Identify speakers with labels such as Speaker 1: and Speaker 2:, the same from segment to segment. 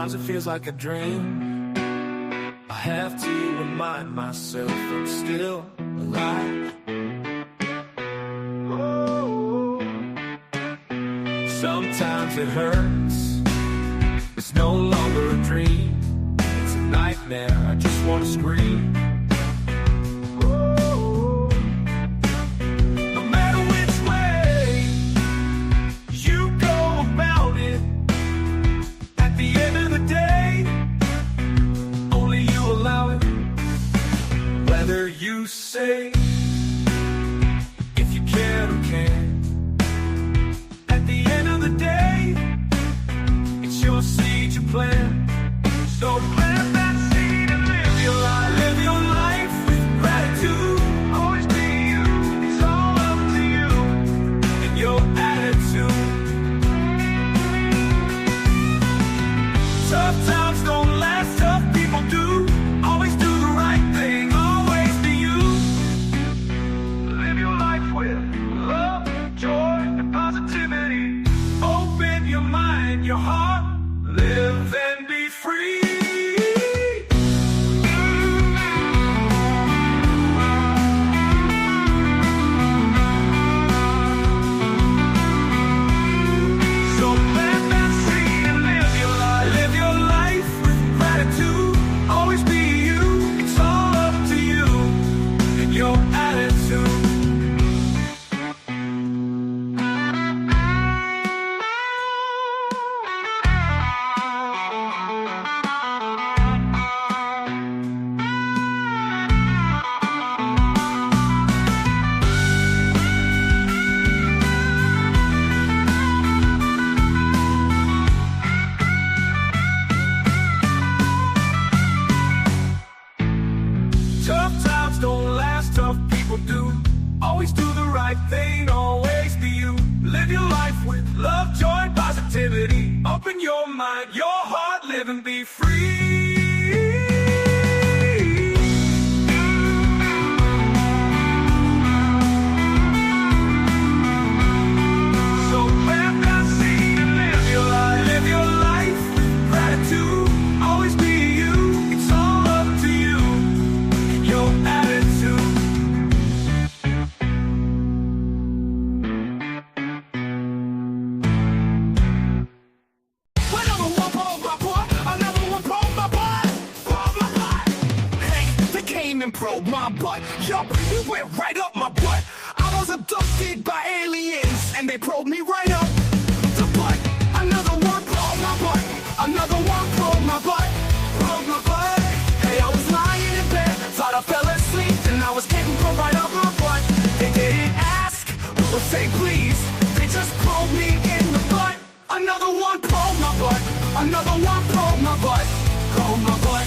Speaker 1: Sometimes it feels like a dream. I have to remind myself I'm still alive. Sometimes it hurts. It's no longer a dream. It's a nightmare. I just want to scream. No matter which way you go about it, at the end of the day, only you allow it. Whether you say if you can or can't, at the end of the day, it's your seed you plant. So plant that seed and live your life. Live your life with gratitude. Always be you. It's all up to you and your attitude. Tough times don't last, tough people do. Always do the right thing, always be you. Live your life with love, joy, and positivity. Open your mind, your heart. Live and be free. So plant that seed and live your life. Live your life with gratitude. Always be you. It's all up to you and your attitude. Tough times don't last, tough people do. Always do the right thing, always be you. Live your life with love, joy, and positivity. Open your mind, your heart, live and be free. So plant that seed and live your life. Live your life with gratitude. Always be you. It's all up to you. Your attitude. Another one broke my boy. Another one broke my butt. Broke my butt. Hey, they came and probed my butt. Yup, it went right up my butt. I was abducted by aliens, and they probed me right up the butt. Another one broke my butt. Another one broke my butt. Broke my butt. Hey, I was lying in bed, thought I fell asleep, and I was getting probed right up my butt. They didn't ask or say please, they just probed me in the butt. Another one probed my butt. Another one probed my butt. Probed my butt.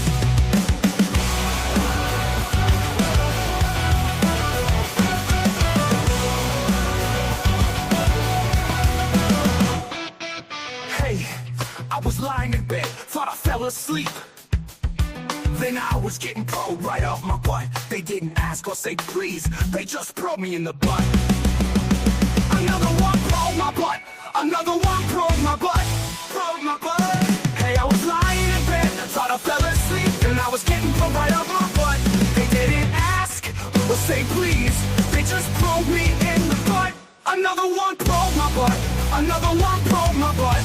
Speaker 1: Hey, I was lying in bed, thought I fell asleep. Then I was getting probed right off my butt. They didn't ask or say please, they just probed me in the butt. Another one probed my butt. Another one probed my butt. Probed my butt. Hey, I was lying in bed, thought I fell asleep, and I was getting probed right off my butt. They didn't ask or say please, they just probed me in the butt. Another one probed my butt. Another one probed my butt.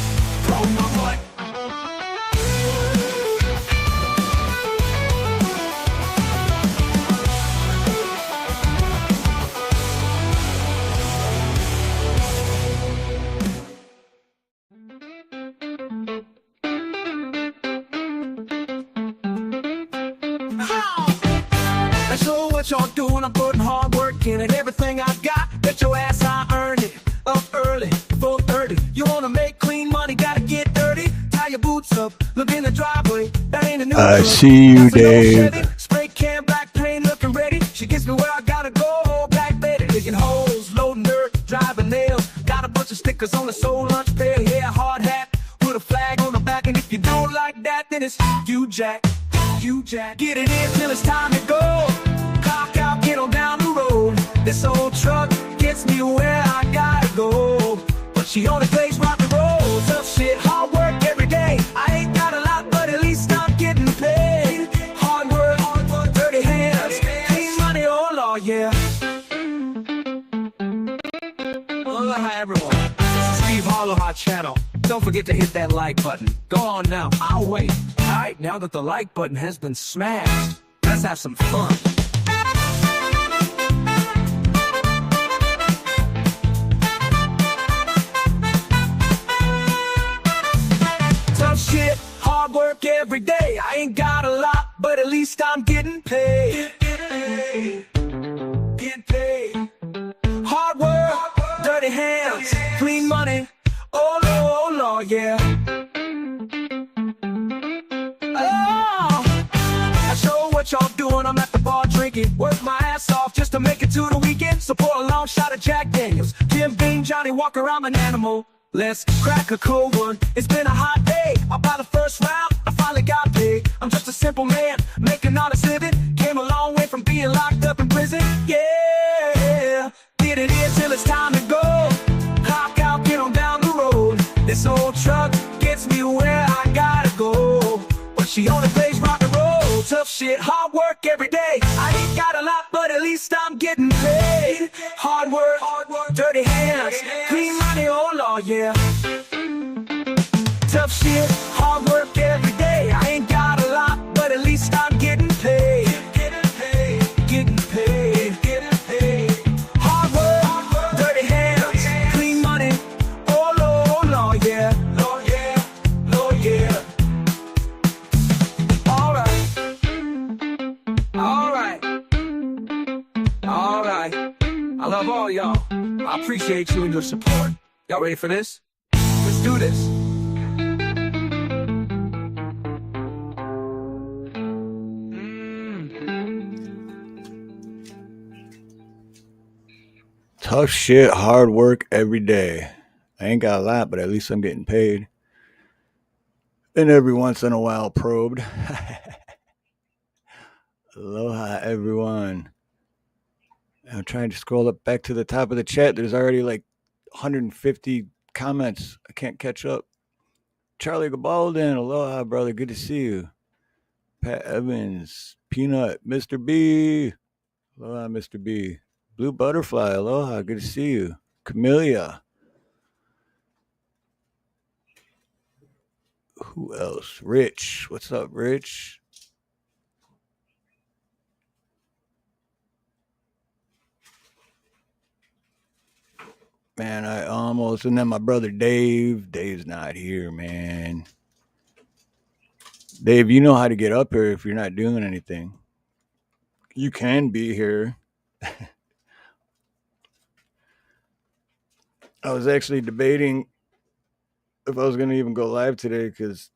Speaker 1: Probed my butt. So what y'all doing? I'm putting hard work in it. Everything I got, bet your ass I earned it. Up early, 4:30. You wanna make clean money, gotta get dirty. Tie your boots up, look in the driveway. That ain't a new
Speaker 2: I see you, Dave.
Speaker 1: Spray can, black paint, looking ready. She gets me where I gotta go. Black Betty, digging holes, loading dirt, driving nails. Got a bunch of stickers on the soul lunch pail. Yeah, hard hat with a flag on the back. And if you don't like that, then it's you, Jack. You, Jack. Get it in till it's time to go. Clock out, get on down the road. This old truck gets me where I gotta go. But she only plays rock and roll. Tough shit, hard work every day. I ain't got a lot, don't forget to hit that like button. Go on now, I'll wait. Alright, now that the like button has been smashed, let's have some fun. Tough shit, hard work every day. I ain't got a lot, but at least I'm getting paid. Getting paid. Hard work, dirty hands, clean money. Oh Lord, yeah. Oh, I show what y'all doing. I'm at the bar drinking, work my ass off just to make it to the weekend. So pour a long shot of Jack Daniels. Jim Beam, Johnny Walker, I'm an animal. Let's crack a cold one. It's been a hot day. I'll buy the first round. I finally got paid. I'm just a simple man, making honest living. Came a long way from being locked up in prison. Yeah, did it here till it's time to go. Clock out, get on down the road. This old truck gets me where I gotta go. But she only plays rock and roll. Tough shit, hard work every day. I ain't got a lot, but at least I'm getting paid. Hard work, dirty hands, clean money, oh Lord, yeah. Tough shit, hard work every day. I ain't got a lot, but at least I'm getting paid. Getting paid. Hard work, dirty hands, clean money, oh Lord, yeah. Lord, yeah. Alright. I love all y'all. I appreciate you and your support. Y'all ready for this? Let's do this.
Speaker 2: Tough shit, hard work every day. I ain't got a lot, but at least I'm getting paid. And every once in a while probed. Aloha, everyone. I'm trying to scroll up back to the top of the chat. There's already like 150 comments. I can't catch up. Charlie Gabalden, aloha, brother. Good to see you. Pat Evans, Peanut, Mr. B. Aloha, Mr. B. Blue Butterfly, aloha. Good to see you. Camellia. Who else? Rich. What's up, Rich? Man, I almost, and then my brother Dave. Dave's not here, man. Dave, you know how to get up here if you're not doing anything. You can be here. I was actually debating if I was going to even go live today because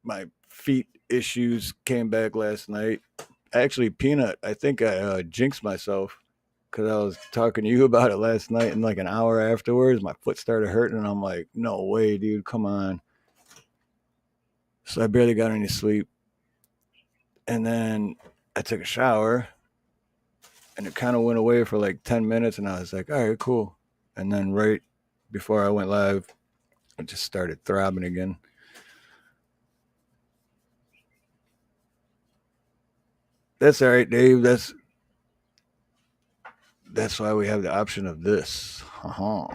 Speaker 2: my feet issues came back last night. Actually, Peanut, I think I jinxed myself because I was talking to you about it last night, and like an hour afterwards, my foot started hurting, and I'm like, no way, dude, come on. So I barely got any sleep. And then I took a shower, and it kind of went away for like 10 minutes, and I was like, all right, cool. And then right before I went live, it just started throbbing again. That's all right, Dave. That's why we have the option of this. Uh-huh.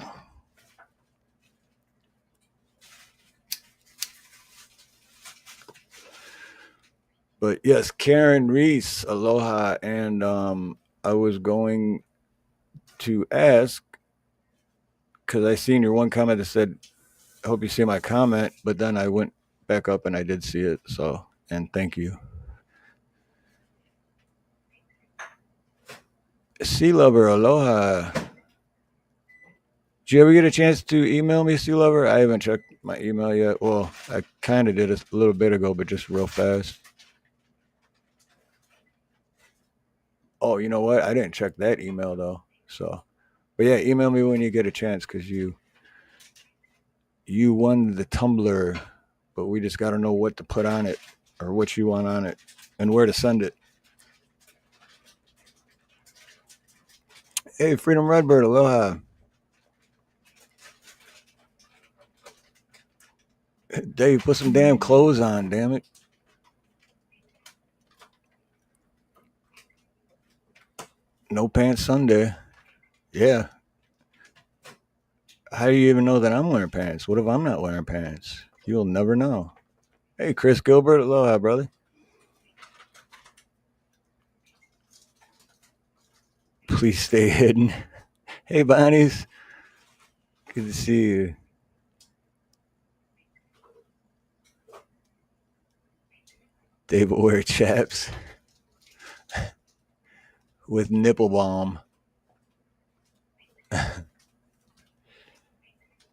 Speaker 2: But yes, Karen Reese, aloha. And I was going to ask, because I seen your one comment that said, I hope you see my comment, but then I went back up and I did see it. So, and thank you. Sea Lover, aloha. Did you ever get a chance to email me, Sea Lover? I haven't checked my email yet. Well, I kind of did a little bit ago, but just real fast. Oh, you know what? I didn't check that email though. So, but yeah, email me when you get a chance because you won the tumbler, but we just got to know what to put on it or what you want on it and where to send it. Hey, Freedom Redbird, aloha. Dave, put some damn clothes on, damn it. No Pants Sunday. Yeah. How do you even know that I'm wearing pants? What if I'm not wearing pants? You'll never know. Hey, Chris Gilbert. Aloha, brother. Please stay hidden. Hey, Bonnies. Good to see you. They will wear chaps with nipple balm.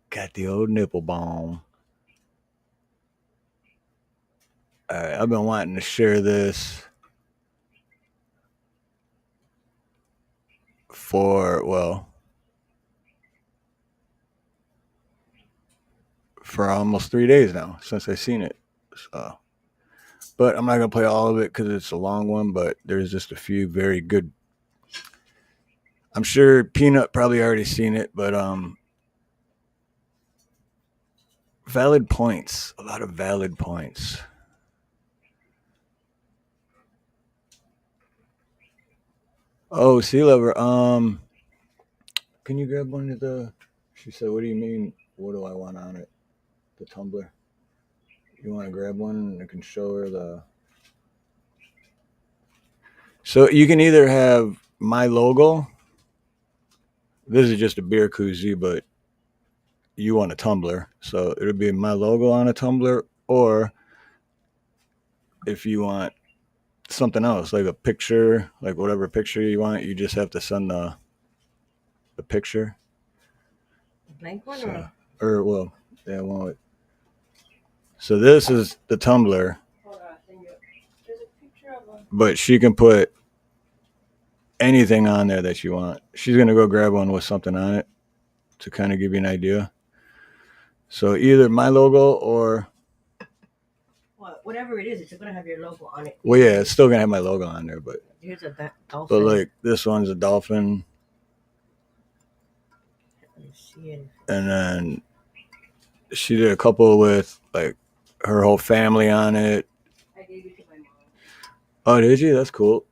Speaker 2: Got the old nipple balm. All right, I've been wanting to share this for almost 3 days now since I seen it. So, but I'm not gonna play all of it because it's a long one. But there's just a few very good. I'm sure Peanut probably already seen it, but valid points. A lot of valid points. Oh, Sea Lover. Can you grab one of the? She said, "What do you mean? What do I want on it? The tumbler? You want to grab one? And I can show her the." So you can either have my logo. This is just a beer koozie, but you want a tumbler, so it'll be my logo on a tumbler, or if you want something else, like a picture, like whatever picture you want, you just have to send the picture.
Speaker 3: Blank one
Speaker 2: So, or well, yeah, well. So this is the tumbler,
Speaker 3: hold on, there's a picture of a
Speaker 2: but she can put anything on there that you want. She's gonna go grab one with something on it to kind of give you an idea. So either my logo or
Speaker 3: whatever it is, it's gonna have your logo on it.
Speaker 2: well, yeah, it's still gonna have my logo on there, but
Speaker 3: Here's a dolphin.
Speaker 2: but like this one's a dolphin,
Speaker 3: Let me see it.
Speaker 2: and then she did a couple with like her whole family on it.
Speaker 3: I gave it to my mom.
Speaker 2: Oh, did you? That's cool.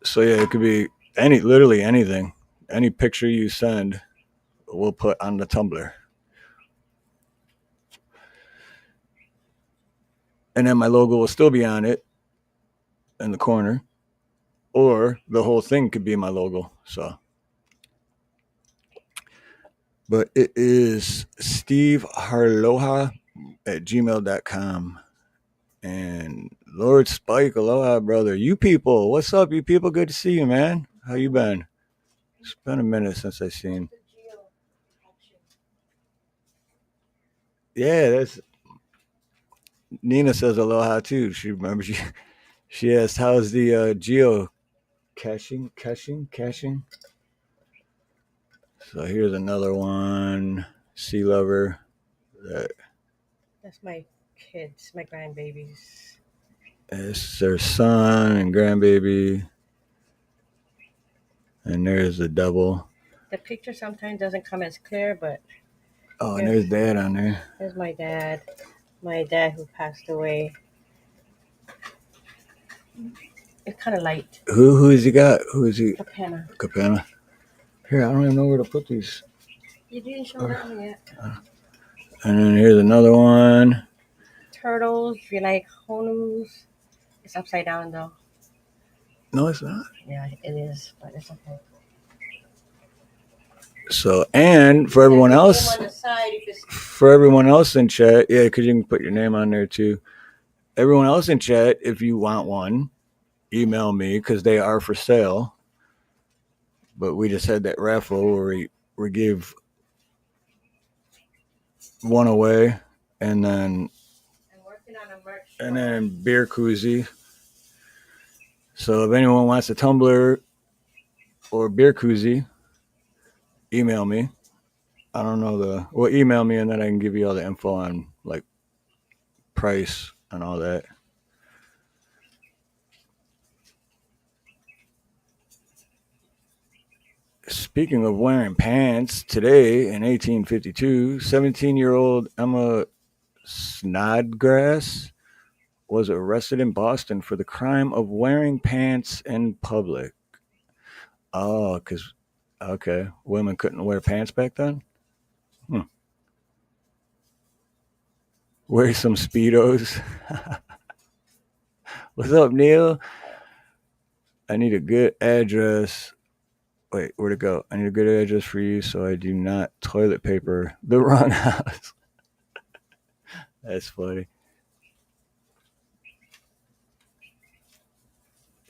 Speaker 2: So yeah, it could be literally anything, any picture you send, we'll put on the tumbler. And then my logo will still be on it in the corner, or the whole thing could be my logo. So, but it is steveharloha@gmail.com. And Lord Spike, aloha, brother. You people, what's up? You people, good to see you, man. How you been? It's been a minute since I seen. Yeah, that's Nina says aloha too. She remembers she asked how's the geo caching. So here's another one. Sea Lover.
Speaker 3: That's my kids, my grandbabies.
Speaker 2: It's their son and grandbaby. And there's the double.
Speaker 3: The picture sometimes doesn't come as clear, but
Speaker 2: Oh, and there's Dad on there.
Speaker 3: there's my dad who passed away. It's kind of light.
Speaker 2: Who has he got? Who is he?
Speaker 3: Capana.
Speaker 2: Here, I don't even know where to put these.
Speaker 3: You didn't show that one yet.
Speaker 2: And then here's another one.
Speaker 3: Turtles, if you like honus. It's upside down though.
Speaker 2: No, it's not.
Speaker 3: Yeah, it is, but it's okay.
Speaker 2: So, and for everyone else,
Speaker 3: On the side, if it's
Speaker 2: for everyone else in chat, yeah, because you can put your name on there too. Everyone else in chat, if you want one, email me because they are for sale. But we just had that raffle where we gave one away, and then
Speaker 3: I'm working on a merch.
Speaker 2: and then beer koozie. So if anyone wants a tumbler or beer koozie, email me. I don't know email me, and then I can give you all the info on like price and all that. Speaking of wearing pants, today in 1852, 17-year-old Emma Snodgrass was arrested in Boston for the crime of wearing pants in public. Oh, okay, women couldn't wear pants back then? Wear some Speedos. What's up, Neil? I need a good address. Wait, where'd it go? I need a good address for you so I do not toilet paper the wrong house. That's funny.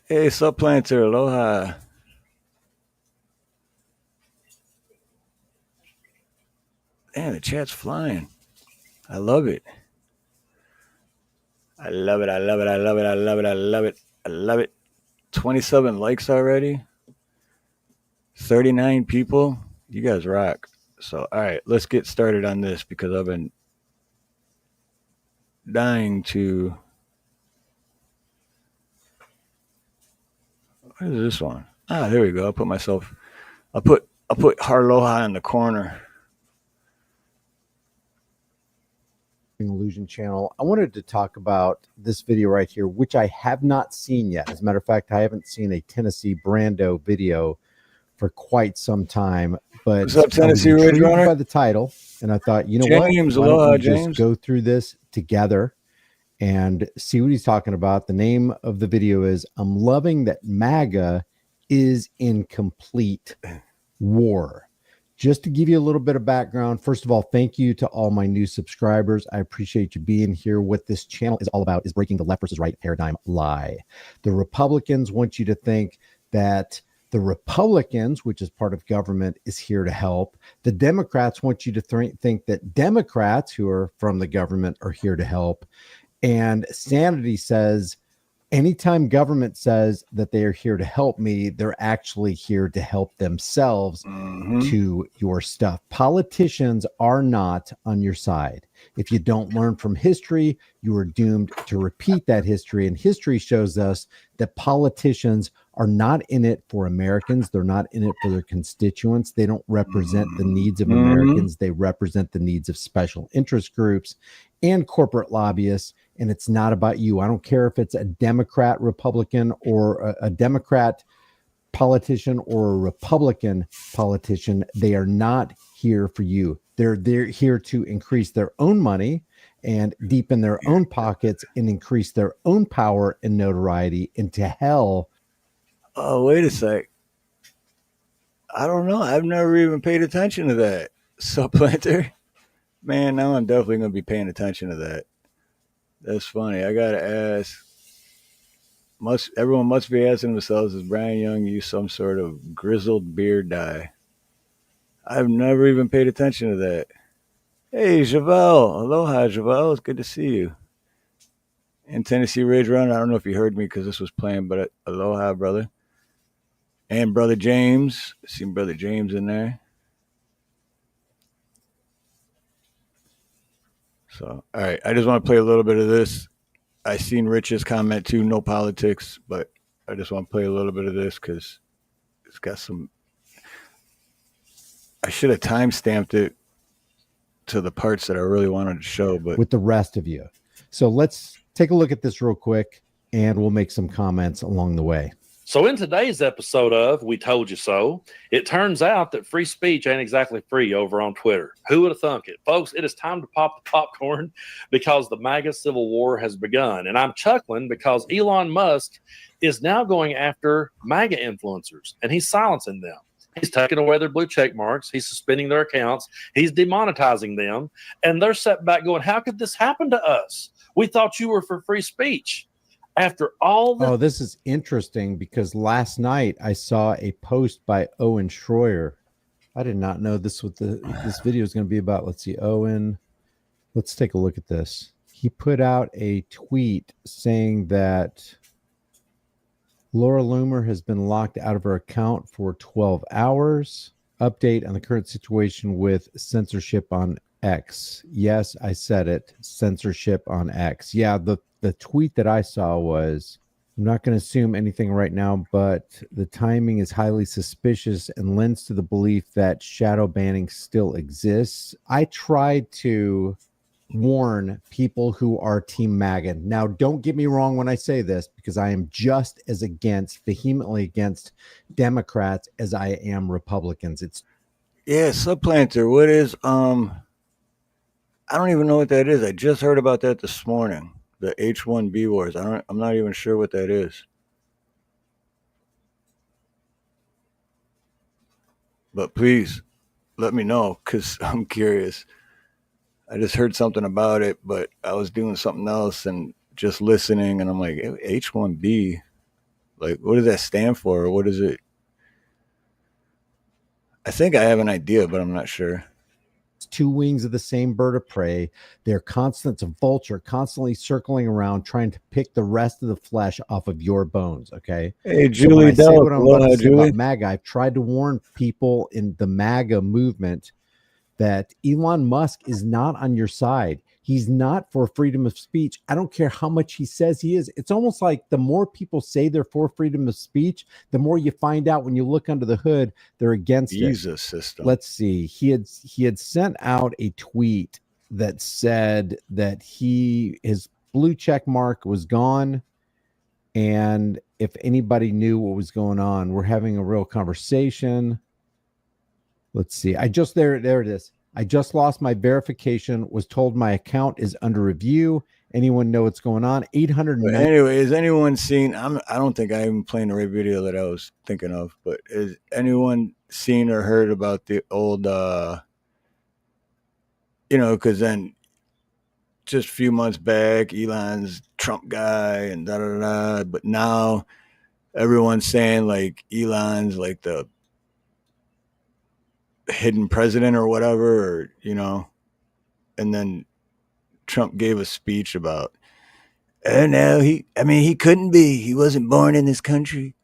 Speaker 2: Hey, Supplanter, aloha. Man, the chat's flying. I love it. I love it. I love it. I love it. I love it. I love it. I love it. 27 likes already. 39 people. You guys rock. So, all right, let's get started on this because I've been dying to. What is this one? Ah, there we go. I'll put Harloha in the corner.
Speaker 4: Illusion channel. I wanted to talk about this video right here, which I have not seen yet. As a matter of fact, I haven't seen a Tennessee Brando video for quite some time. But
Speaker 2: what's up, Tennessee Ridge Runner?
Speaker 4: By the title, and I thought, you know
Speaker 2: James,
Speaker 4: what?
Speaker 2: aloha,
Speaker 4: just
Speaker 2: James.
Speaker 4: go through this together and see what he's talking about. The name of the video is "I'm Loving That MAGA is in Complete War." Just to give you a little bit of background, first of all, thank you to all my new subscribers. I appreciate you being here. What this channel is all about is breaking the left versus right paradigm lie. The Republicans want you to think that the Republicans, which is part of government, is here to help. The Democrats want you to think that Democrats, who are from the government, are here to help. And sanity says, anytime government says that they are here to help me, they're actually here to help themselves to your stuff. Politicians are not on your side. If you don't learn from history, you are doomed to repeat that history. And history shows us that politicians are not in it for Americans. They're not in it for their constituents. They don't represent the needs of Americans. They represent the needs of special interest groups and corporate lobbyists. And it's not about you. I don't care if it's a Democrat Republican or a Democrat politician or a Republican politician. They are not here for you. They're here to increase their own money and deepen their own pockets and increase their own power and notoriety into hell.
Speaker 2: Oh, wait a sec. I don't know. I've never even paid attention to that. Supplanter? Man, now I'm definitely going to be paying attention to that. That's funny. I got to ask. Everyone must be asking themselves, does Brian Young use some sort of grizzled beard dye? I've never even paid attention to that. Hey, Javel. Aloha, Javel. It's good to see you. And Tennessee Ridge Runner. I don't know if you heard me because this was playing, but aloha, brother. And Brother James. I seen Brother James in there. So, all right. I just want to play a little bit of this. I seen Rich's comment too, no politics, but I just want to play a little bit of this because it's got some. I should have time-stamped it to the parts that I really wanted to show, but
Speaker 4: with the rest of you. So let's take a look at this real quick and we'll make some comments along the way.
Speaker 5: So in today's episode of We Told You So, it turns out that free speech ain't exactly free over on Twitter. Who would have thunk it? Folks, it is time to pop the popcorn because the MAGA civil war has begun. And I'm chuckling because Elon Musk is now going after MAGA influencers and he's silencing them. He's taking away their blue check marks. He's suspending their accounts. He's demonetizing them. And they're set back going, how could this happen to us? We thought you were for free speech. After all the
Speaker 4: this is interesting because last night I saw a post by Owen Schroyer. I did not know this video is going to be about. Let's see, Owen. Let's take a look at this. He put out a tweet saying that Laura Loomer has been locked out of her account for 12 hours. Update on the current situation with censorship on X. Yes, I said it. Censorship on X. Yeah, the tweet that I saw was, I'm not going to assume anything right now, but the timing is highly suspicious and lends to the belief that shadow banning still exists. I tried to warn people who are Team MAGA. Now, don't get me wrong when I say this, because I am just as vehemently against Democrats as I am Republicans.
Speaker 2: yeah, Supplanter. What is I don't even know what that is. I just heard about that this morning. The H1B wars. I'm not even sure what that is. But please let me know because I'm curious. I just heard something about it, but I was doing something else and just listening, and I'm like, H1B, like, what does that stand for? Or what is it? I think I have an idea, but I'm not sure.
Speaker 4: Two wings of the same bird of prey. They're constant, a vulture constantly circling around trying to pick the rest of the flesh off of your bones. Okay.
Speaker 2: Hey,
Speaker 4: So when
Speaker 2: Julie
Speaker 4: I say
Speaker 2: Dell,
Speaker 4: what I'm about
Speaker 2: aloha,
Speaker 4: to say
Speaker 2: Julie.
Speaker 4: about MAGA, I've tried to warn people in the MAGA movement that Elon Musk is not on your side. He's not for freedom of speech. I don't care how much he says he is. It's almost like the more people say they're for freedom of speech, the more you find out when you look under the hood, they're against it.
Speaker 2: Visa system.
Speaker 4: Let's see. He had sent out a tweet that said that his blue check mark was gone, and if anybody knew what was going on, we're having a real conversation. Let's see. There it is. I just lost my verification. Was told my account is under review. Anyone know what's going on? 890.
Speaker 2: Anyway, has anyone seen? I don't think I even playing the right video that I was thinking of. But has anyone seen or heard about the old? Because then just a few months back, Elon's Trump guy and da da da. But now everyone's saying like Elon's like the hidden president or whatever, or and then Trump gave a speech about, oh no, he couldn't be. He wasn't born in this country.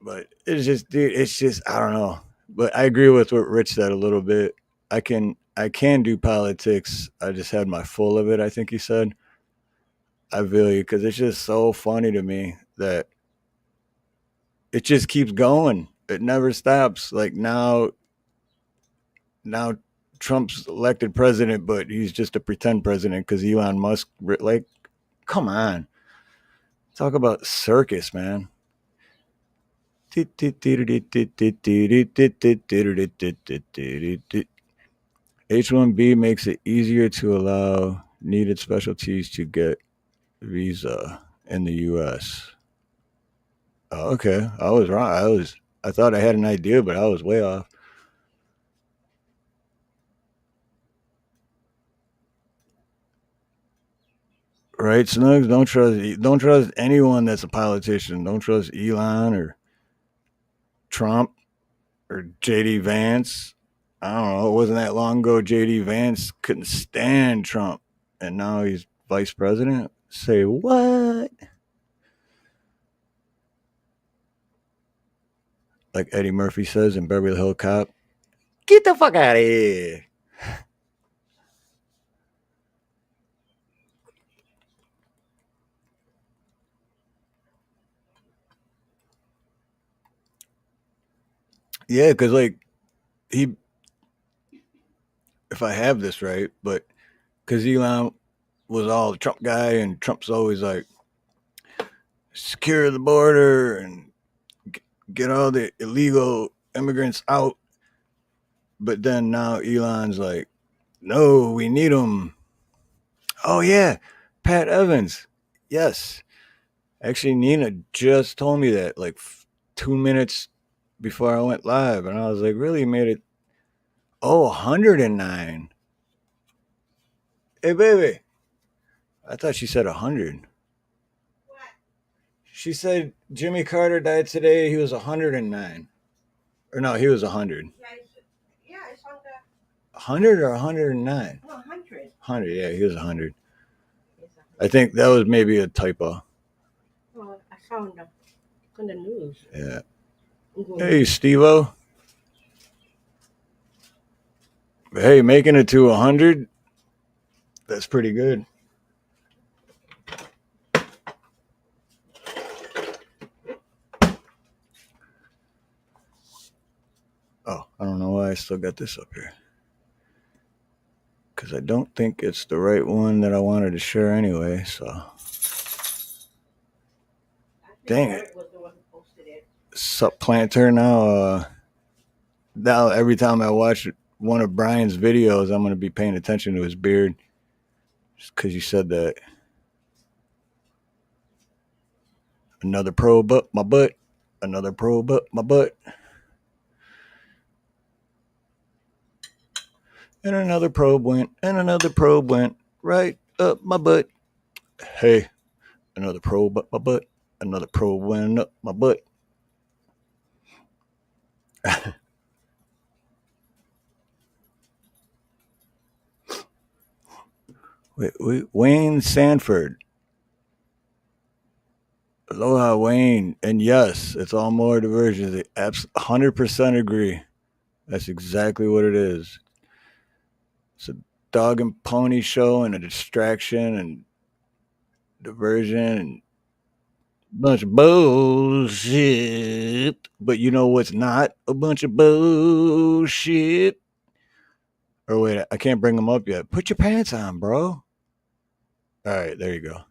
Speaker 2: But it's just, dude, I don't know. But I agree with what Rich said a little bit. I can do politics. I just had my full of it, I think he said. I really, because it's just so funny to me that it just keeps going. It never stops. Like now Trump's elected president, but he's just a pretend president because Elon Musk, like, come on. Talk about circus, man. H1B makes it easier to allow needed specialties to get visa in the U.S. Oh, okay, I was wrong. I thought I had an idea, but I was way off. Right, Snugs, don't trust anyone that's a politician. Don't trust Elon or Trump or JD Vance. I don't know. It wasn't that long ago JD Vance couldn't stand Trump, and now he's vice president. Say what? Like Eddie Murphy says in Beverly Hills Cop, get the fuck out of here. Yeah, because like if I have this right, but because Elon was all the Trump guy, and Trump's always like secure the border and get all the illegal immigrants out. But then now Elon's like, no, we need them. Oh yeah, Pat Evans. Yes. Actually, Nina just told me that like 2 minutes before I went live, and I was like, really made it? Oh, 109. Hey, baby. I thought she said 100. What? She said Jimmy Carter died today. He was 109. Or no, he was 100.
Speaker 3: Yeah, it's on the
Speaker 2: 100 or 109?
Speaker 3: 100.
Speaker 2: 100, yeah, he was 100. I think that was maybe a typo.
Speaker 3: Well, I saw on the news.
Speaker 2: Yeah.
Speaker 3: Mm-hmm.
Speaker 2: Hey, Steve-O. Hey, making it to 100, that's pretty good. Oh, I don't know why I still got this up here. Because I don't think it's the right one that I wanted to share anyway, so. Dang it. Supplanter now. Now every time I watch one of Brian's videos, I'm going to be paying attention to his beard just because you said that. Another probe up my butt. Another probe up my butt. And another probe went. And another probe went right up my butt. Hey, another probe up my butt. Another probe went up my butt. Wait, Wayne Sanford. Aloha, Wayne. And yes, it's all more diversions. 100% agree. That's exactly what it is. It's a dog and pony show and a distraction and diversion and a bunch of bullshit. But you know what's not a bunch of bullshit? Or wait, I can't bring them up yet. Put your pants on, bro. All right, there you go. All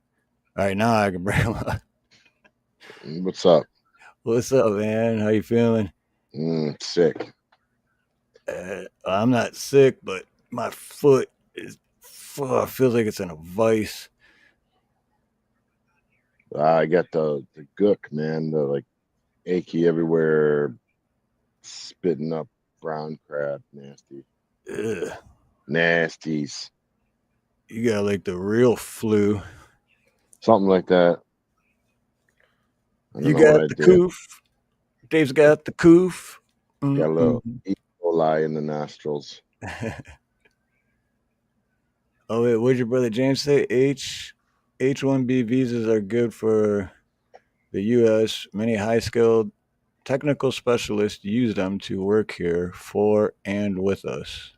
Speaker 2: right, now I can bring them up.
Speaker 6: What's up?
Speaker 2: What's up, man? How you feeling?
Speaker 6: Sick.
Speaker 2: I'm not sick, but my foot feels like it's in a vice.
Speaker 6: I got the gook, man. The like achy everywhere, spitting up brown crab, nasty.
Speaker 2: Ugh.
Speaker 6: Nasties.
Speaker 2: You got like the real flu.
Speaker 6: Something like that.
Speaker 2: You got the coof. Dave's got the coof.
Speaker 6: Got a little E. coli in the nostrils.
Speaker 2: Oh wait, what'd your brother James say? H-1B visas are good for the U.S. Many high-skilled technical specialists use them to work here for and with us.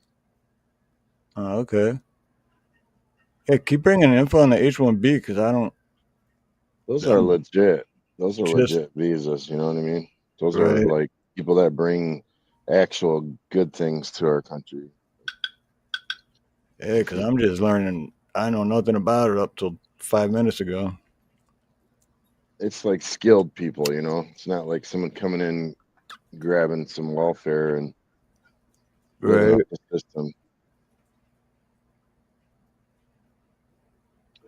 Speaker 2: Oh, okay. Yeah, keep bringing info on the H-1B because I don't.
Speaker 6: Those are legit. Those are legit visas. You know what I mean? Those are like people that bring actual good things to our country.
Speaker 2: Yeah, because I'm just learning. I know nothing about it up till 5 minutes ago.
Speaker 6: It's like skilled people, you know. It's not like someone coming in, grabbing some welfare and living up the system.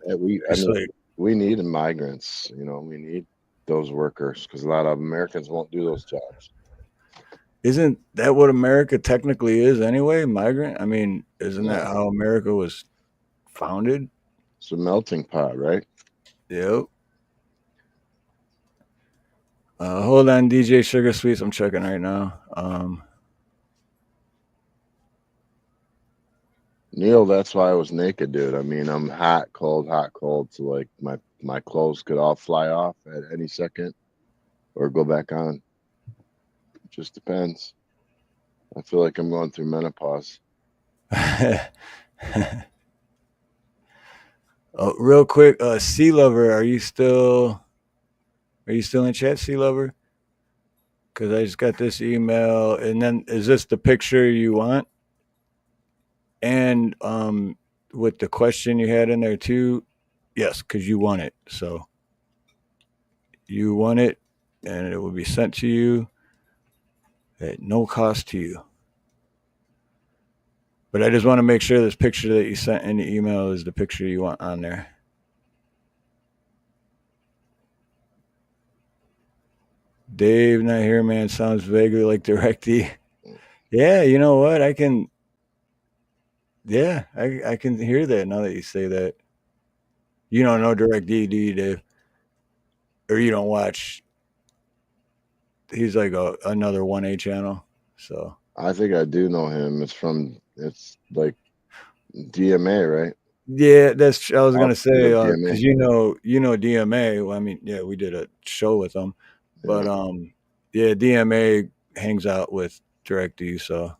Speaker 6: Yeah, we need migrants. You know, we need those workers because a lot of Americans won't do those jobs.
Speaker 2: Isn't that what America technically is anyway? Migrant? I mean, isn't that how America was founded?
Speaker 6: It's a melting pot, right?
Speaker 2: Yep. Hold on, DJ Sugar Sweets. I'm checking right now.
Speaker 6: Neil, that's why I was naked, dude. I mean, I'm hot, cold. So like my clothes could all fly off at any second or go back on. It just depends. I feel like I'm going through menopause.
Speaker 2: Real quick, Sea Lover, are you still in chat, Sea Lover? Because I just got this email, and then is this the picture you want? And with the question you had in there too, yes, because you want it. So you want it, and it will be sent to you at no cost to you. But I just want to make sure this picture that you sent in the email is the picture you want on there. Dave, not here, man. Sounds vaguely like DirectD. Yeah, you know what? I can hear that now that you say that. You don't know DirectD, do you, Dave? Or you don't watch? He's like another 1A channel. So
Speaker 6: I think I do know him. It's like DMA, right?
Speaker 2: Yeah, I was gonna say because you know DMA. Well, I mean, yeah, we did a show with him, but yeah, DMA hangs out with DirectD. So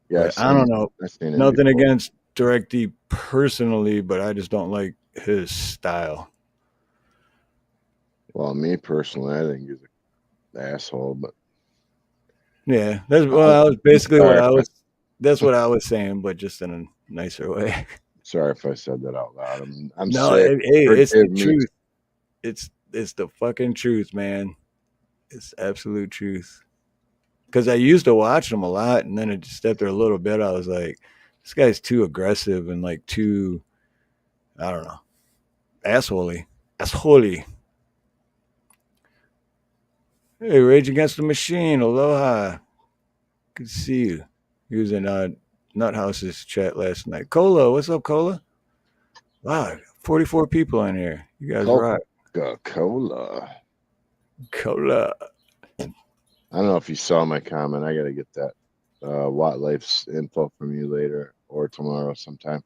Speaker 2: yeah, I don't know. Nothing against DirectD personally, but I just don't like his style.
Speaker 6: Well, me personally, I think he's an asshole, but
Speaker 2: yeah, that's that's what I was saying, but just in a nicer way.
Speaker 6: Sorry if I said that out loud. I'm
Speaker 2: no,
Speaker 6: sick.
Speaker 2: It's the truth. It's the fucking truth, man. It's absolute truth. because I used to watch him a lot, and then it just after a little bit, I was like, this guy's too aggressive and like too, I don't know, assholey. Hey, Rage Against the Machine, aloha. Good to see you. He was in Nuthouse's chat last night. Cola, what's up, Cola? Wow, 44 people in here. You guys rock.
Speaker 6: Coca-Cola.
Speaker 2: Cola.
Speaker 6: I don't know if you saw my comment. I got to get that Watt Life's info from you later or tomorrow sometime.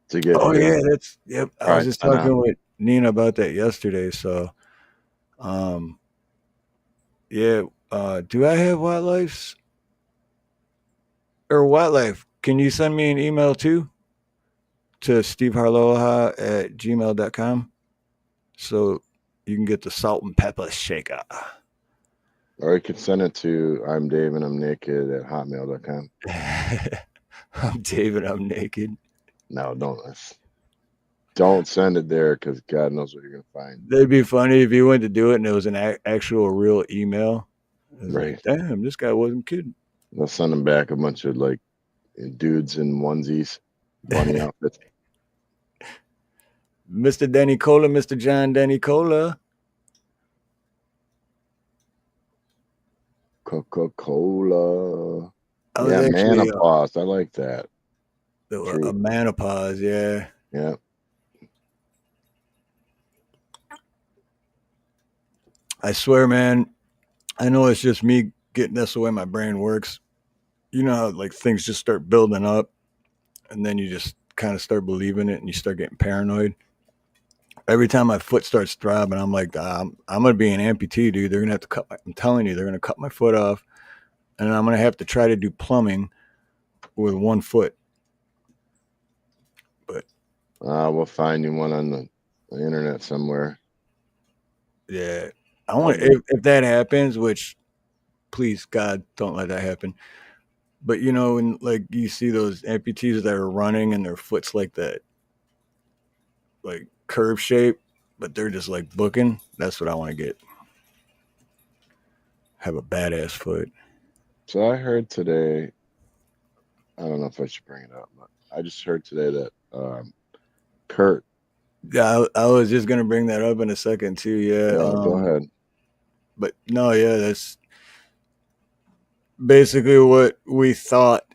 Speaker 6: To get
Speaker 2: Oh,
Speaker 6: his-
Speaker 2: yeah, that's, yep. I was
Speaker 6: Right,
Speaker 2: just
Speaker 6: I know.
Speaker 2: talking with Nina about that yesterday. So, yeah, do I have Wildlife's? Or Wildlife, can you send me an email too? To steveharloha@gmail.com so you can get the salt and pepper shaker.
Speaker 6: Or you could send it to I'm Dave and I'm naked at hotmail.com.
Speaker 2: I'm David, I'm naked.
Speaker 6: No, don't send it there because God knows what you're gonna find.
Speaker 2: That'd be funny if you went to do it and it was an actual real email. It was
Speaker 6: Right.
Speaker 2: like, damn, this guy wasn't kidding.
Speaker 6: They'll send them back a bunch of like dudes in onesies, bunny outfits.
Speaker 2: Mr. Denny Cola, Mr. John Denny Cola.
Speaker 6: Coca-Cola.
Speaker 2: I was
Speaker 6: Yeah,
Speaker 2: actually
Speaker 6: menopause. I like that.
Speaker 2: a
Speaker 6: True.
Speaker 2: menopause, yeah.
Speaker 6: Yeah.
Speaker 2: I swear, man, I know it's just me getting this the way my brain works. You know how like things just start building up and then you just kind of start believing it and you start getting paranoid. Every time my foot starts throbbing, I'm like, I'm going to be an amputee, dude. They're going to have to cut I'm telling you, they're going to cut my foot off and I'm going to have to try to do plumbing with one foot. But
Speaker 6: We'll find you one on the internet somewhere.
Speaker 2: yeah, I want if that happens, which please God don't let that happen. But you know, when like you see those amputees that are running and their foot's like that, like curve shape, but they're just like booking. That's what I want to get. Have a badass foot.
Speaker 6: So I heard today, I don't know if I should bring it up, but I just heard today that Kurt.
Speaker 2: Yeah, I was just gonna bring that up in a second too. Yeah,
Speaker 6: Go ahead.
Speaker 2: But no, yeah, that's basically what we thought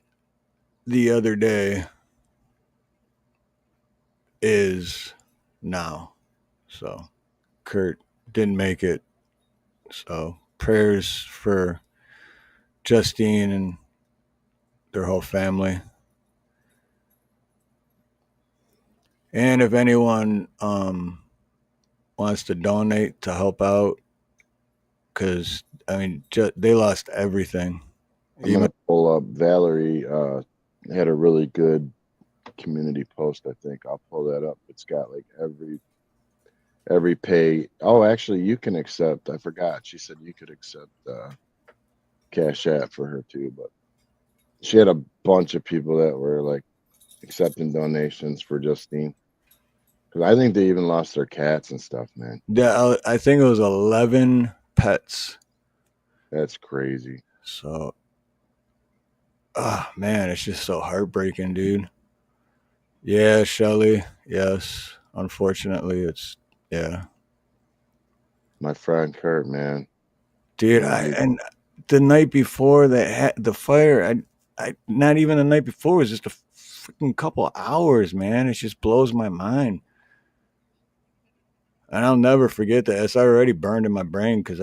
Speaker 2: the other day is now. So Kurt didn't make it. So prayers for Justine and their whole family. And if anyone wants to donate to help out, because I mean, they lost everything.
Speaker 6: I'm gonna pull up. Valerie had a really good community post. I think I'll pull that up. It's got like every pay. Oh, actually, you can accept. I forgot. She said you could accept Cash App for her too, but she had a bunch of people that were like accepting donations for Justine. Because I think they even lost their cats and stuff, man.
Speaker 2: Yeah, I think it was 11 pets.
Speaker 6: That's crazy.
Speaker 2: So, man, it's just so heartbreaking, dude. Yeah, Shelly. Yes, unfortunately, it's yeah.
Speaker 6: My friend Kurt, man.
Speaker 2: Dude, and the night before the fire, I not even the night before, it was just a freaking couple of hours, man. It just blows my mind. And I'll never forget that. It's already burned in my brain because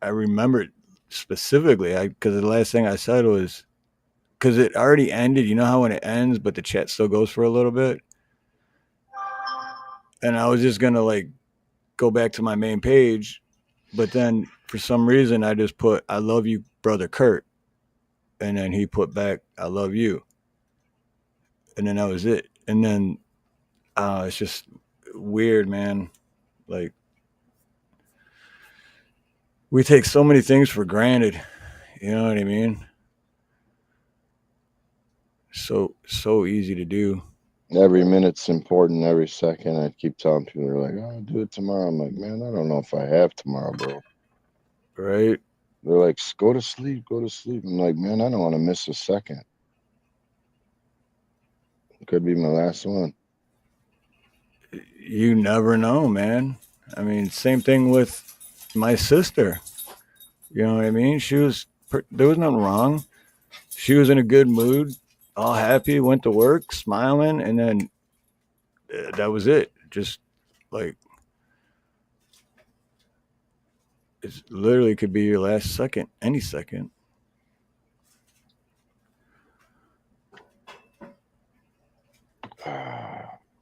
Speaker 2: I remember it specifically. Because the last thing I said was, because it already ended. You know how when it ends, but the chat still goes for a little bit? And I was just going to like go back to my main page. But then for some reason, I just put, I love you, brother Kurt. And then he put back, I love you. And then that was it. And then it's just weird, man. Like, we take so many things for granted. You know what I mean? So easy to do.
Speaker 6: Every minute's important. Every second. I keep telling people, they're like, "Oh, I'll do it tomorrow." I'm like, man, I don't know if I have tomorrow, bro.
Speaker 2: Right?
Speaker 6: They're like, go to sleep, go to sleep. I'm like, man, I don't want to miss a second. It could be my last one.
Speaker 2: You never know, man. I mean, same thing with my sister. You know what I mean? There was nothing wrong. She was in a good mood, all happy, went to work, smiling, and then that was it. Just like it literally could be your last second, any second.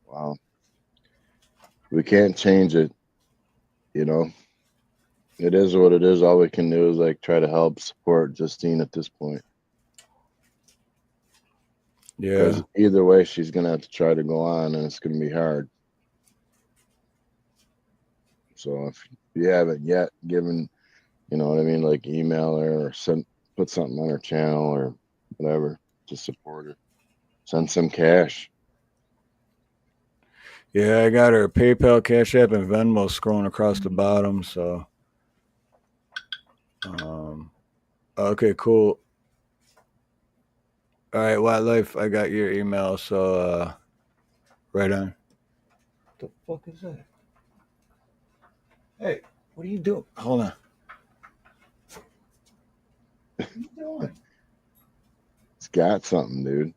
Speaker 6: Wow. We can't change it. You know, it is what it is. All we can do is like try to help support Justine at this point.
Speaker 2: Yeah.
Speaker 6: Because either way, she's gonna have to try to go on, and it's gonna be hard. So if you haven't yet given, you know what I mean, like email her or put something on her channel or whatever to support her. Send some cash.
Speaker 2: Yeah, I got her PayPal, Cash App, and Venmo scrolling across the bottom. So, okay, cool. All right, Wildlife, I got your email. So, right on. What the fuck is that? Hey, what are you doing? Hold on. What are you doing?
Speaker 6: It's got something, dude.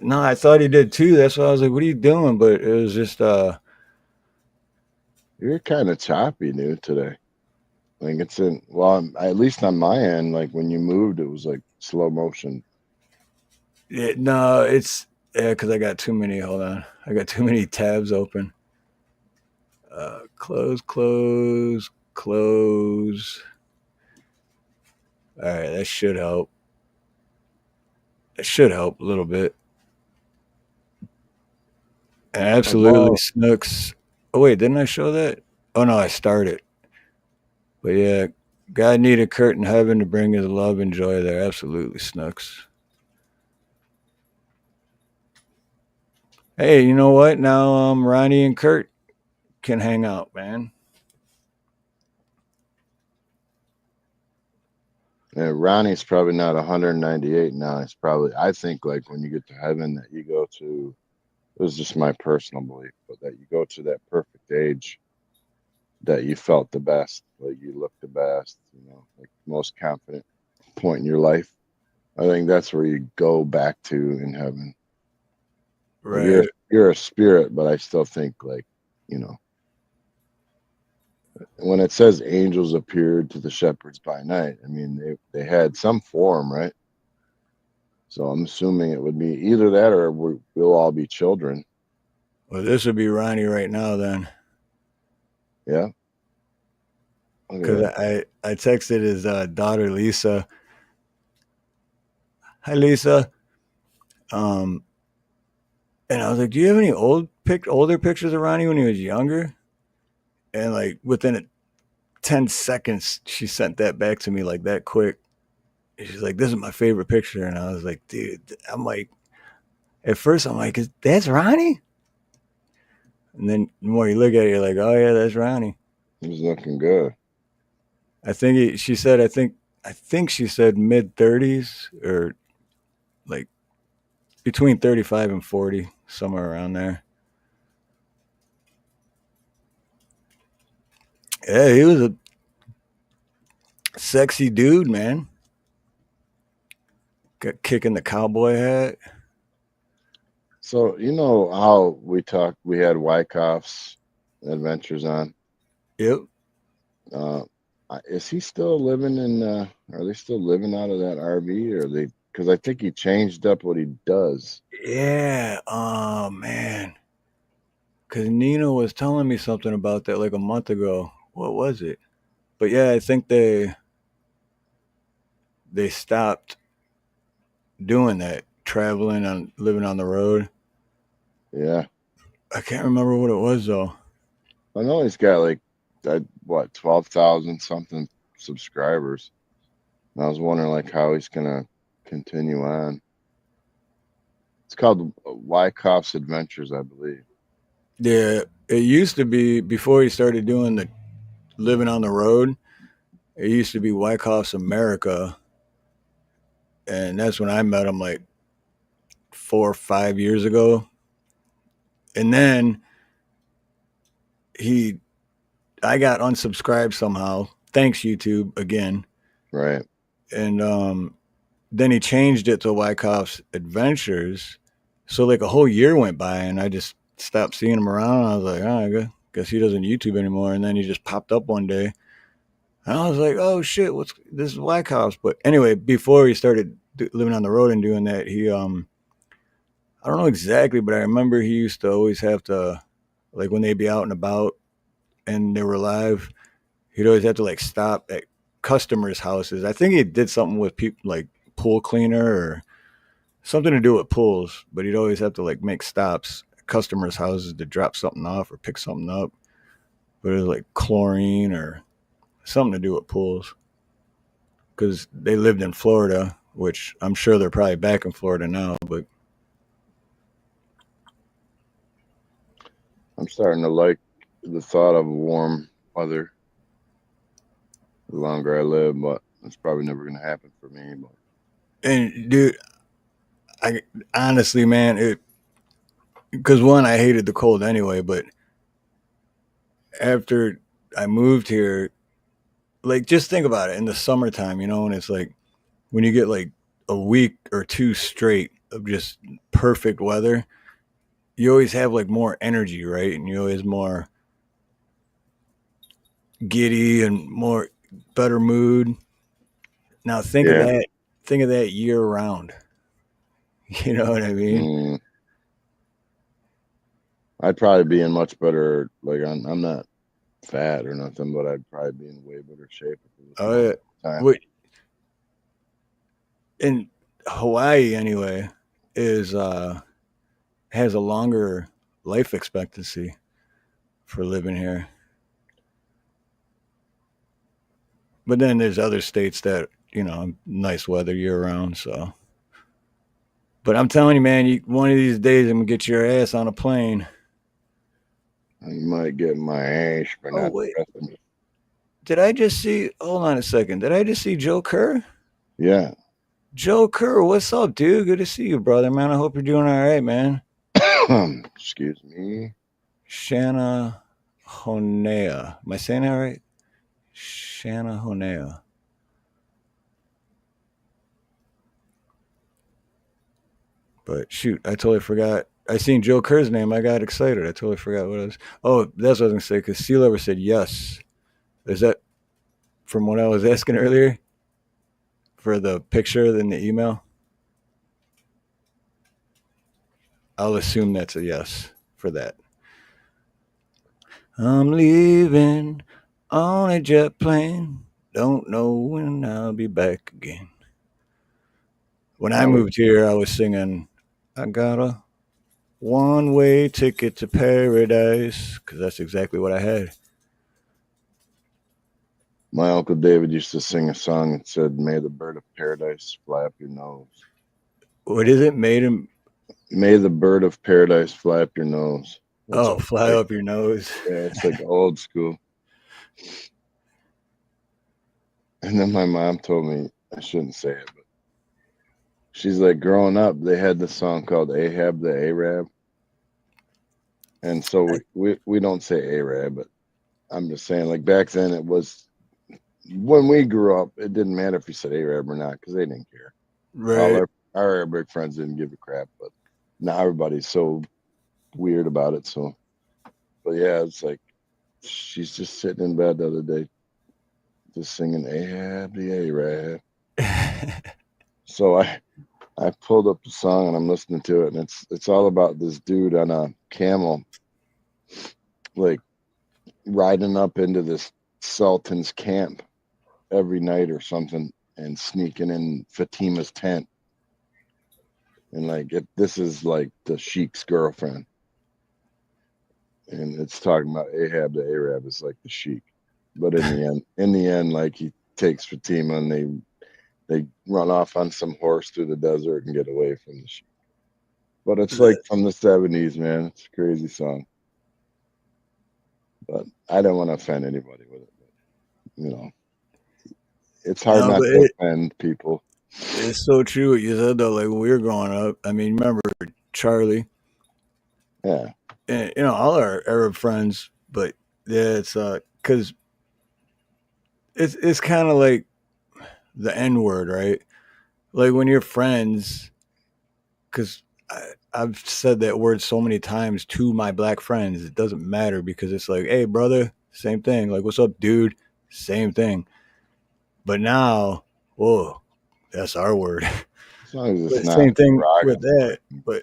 Speaker 2: No, I thought he did too. That's why I was like, "What are you doing?" But it was just,
Speaker 6: You're kind of choppy, dude, today. Like it's at least on my end, like when you moved, it was like slow motion.
Speaker 2: no, it's because I got too many. Hold on, I got too many tabs open. Close, close, close. All right, that should help. It should help a little bit. And absolutely, Snooks. Oh wait, didn't I show that? Oh no, I started. But yeah, God needed Kurt in heaven to bring his love and joy there. Absolutely, Snooks. Hey, you know what? Now Ronnie and Kurt can hang out, man.
Speaker 6: Yeah, Ronnie's probably not 198 now. It's probably, I think, like when you get to heaven, that you go to. It was just my personal belief, but that you go to that perfect age, that you felt the best, like you looked the best, you know, like most confident point in your life. I think that's where you go back to in heaven. Like
Speaker 2: Right.
Speaker 6: you're a spirit, but I still think, like, you know, when it says angels appeared to the shepherds by night, I mean they had some form, right? So I'm assuming it would be either that or we'll all be children.
Speaker 2: Well, this would be Ronnie right now then.
Speaker 6: Yeah.
Speaker 2: Because I texted his daughter Lisa. Hi Lisa. And I was like, "Do you have any older pictures of Ronnie when he was younger?" And like within 10 seconds, she sent that back to me like that quick. She's like, "This is my favorite picture," and I was like, "Dude," I'm like, at first I'm like, "That's Ronnie?" And then the more you look at it, you're like, "Oh yeah, that's Ronnie."
Speaker 6: He's looking good.
Speaker 2: I think she said, I think she said mid-30s or like between 35 and 40, somewhere around there. Yeah, he was a sexy dude, man. Got kicking the cowboy hat.
Speaker 6: So you know how we had Wyckoff's Adventures on.
Speaker 2: Yep.
Speaker 6: Is he still living in? Are they still living out of that RV, or they? Because I think he changed up what he does.
Speaker 2: Yeah. Oh man. Because Nina was telling me something about that like a month ago. What was it? But yeah, I think they stopped doing that, traveling and living on the road.
Speaker 6: Yeah,
Speaker 2: I can't remember what it was though.
Speaker 6: I know he's got like 12,000 something subscribers. And I was wondering like how he's gonna continue on. It's called Wyckoff's Adventures, I believe.
Speaker 2: Yeah, it used to be before he started doing the living on the road. It used to be Wyckoff's America, and that's when I met him like 4 or 5 years ago. And then I got unsubscribed somehow. Thanks YouTube again.
Speaker 6: Right.
Speaker 2: And then he changed it to Wyckoff's Adventures. So like a whole year went by, and I just stopped seeing him around. I was like, oh, I guess he doesn't YouTube anymore. And then he just popped up one day, and I was like, oh shit, this is Wyckoff's. But anyway, before he started living on the road and doing that, he I don't know exactly, but I remember he used to always have to, like when they'd be out and about and they were live, he'd always have to like stop at customers' houses. I think he did something with people like pool cleaner or something to do with pools, but he'd always have to like make stops at customers' houses to drop something off or pick something up. But it was like chlorine or something to do with pools, because they lived in Florida, which I'm sure they're probably back in Florida now. But
Speaker 6: I'm starting to like the thought of warm weather the longer I live, but it's probably never going to happen for me. But
Speaker 2: and dude, I honestly, man, because one, I hated the cold anyway, but after I moved here, like just think about it in the summertime, and it's like when you get like a week or two straight of just perfect weather, you always have like more energy, right? And you always more giddy and more better mood. Now think of that year round. You know what I mean?
Speaker 6: I'd probably be in much better, like I'm not fat or nothing, but I'd probably be in way better shape.
Speaker 2: Oh yeah. Wait. In Hawaii anyway has a longer life expectancy for living here. But then there's other states that, nice weather year round. So, but I'm telling you, man, one of these days I'm gonna get your ass on a plane.
Speaker 6: You might get my ass, but not
Speaker 2: wait.
Speaker 6: pressing.
Speaker 2: Did I just see? Hold on a second. Did I just see Joe Kerr?
Speaker 6: Yeah.
Speaker 2: Joe Kerr, what's up, dude? Good to see you, brother, man. I hope you're doing all right, man.
Speaker 6: Excuse me.
Speaker 2: Shanna Honea. Am I saying that right? Shanna Honea. But shoot, I totally forgot. I seen Joe Kerr's name. I got excited. I totally forgot what it was. Oh, that's what I was going to say, because Sea Lover said yes. Is that from what I was asking earlier? For the picture in the email? I'll assume that's a yes for that. I'm leaving on a jet plane. Don't know when I'll be back again. When I moved here, I was singing, I got a one-way ticket to paradise, because that's exactly what I had.
Speaker 6: My Uncle David used to sing a song that said, "May the bird of paradise fly up your nose."
Speaker 2: What is it?
Speaker 6: May the bird of paradise fly up your nose.
Speaker 2: Fly up your nose.
Speaker 6: Yeah, it's like old school. And then my mom told me, I shouldn't say it, but she's like, growing up, they had this song called Ahab the Arab. And so we don't say Arab, but I'm just saying, like back then it was, when we grew up, it didn't matter if you said Arab or not, because they didn't care.
Speaker 2: Right.
Speaker 6: All our Arabic friends didn't give a crap, but now everybody's so weird about it. So, but yeah, it's like she's just sitting in bed the other day, just singing Ahab the Arab. So I pulled up the song and I'm listening to it, and it's all about this dude on a camel, like riding up into this Sultan's camp every night or something and sneaking in Fatima's tent. And like this is like the sheik's girlfriend. And it's talking about Ahab the Arab is like the sheik. But in the end, like he takes Fatima and they run off on some horse through the desert and get away from the sheik. But it's like from the 70s, man. It's a crazy song. But I don't want to offend anybody with it. But, It's hard
Speaker 2: No,
Speaker 6: not
Speaker 2: but
Speaker 6: to offend people.
Speaker 2: it's so true what you said though. Like when we were growing up, I mean, remember Charlie
Speaker 6: Yeah.
Speaker 2: and all our Arab friends, but yeah, it's because it's kind of like the N word, right? Like when you're friends, because I've said that word so many times to my black friends, it doesn't matter because it's like, hey, brother, same thing. Like, what's up, dude? Same thing. But now, whoa, that's our word.
Speaker 6: As long as it's
Speaker 2: But
Speaker 6: not
Speaker 2: same thing with
Speaker 6: derogatory.
Speaker 2: that. But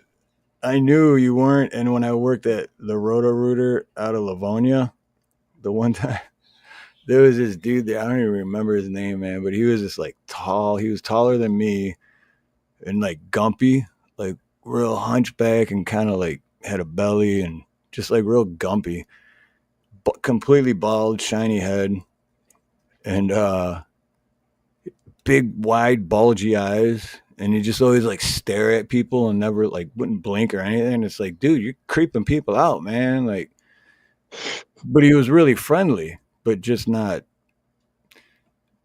Speaker 2: I knew you weren't. And when I worked at the Roto Rooter out of Livonia, the one time, there was this dude there. I don't even remember his name, man, but he was just like tall. He was taller than me and like gumpy, like real hunchback and kind of like had a belly and just like real gumpy, but completely bald, shiny head, and big, wide, bulgy eyes. And he just always like stare at people and never like wouldn't blink or anything. It's like, dude, you're creeping people out, man. Like, but he was really friendly, but just not.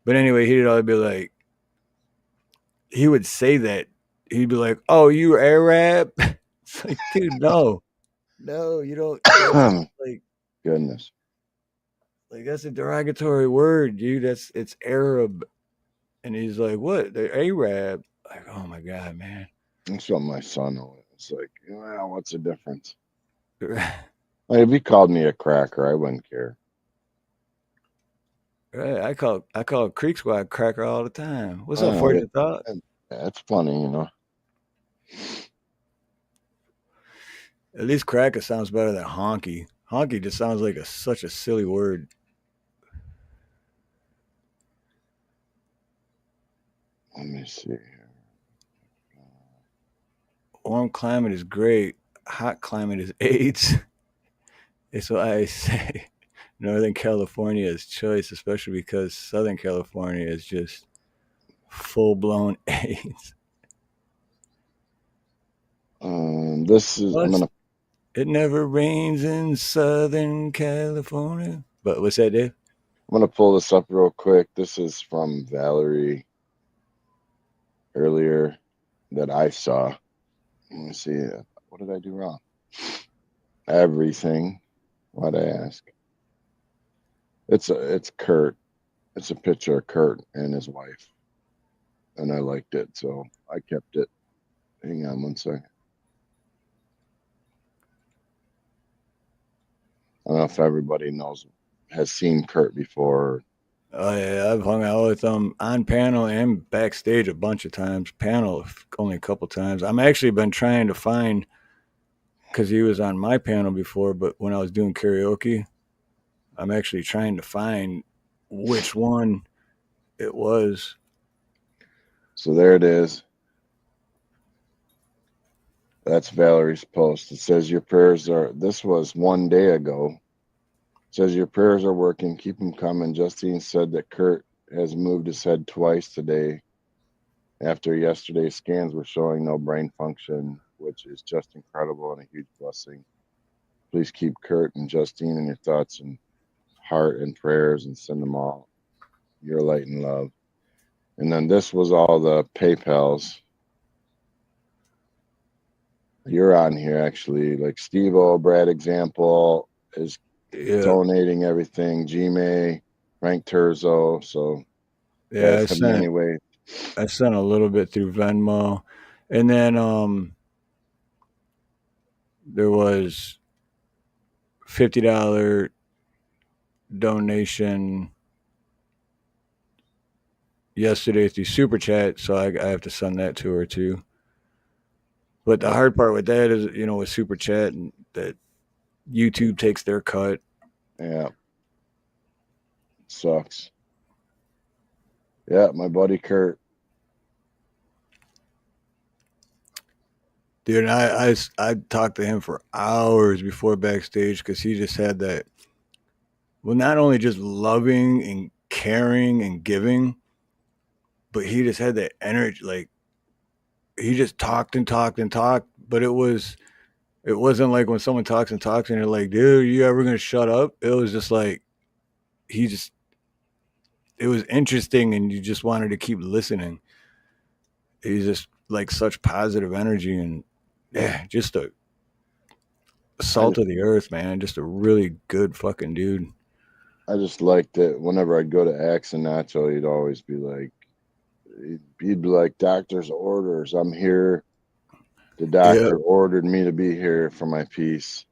Speaker 2: But anyway, he'd always be like, he would say that. He'd be like, "Oh, you Arab?" It's like, dude, no, you don't. Like,
Speaker 6: Goodness.
Speaker 2: like that's a derogatory word, dude. It's Arab. And he's like, what? The Arab? Like, oh my god, man.
Speaker 6: That's what my son always. It's like, well, what's the difference?
Speaker 2: Right.
Speaker 6: Like, if he called me a cracker, I wouldn't care.
Speaker 2: I call Creek Squad cracker all the time. What's up, Fortune Thought?
Speaker 6: Yeah, it's funny,
Speaker 2: At least cracker sounds better than honky. Honky just sounds like such a silly word.
Speaker 6: Let me see here.
Speaker 2: Warm climate is great. Hot climate is AIDS. It's what I say. Northern California is choice, especially because Southern California is just full blown AIDS.
Speaker 6: This is I'm gonna.
Speaker 2: It never rains in Southern California. But what's that, Dave?
Speaker 6: I'm gonna pull this up real quick. This is from Valerie earlier that I saw. Let me see. What did I do wrong? Everything. Why'd I ask? It's Kurt. It's a picture of Kurt and his wife, and I liked it, so I kept it. Hang on one second. I don't know if everybody has seen Kurt before.
Speaker 2: Oh yeah, I've hung out with him on panel and backstage a bunch of times. Panel only a couple times. I'm actually been trying to find, because he was on my panel before, but when I was doing karaoke, I'm actually trying to find which one it was.
Speaker 6: So there it is. That's Valerie's post. It says your prayers are. This was one day ago. It says your prayers are working. Keep them coming. Justine said that Kurt has moved his head twice today after yesterday's scans were showing no brain function, which is just incredible and a huge blessing. Please keep Kurt and Justine in your thoughts and heart and prayers and send them all your light and love. And then this was all the PayPals. You're on here actually, like Steve-O, Brad Example is donating everything. G-May, Frank Terzo. So
Speaker 2: yeah,
Speaker 6: anyway.
Speaker 2: I sent a little bit through Venmo, and then there was $50 donation yesterday through Super Chat, so I have to send that to her too. But the hard part with that is, with Super Chat, and that YouTube takes their cut.
Speaker 6: Yeah. Sucks. Yeah, my buddy Kurt.
Speaker 2: Dude, I talked to him for hours before backstage because he just had that, well, not only just loving and caring and giving, but he just had that energy. Like, he just talked and talked and talked, but it wasn't like when someone talks and talks and you're like, dude, you ever gonna shut up? It was just like, it was interesting, and you just wanted to keep listening. He's just like such positive energy, and yeah, just a salt of the earth, man. Just a really good fucking dude.
Speaker 6: I just liked it. Whenever I'd go to Axe and Nacho, he'd always be like, he'd be like, doctor's orders. I'm here. The doctor ordered me to be here for my piece.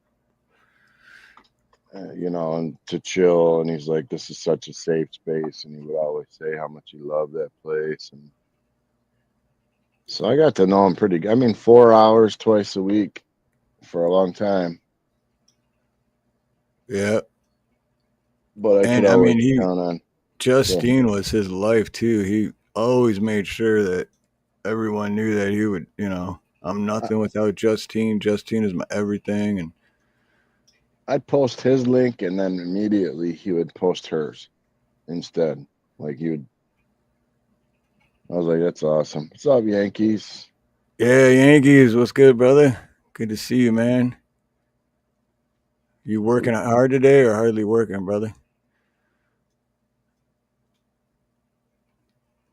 Speaker 6: You know, and to chill. And he's like, this is such a safe space. And he would always say how much he loved that place. And so I got to know him pretty good. I mean, 4 hours twice a week for a long time.
Speaker 2: Yeah.
Speaker 6: But I
Speaker 2: And
Speaker 6: could
Speaker 2: I
Speaker 6: always
Speaker 2: mean,
Speaker 6: count on.
Speaker 2: Justine was his life too. He always made sure that everyone knew that he would, you know, I'm nothing without Justine. Justine is my everything. And
Speaker 6: I'd post his link, and then immediately he would post hers instead. Like he would. I was like, that's awesome. What's up, Yankees?
Speaker 2: yeah, Yankees, what's good, brother? Good to see you, man. You working hard today or hardly working, brother?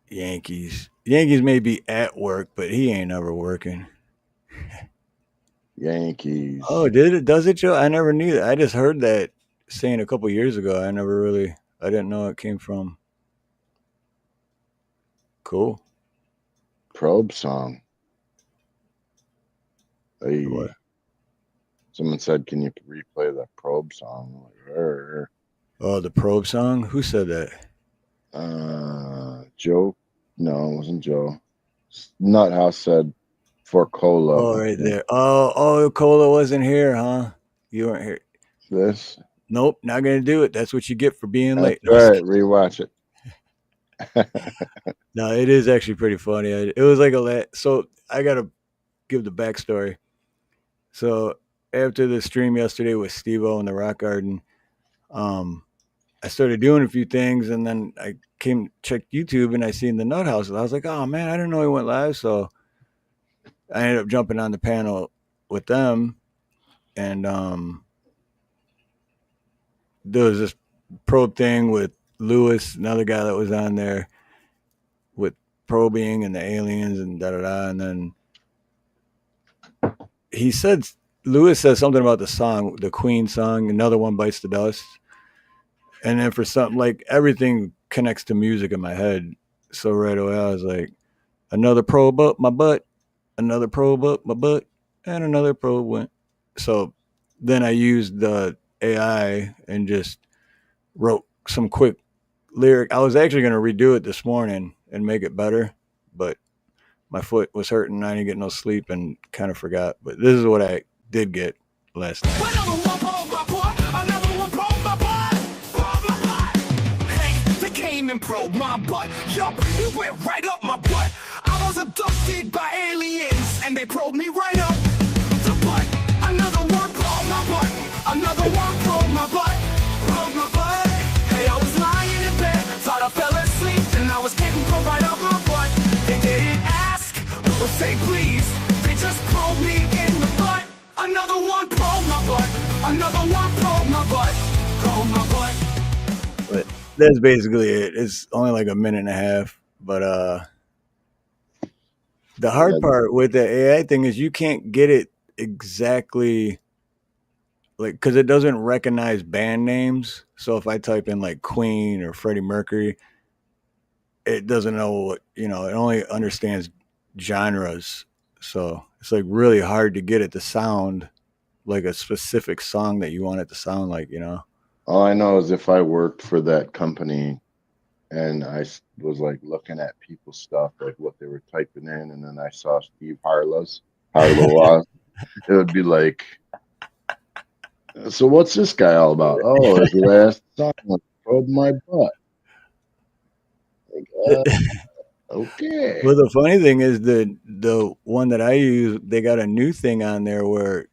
Speaker 2: Yankees may be at work, but he ain't ever working.
Speaker 6: Yankees.
Speaker 2: Oh, does it, Joe? I never knew that. I just heard that saying a couple years ago. I didn't know it came from. Cool.
Speaker 6: Probe song. Hey,
Speaker 2: What?
Speaker 6: someone said, can you replay the Probe song? I'm like,
Speaker 2: Oh, the Probe song? Who said that?
Speaker 6: Joe? No, it wasn't Joe. Nuthouse said for Cola.
Speaker 2: Oh, right there. Oh, Cola wasn't here, huh? You weren't here.
Speaker 6: This?
Speaker 2: Nope, not gonna do it. That's what you get for being late.
Speaker 6: All right, rewatch it.
Speaker 2: No, it is actually pretty funny. It was like so I gotta give the backstory. So after the stream yesterday with Steve-O in the Rock Garden, I started doing a few things, and then I checked YouTube, and I seen the Nut House, and I was like, oh man, I didn't know he went live. So I ended up jumping on the panel with them, and there was this probe thing with Lewis, another guy that was on there with probing and the aliens and da-da-da. And then Lewis says something about the song, the Queen song, Another One Bites the Dust. And then for something, like, everything connects to music in my head. So right away I was like, another probe up my butt, another probe up my butt, and another probe went. So then I used the AI and just wrote some quick lyric. I was actually going to redo it this morning and make it better, but my foot was hurting. I didn't get no sleep and kind of forgot. But this is what I did get last night.
Speaker 1: Another one broke my butt. Another one broke my butt. Broke my butt. Hey, they came and probed my butt. Yup, it went right up my butt. I was abducted by aliens, and they probed me right up the butt. Another one probed my butt. Another one probed my butt. Probed my butt. Hey, I was lying in bed, thought I fell asleep, and I was getting probed right up my butt. They didn't ask or say please. They just probed me in the butt. Another one probed my butt. Another one probed my butt. Probed my butt.
Speaker 2: But that's basically it. It's only like a minute and a half. But the hard part with the AI thing is you can't get it exactly, like, because it doesn't recognize band names. So if I type in like Queen or Freddie Mercury, it doesn't know what, it only understands genres. So it's like really hard to get it to sound like a specific song that you want it to sound like,
Speaker 6: All I know is if I worked for that company and I was like looking at people's stuff, like what they were typing in, and then I saw Steve Harlow, it would be like, so what's this guy all about? Oh, his last song was Probe My Butt. Like, okay.
Speaker 2: Well, the funny thing is the one that I use, they got a new thing on there where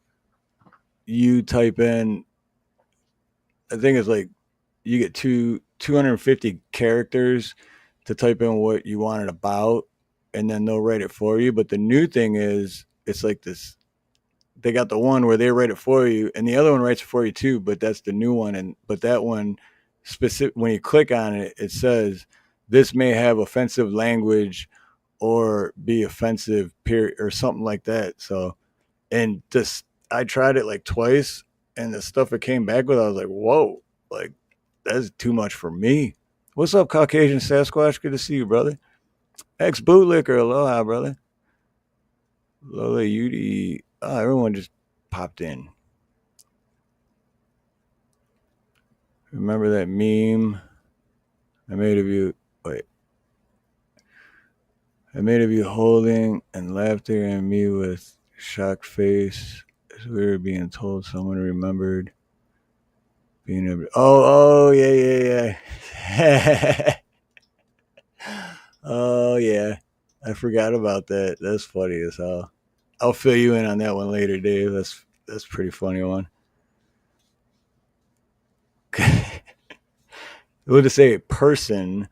Speaker 2: you type in, I think it's like you get 250 characters to type in what you want it about, and then they'll write it for you. But the new thing is, it's like this, they got the one where they write it for you, and the other one writes it for you too, but that's the new one. But that one, specific when you click on it, it says this may have offensive language or be offensive, period, or something like that. So, and this, I tried it like twice, and the stuff it came back with, I was like, whoa, like that's too much for me. What's up, Caucasian Sasquatch? Good to see you, brother. Ex bootlicker, aloha, brother. Lola Yudi. Oh, everyone just popped in. Remember that meme I made of you? Wait. I made of you holding and laughter and me with shocked face as we were being told someone remembered being able. Oh, yeah. Oh, yeah. I forgot about that. That's funny as hell. I'll fill you in on that one later, Dave. That's a pretty funny one. We'll just say a person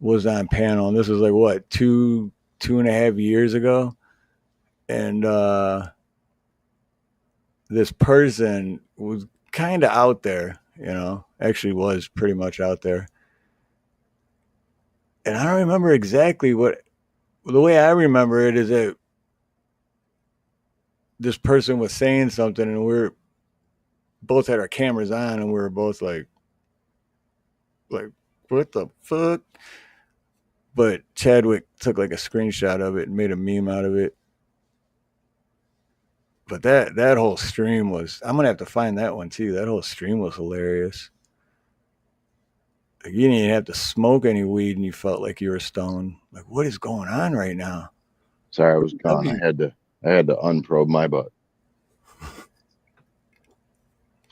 Speaker 2: was on panel, and this was like what, 2.5 years ago, and this person was kind of out there, actually was pretty much out there, and I don't remember exactly what. The way I remember it is that this person was saying something, and we're both had our cameras on, and we were both like what the fuck. But Chadwick took like a screenshot of it and made a meme out of it. But that whole stream was, I'm gonna have to find that one too. That whole stream was hilarious. Like, you didn't even have to smoke any weed and you felt like you were stoned. Like, what is going on right now?
Speaker 6: Sorry, I was gone. I had to unprobe my butt.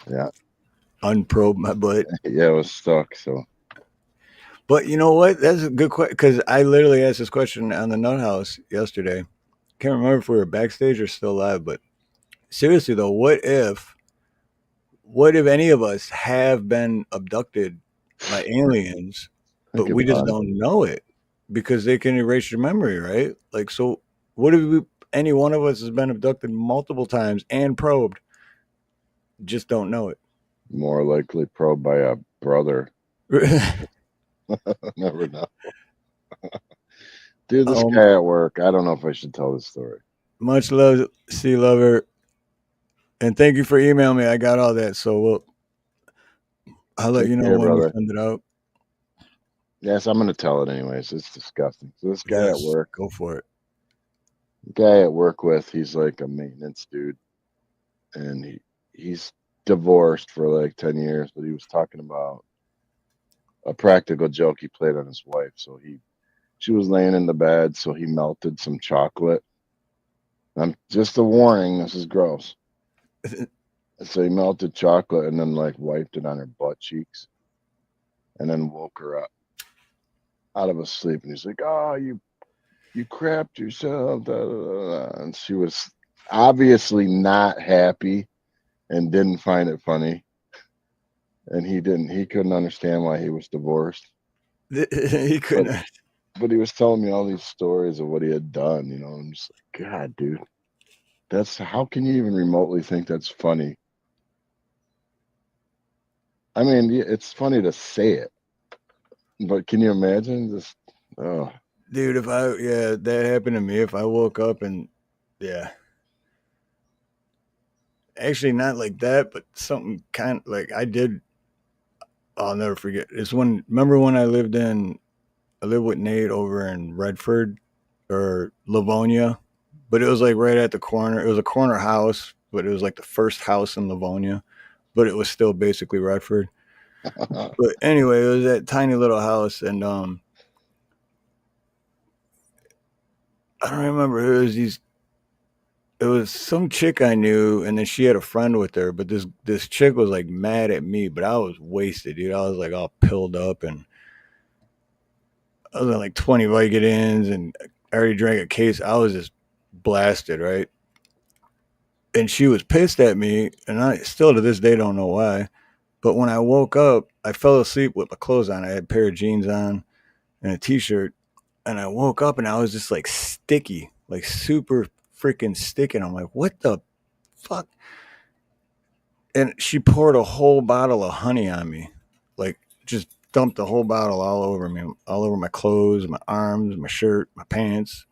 Speaker 6: Yeah.
Speaker 2: Unprobe my butt.
Speaker 6: Yeah, it was stuck. So.
Speaker 2: But you know what? That's a good question, because I literally asked this question on the Nut House yesterday. Can't remember if we were backstage or still live, but seriously though, what if any of us have been abducted by aliens, but we just don't know it because they can erase your memory, right? Like, so what if any one of us has been abducted multiple times and probed, just don't know it?
Speaker 6: More likely probed by a brother. Never know. Dude, this guy at work, I don't know if I should tell this story.
Speaker 2: Much love, Sea Lover. And thank you for emailing me. I got all that. So I'll let you know when we send it out.
Speaker 6: Yes, I'm going to tell it anyways. It's disgusting. So this guy at work.
Speaker 2: Go for it.
Speaker 6: The guy at work with, he's like a maintenance dude. And he's divorced for like 10 years, but he was talking about a practical joke he played on his wife. So she was laying in the bed, so he melted some chocolate. I'm just a warning, this is gross. So he melted chocolate and then like wiped it on her butt cheeks and then woke her up out of a sleep. And he's like, oh, you crapped yourself. Da, da, da, da. And she was obviously not happy and didn't find it funny. And he couldn't understand why he was divorced.
Speaker 2: He couldn't.
Speaker 6: But he was telling me all these stories of what he had done, I'm just like, God, dude, how can you even remotely think that's funny? I mean, it's funny to say it, but can you imagine this? Oh,
Speaker 2: dude, that happened to me. If I woke up and actually not like that, but something kind of like I did. I'll never forget. Remember when I lived with Nate over in Redford or Livonia, but it was like right at the corner. It was a corner house, but it was like the first house in Livonia, but it was still basically Redford. But anyway, it was that tiny little house, and I don't remember. It was some chick I knew, and then she had a friend with her, but this chick was like mad at me, but I was wasted, dude. I was like all pilled up, and I was on like 20 Vicodins, and I already drank a case. I was just blasted, right? And she was pissed at me, and I still to this day don't know why. But when I woke up, I fell asleep with my clothes on. I had a pair of jeans on and a t-shirt, and I woke up and I was just like sticky, like super freaking sticky. And I'm like, what the fuck? And she poured a whole bottle of honey on me. like just dumped the whole bottle all over me, all over my clothes, my arms, my shirt, my pants.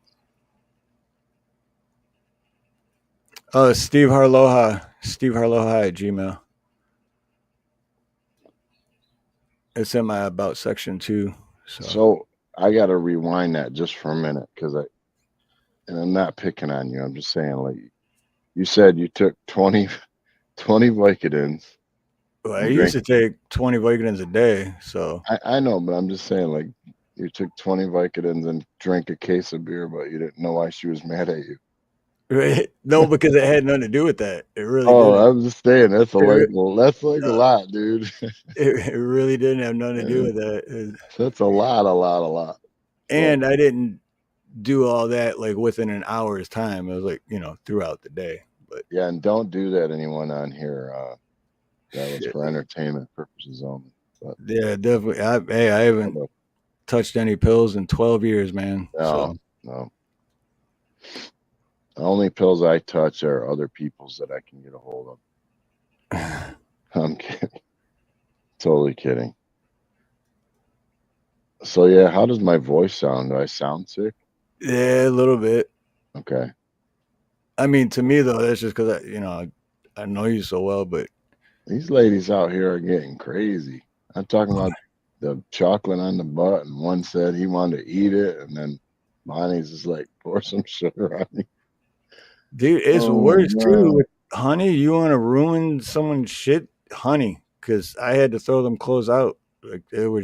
Speaker 2: Steve Harloha at Gmail. It's in my about section too.
Speaker 6: So I got to rewind that just for a minute because and I'm not picking on you. I'm just saying, like, you said you took 20 Vicodins.
Speaker 2: Well, I used to take 20 Vicodins a day. So
Speaker 6: I know, but I'm just saying, like, you took 20 Vicodins and drank a case of beer, but you didn't know why she was mad at you.
Speaker 2: Right? No, because it had nothing to do with that. It really
Speaker 6: Oh,
Speaker 2: didn't.
Speaker 6: I'm just saying that's
Speaker 2: It-
Speaker 6: a lot, dude.
Speaker 2: It really didn't have nothing to do with that.
Speaker 6: That's a lot.
Speaker 2: And I didn't do all that like within an hour's time. It was like, throughout the day. But
Speaker 6: Yeah, and don't do that, anyone on here. That was
Speaker 2: shit.
Speaker 6: for entertainment purposes only. But
Speaker 2: Yeah, definitely. I haven't touched any pills in 12 years, man.
Speaker 6: no. The only pills I touch are other people's that I can get a hold of. I'm kidding. Totally kidding. So yeah, how does my voice sound? Do I sound sick?
Speaker 2: Yeah, a little bit.
Speaker 6: Okay.
Speaker 2: I mean, to me though, that's just because I know you so well, but
Speaker 6: These ladies out here are getting crazy. I'm talking about the chocolate on the butt, and one said he wanted to eat it, and then Bonnie's just like, pour some sugar on me.
Speaker 2: dude, it's worse too with honey. You want to ruin someone's shit, honey, because I had to throw them clothes out. Like they were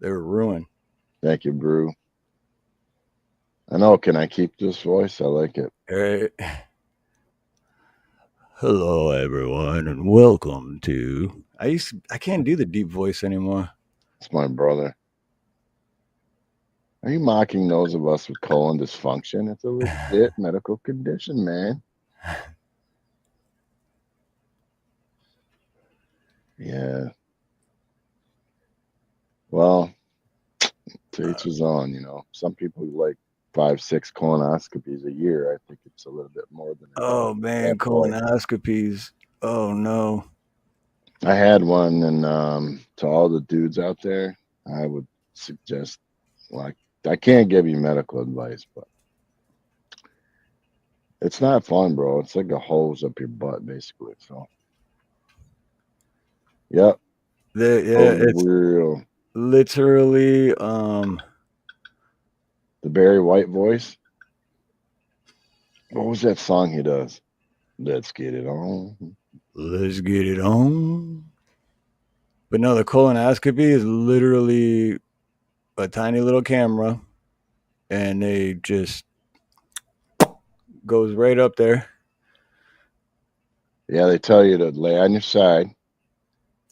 Speaker 2: ruined.
Speaker 6: Thank you, Brew. I know. Can I keep this voice? I like it.
Speaker 2: All right. Hello, everyone, and welcome to. I can't do the deep voice anymore.
Speaker 6: It's my brother. Are you mocking those of us with colon dysfunction? It's a legit medical condition, man. Yeah. Well, to each his own, Some people like 5-6 colonoscopies a year. I think it's a little bit more than that.
Speaker 2: Oh man, colonoscopies. Oh no.
Speaker 6: I had one, and to all the dudes out there, I would suggest, like, I can't give you medical advice, but it's not fun, bro. It's like a hose up your butt, basically. So, yep.
Speaker 2: It's
Speaker 6: real.
Speaker 2: Literally,
Speaker 6: the Barry White voice. What was that song he does? Let's get it on.
Speaker 2: Let's get it on. But no, the colonoscopy is literally a tiny little camera, and they just goes right up there.
Speaker 6: Yeah, they tell you to lay on your side,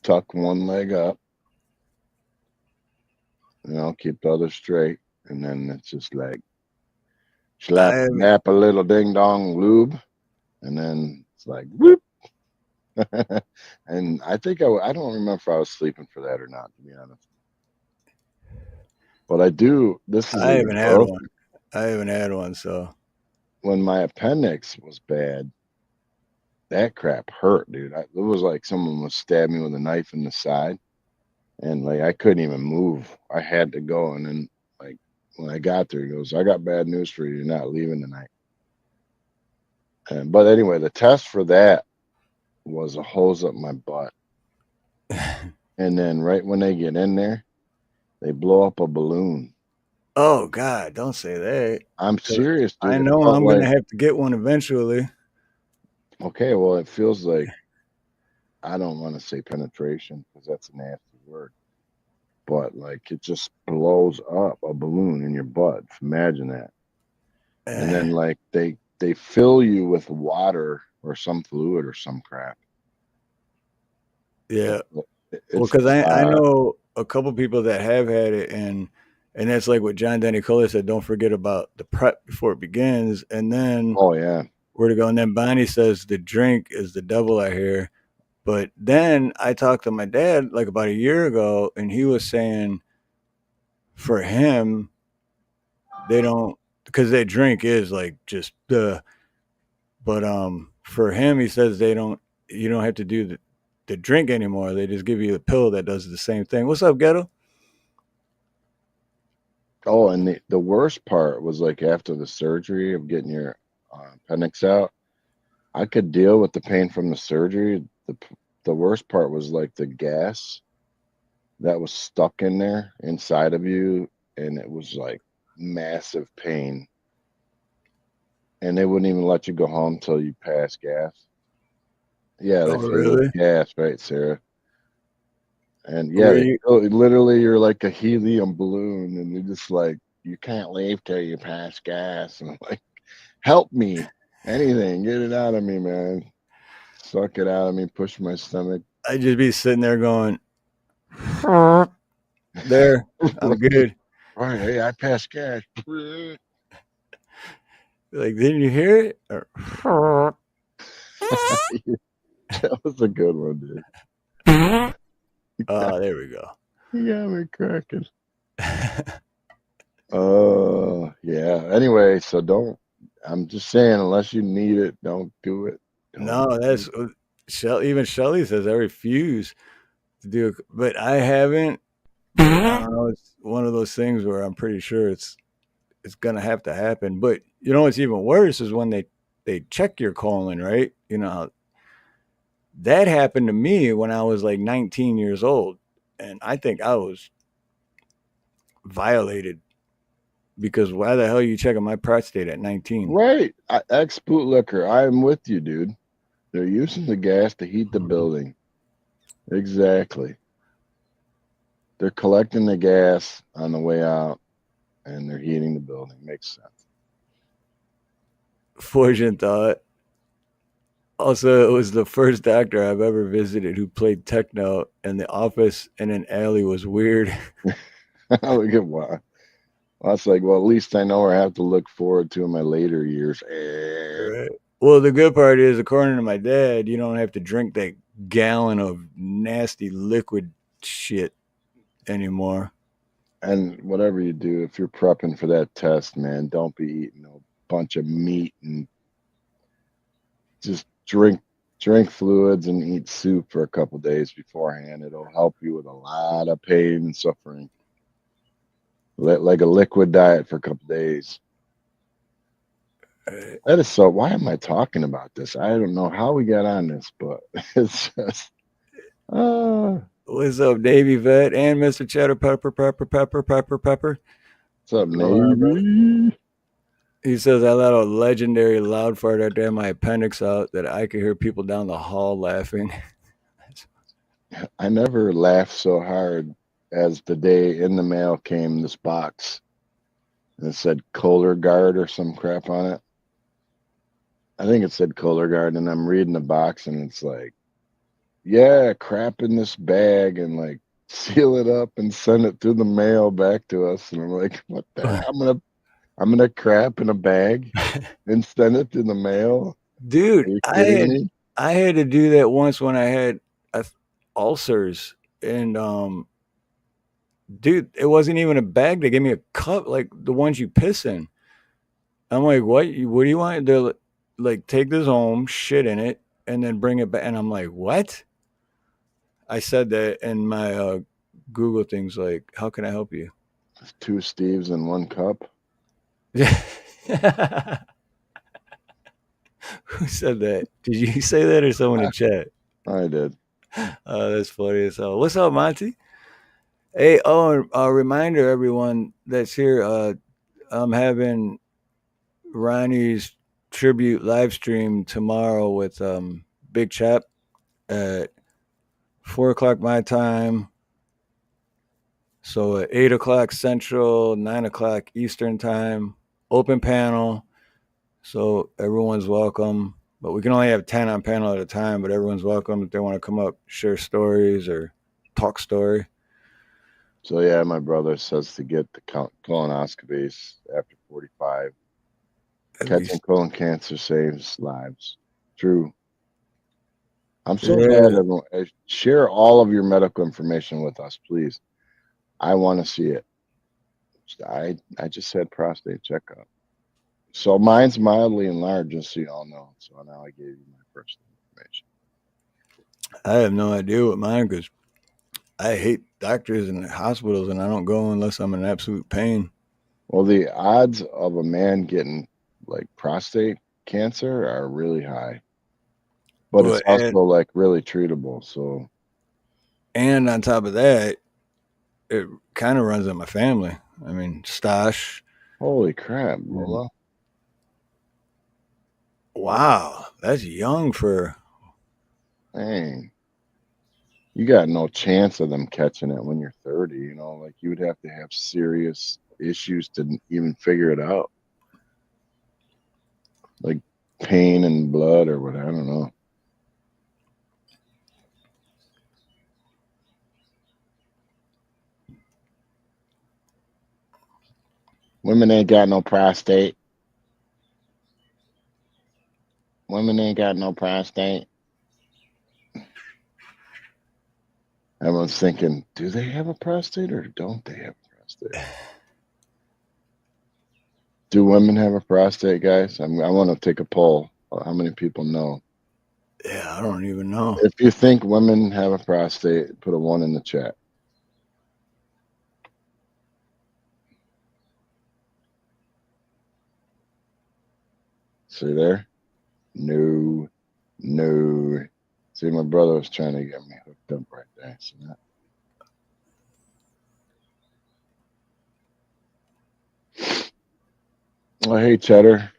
Speaker 6: tuck one leg up, keep the other straight, and then it's just like slap a little ding dong lube, and then it's like whoop. And I think I don't remember if I was sleeping for that or not, to be honest. But I do.
Speaker 2: I haven't had one. I haven't had one. So
Speaker 6: when my appendix was bad, that crap hurt, dude. It was like someone was stabbing me with a knife in the side, and like I couldn't even move. I had to go, and then like when I got there, he goes, "I got bad news for you. You're not leaving tonight." But anyway, the test for that was a hose up my butt, and then right when they get in there, they blow up a balloon.
Speaker 2: Oh God, don't say that.
Speaker 6: I'm serious, dude.
Speaker 2: I know I'm gonna have to get one eventually.
Speaker 6: Okay, well, it feels like, I don't want to say penetration because that's a nasty word, but like it just blows up a balloon in your butt. Imagine that. And then like they fill you with water or some fluid or some crap.
Speaker 2: Yeah. Well, because I know a couple people that have had it, and that's like what John Denny Kohler said. Don't forget about the prep before it begins, and then where to go. And then Bonnie says the drink is the devil, I hear. But then I talked to my dad like about a year ago, and he was saying for him, they don't, because that drink is like just but for him, he says you don't have to do the drink anymore. They just give you a pill that does the same thing. What's up, Ghetto?
Speaker 6: Oh, and the worst part was like after the surgery of getting your appendix out, I could deal with the pain from the surgery. The worst part was like the gas that was stuck in there inside of you, and it was like massive pain. And they wouldn't even let you go home till you pass gas. Yeah, they
Speaker 2: Oh,
Speaker 6: fill you with
Speaker 2: really?
Speaker 6: gas, right, Sarah? And
Speaker 2: Were
Speaker 6: yeah,
Speaker 2: you?
Speaker 6: literally you're like a helium balloon, and you're just like, you can't leave till you pass gas. And I'm like, help me, anything, get it out of me, man. Suck it out of me, push my stomach.
Speaker 2: I'd just be sitting there going, there, I'm good.
Speaker 6: Right, hey, I passed gas.
Speaker 2: Like, didn't you hear it? Or,
Speaker 6: That was a good one, dude.
Speaker 2: oh, there we go.
Speaker 6: You got me cracking. Oh, yeah. Anyway, so don't. I'm just saying, unless you need it, don't do it.
Speaker 2: No,
Speaker 6: Don't
Speaker 2: that's even Shelly says I refuse to do it, but I haven't. I don't know. It's one of those things where I'm pretty sure it's gonna have to happen. But you know what's even worse is when they check your colon, right? You know that happened to me when I was like 19 years old, and I think I was violated because why the hell are you checking my prostate at 19?
Speaker 6: Right. Ex bootlicker. I am with you, dude. They're using the gas to heat the building. Exactly. They're collecting the gas on the way out, and they're heating the building. Makes sense.
Speaker 2: Fortune thought. Also, it was the first doctor I've ever visited who played techno, and the office in an alley was weird.
Speaker 6: Look at why. Well, that's like, well, at least I know where I have to look forward to in my later years.
Speaker 2: Right. Well, the good part is, according to my dad, you don't have to drink that gallon of nasty liquid shit anymore.
Speaker 6: And whatever you do, if you're prepping for that test, man, don't be eating a bunch of meat, and just drink fluids and eat soup for a couple days beforehand. It'll help you with a lot of pain and suffering. Like a liquid diet for a couple days. That is so. Why am I talking about this? I don't know how we got on this, but it's just.
Speaker 2: What's up, Navy Vet and Mr. Cheddar Pepper?
Speaker 6: What's up,
Speaker 2: Hello,
Speaker 6: Navy?
Speaker 2: He says I let a legendary loud fart after I had my appendix out that I could hear people down the hall laughing.
Speaker 6: I never laughed so hard as the day in the mail came this box, and it said Kohler Guard or some crap on it. I think it said Kohler Guard, and I'm reading the box, and it's like, yeah, crap in this bag, and like seal it up and send it through the mail back to us. And I'm like, what the hell? I'm gonna crap in a bag and send it to the mail.
Speaker 2: Dude,
Speaker 6: Are you kidding me?
Speaker 2: I had to do that once when I had ulcers, and dude, it wasn't even a bag. They gave me a cup, like the ones you piss in. I'm like, what? What do you want? They're like, take this home, shit in it, and then bring it back. And I'm like, what? I said that, and my Google thing's like, how can I help you?
Speaker 6: 2 Steves in 1 cup.
Speaker 2: Who said that? Did you say that or someone in chat?
Speaker 6: I did.
Speaker 2: Oh, that's funny as hell. What's up, Monty? Hey, oh, a reminder, everyone that's here. I'm having Ronnie's tribute live stream tomorrow with Big Chap at 4:00 my time. So at 8:00 Central, 9:00 Eastern time, open panel. So everyone's welcome. But we can only have 10 on panel at a time, but everyone's welcome if they want to come up, share stories or talk story.
Speaker 6: So yeah, my brother says to get the colonoscopies after 45. Catching colon cancer saves lives. True. I'm so glad everyone share all of your medical information with us, please. I want to see it. I just had prostate checkup. So mine's mildly enlarged, just so you all know. So now I gave you my personal information.
Speaker 2: I have no idea what mine because I hate doctors and hospitals, and I don't go unless I'm in absolute pain.
Speaker 6: Well, the odds of a man getting like prostate cancer are really high, but
Speaker 2: Well,
Speaker 6: it's also like really treatable. So
Speaker 2: and on top of that, it kind of runs in my family. I mean, Stash.
Speaker 6: holy crap, Lola.
Speaker 2: Wow, that's young for.
Speaker 6: Dang. You got no chance of them catching it when you're 30, you know, like you would have to have serious issues to even figure it out. Like pain and blood or what, I don't know. Women ain't got no prostate. Women ain't got no prostate. Everyone's thinking, do they have a prostate or don't they have a prostate? Do women have a prostate, guys? I want to take a poll. How many people know?
Speaker 2: Yeah, I don't even know.
Speaker 6: If you think women have a prostate, put a 1 in the chat. See there? No. See, my brother was trying to get me hooked up right there. See that? Oh, hey, Cheddar.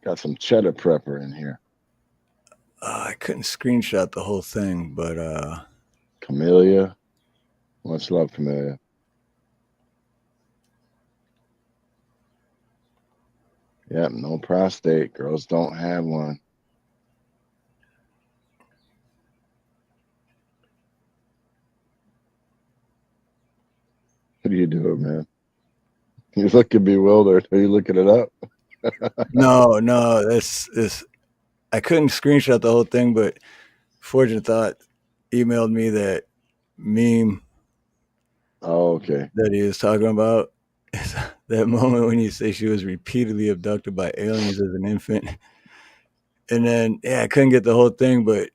Speaker 6: Got some cheddar prepper in here.
Speaker 2: I couldn't screenshot the whole thing, but
Speaker 6: Camellia. Much love, Camellia. Yep, no prostate. Girls don't have one. What are you doing, man? You're looking bewildered. Are you looking it up?
Speaker 2: no, this I couldn't screenshot the whole thing, but Fortune Thought emailed me that meme.
Speaker 6: Oh, okay.
Speaker 2: That he was talking about. That moment when you say she was repeatedly abducted by aliens as an infant. And then, I couldn't get the whole thing, but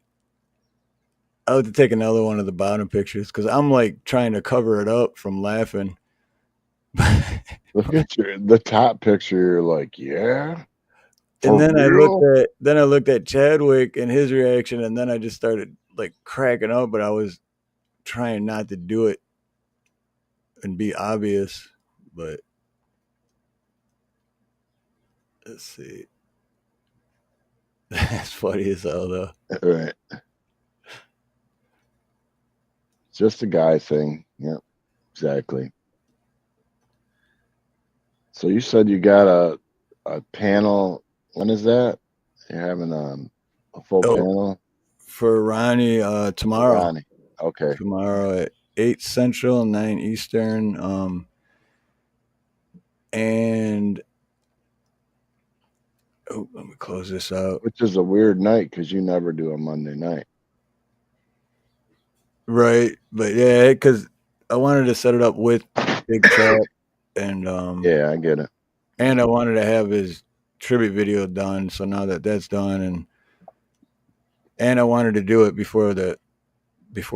Speaker 2: I had to take another one of the bottom pictures because I'm like trying to cover it up from laughing.
Speaker 6: Look at the top picture. You're like, yeah.
Speaker 2: And then
Speaker 6: real?
Speaker 2: I looked at Chadwick and his reaction, and then I just started like cracking up, but I was trying not to do it and be obvious. But let's see. That's funny as hell, though.
Speaker 6: Right. Just a guy thing. Yep, exactly. So you said you got a panel. When is that? You're having a full panel?
Speaker 2: For Ronnie, tomorrow.
Speaker 6: Ronnie. Okay.
Speaker 2: Tomorrow at 8 Central, 9 Eastern. And let me close this out.
Speaker 6: Which is a weird night because you never do a Monday night.
Speaker 2: Right. But yeah, because I wanted to set it up with Big Trap. And
Speaker 6: yeah, I get it.
Speaker 2: And I wanted to have his tribute video done. So now that that's done, and I wanted to do it before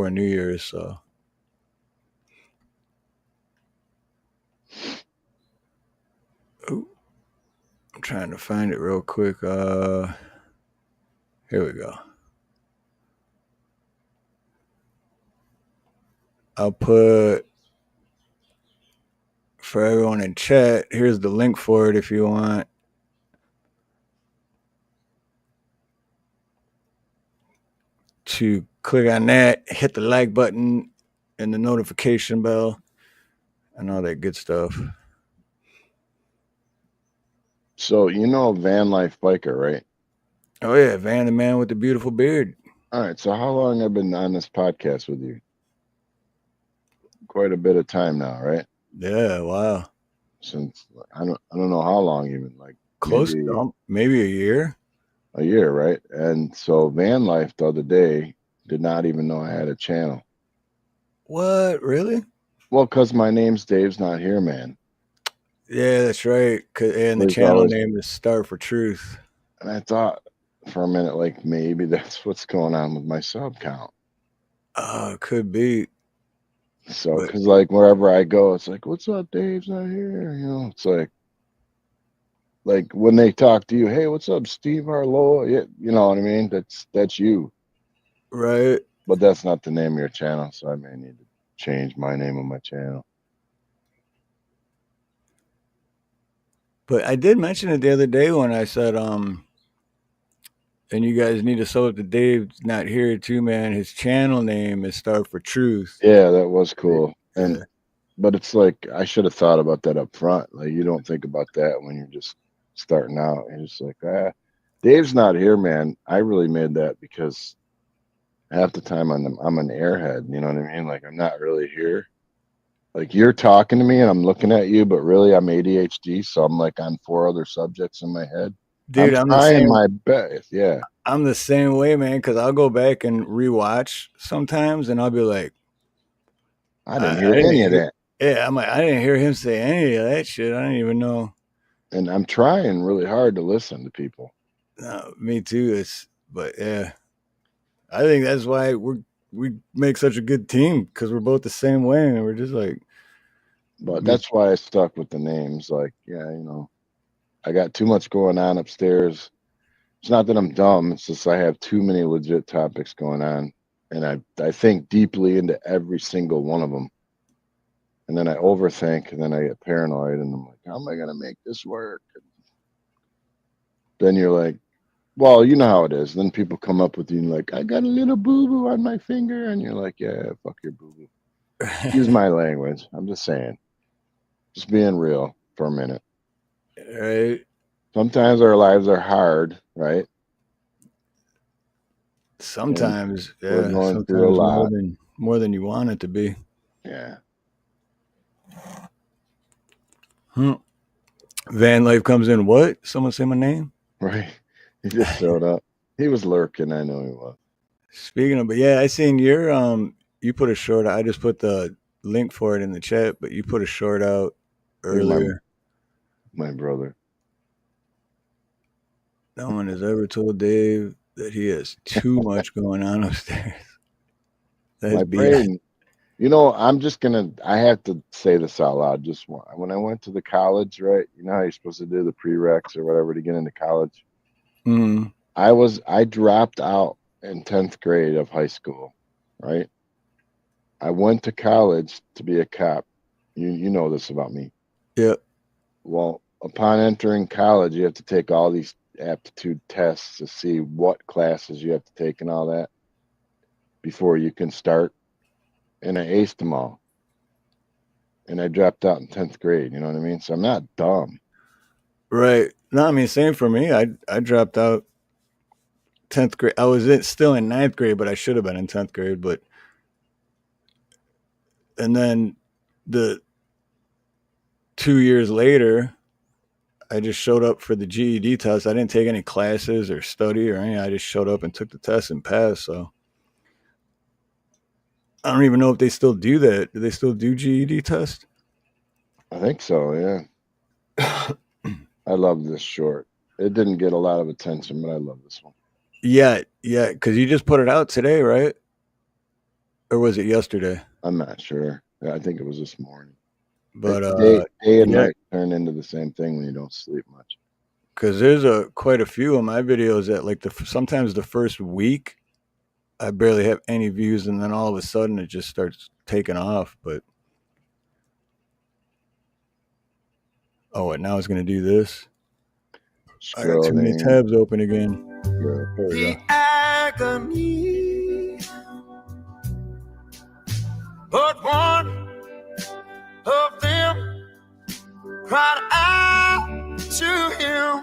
Speaker 2: New Year's. So I'm trying to find it real quick. Here we go. I'll put for everyone in chat. Here's the link for it if you want. To click on that, hit the like button and the notification bell and all that good stuff.
Speaker 6: So you know Van Life Biker, right?
Speaker 2: Oh yeah, Van, the man with the beautiful beard.
Speaker 6: All right. So how long have I been on this podcast with you? Quite a bit of time now, right?
Speaker 2: Yeah, wow.
Speaker 6: Since I don't know how long even, like
Speaker 2: close maybe a year.
Speaker 6: A year, right? And so Van Life the other day did not even know I had a channel.
Speaker 2: What, really?
Speaker 6: Well, because my name's Dave's Not Here, man.
Speaker 2: Yeah, that's right. And the channel name is Star for Truth.
Speaker 6: And I thought, for a minute like maybe that's what's going on with my sub count.
Speaker 2: Could be.
Speaker 6: So,
Speaker 2: But-
Speaker 6: because like wherever I go, it's like, "What's up, Dave's not here." You know, it's like when they talk to you, "Hey, what's up, Steve Arloa?" Yeah, you know what I mean. That's you,
Speaker 2: Right.
Speaker 6: but that's not the name of your channel. So I may need to change my name of my channel.
Speaker 2: But I did mention it the other day when I said, and you guys need to sub up to Dave's not here too, man. His channel name is Star for Truth.
Speaker 6: Yeah, that was cool.
Speaker 2: Yeah.
Speaker 6: And but it's like I should have thought about that up front. Like you don't think about that when you're just starting out. You're just like, Dave's not here, man. I really made that because half the time I'm an airhead. You know what I mean? Like I'm not really here. Like you're talking to me and I'm looking at you, but really I'm ADHD, so I'm like on 4 other subjects in my head.
Speaker 2: Dude, I'm the
Speaker 6: trying
Speaker 2: same.
Speaker 6: my best. Yeah.
Speaker 2: I'm the same way, man. Because I'll go back and rewatch sometimes, and I'll be like,
Speaker 6: I didn't hear any of that.
Speaker 2: Yeah, I'm like, I didn't hear him say any of that shit. I didn't even know.
Speaker 6: And I'm trying really hard to listen to people.
Speaker 2: No, me too. But yeah, I think that's why we make such a good team because we're both the same way, and we're just like.
Speaker 6: But that's why I stuck with the names. Like, yeah, you know, I got too much going on upstairs. It's not that I'm dumb. It's just I have too many legit topics going on, and I think deeply into every single one of them. And then I overthink, and then I get paranoid, and I'm like, how am I gonna make this work? Then you're like, well, you know how it is. Then people come up with you and like, I got a little boo-boo on my finger, and you're like, yeah, fuck your boo-boo. Use my language. I'm just saying. Just being real for a minute.
Speaker 2: Right.
Speaker 6: Sometimes our lives are hard, right?
Speaker 2: Sometimes,
Speaker 6: we're
Speaker 2: yeah.
Speaker 6: going
Speaker 2: Sometimes
Speaker 6: through a lot.
Speaker 2: more than you want it to be.
Speaker 6: Yeah.
Speaker 2: Van Life comes in. What? Someone say my name?
Speaker 6: Right. He just showed up. He was lurking. I know he was.
Speaker 2: Speaking of, but yeah, I seen your you put a short. I just put the link for it in the chat, but you put a short out earlier.
Speaker 6: My brother.
Speaker 2: No one has ever told Dave that he has too much going on upstairs. That's
Speaker 6: My
Speaker 2: BS.
Speaker 6: brain. You know, I have to say this out loud. Just when I went to the college, right? You know how you're supposed to do the prereqs or whatever to get into college?
Speaker 2: Mm.
Speaker 6: I dropped out in 10th grade of high school, right? I went to college to be a cop. You know this about me.
Speaker 2: Yep.
Speaker 6: Well, upon entering college, you have to take all these aptitude tests to see what classes you have to take and all that before you can start. And I aced them all. And I dropped out in 10th grade. You know what I mean? So I'm not dumb.
Speaker 2: Right. No, I mean, same for me. I dropped out 10th grade. I was still in 9th grade, but I should have been in 10th grade. And then the 2 years later, I just showed up for the GED test. I didn't take any classes or study or anything. I just showed up and took the test and passed. So I don't even know if they still do that. Do they still do GED test?
Speaker 6: I think so, yeah. I love this short. It didn't get a lot of attention, but I love this one.
Speaker 2: Yeah, because you just put it out today, right? Or was it yesterday?
Speaker 6: I'm not sure. Yeah, I think it was this morning.
Speaker 2: But
Speaker 6: day and night turn into the same thing when you don't sleep much.
Speaker 2: Because there's quite a few of my videos that like sometimes the first week I barely have any views, and then all of a sudden it just starts taking off. But now it's gonna do this. I got too many tabs open again.
Speaker 6: Yeah, there we
Speaker 1: The
Speaker 6: go.
Speaker 1: agony, but one of them cried out to him,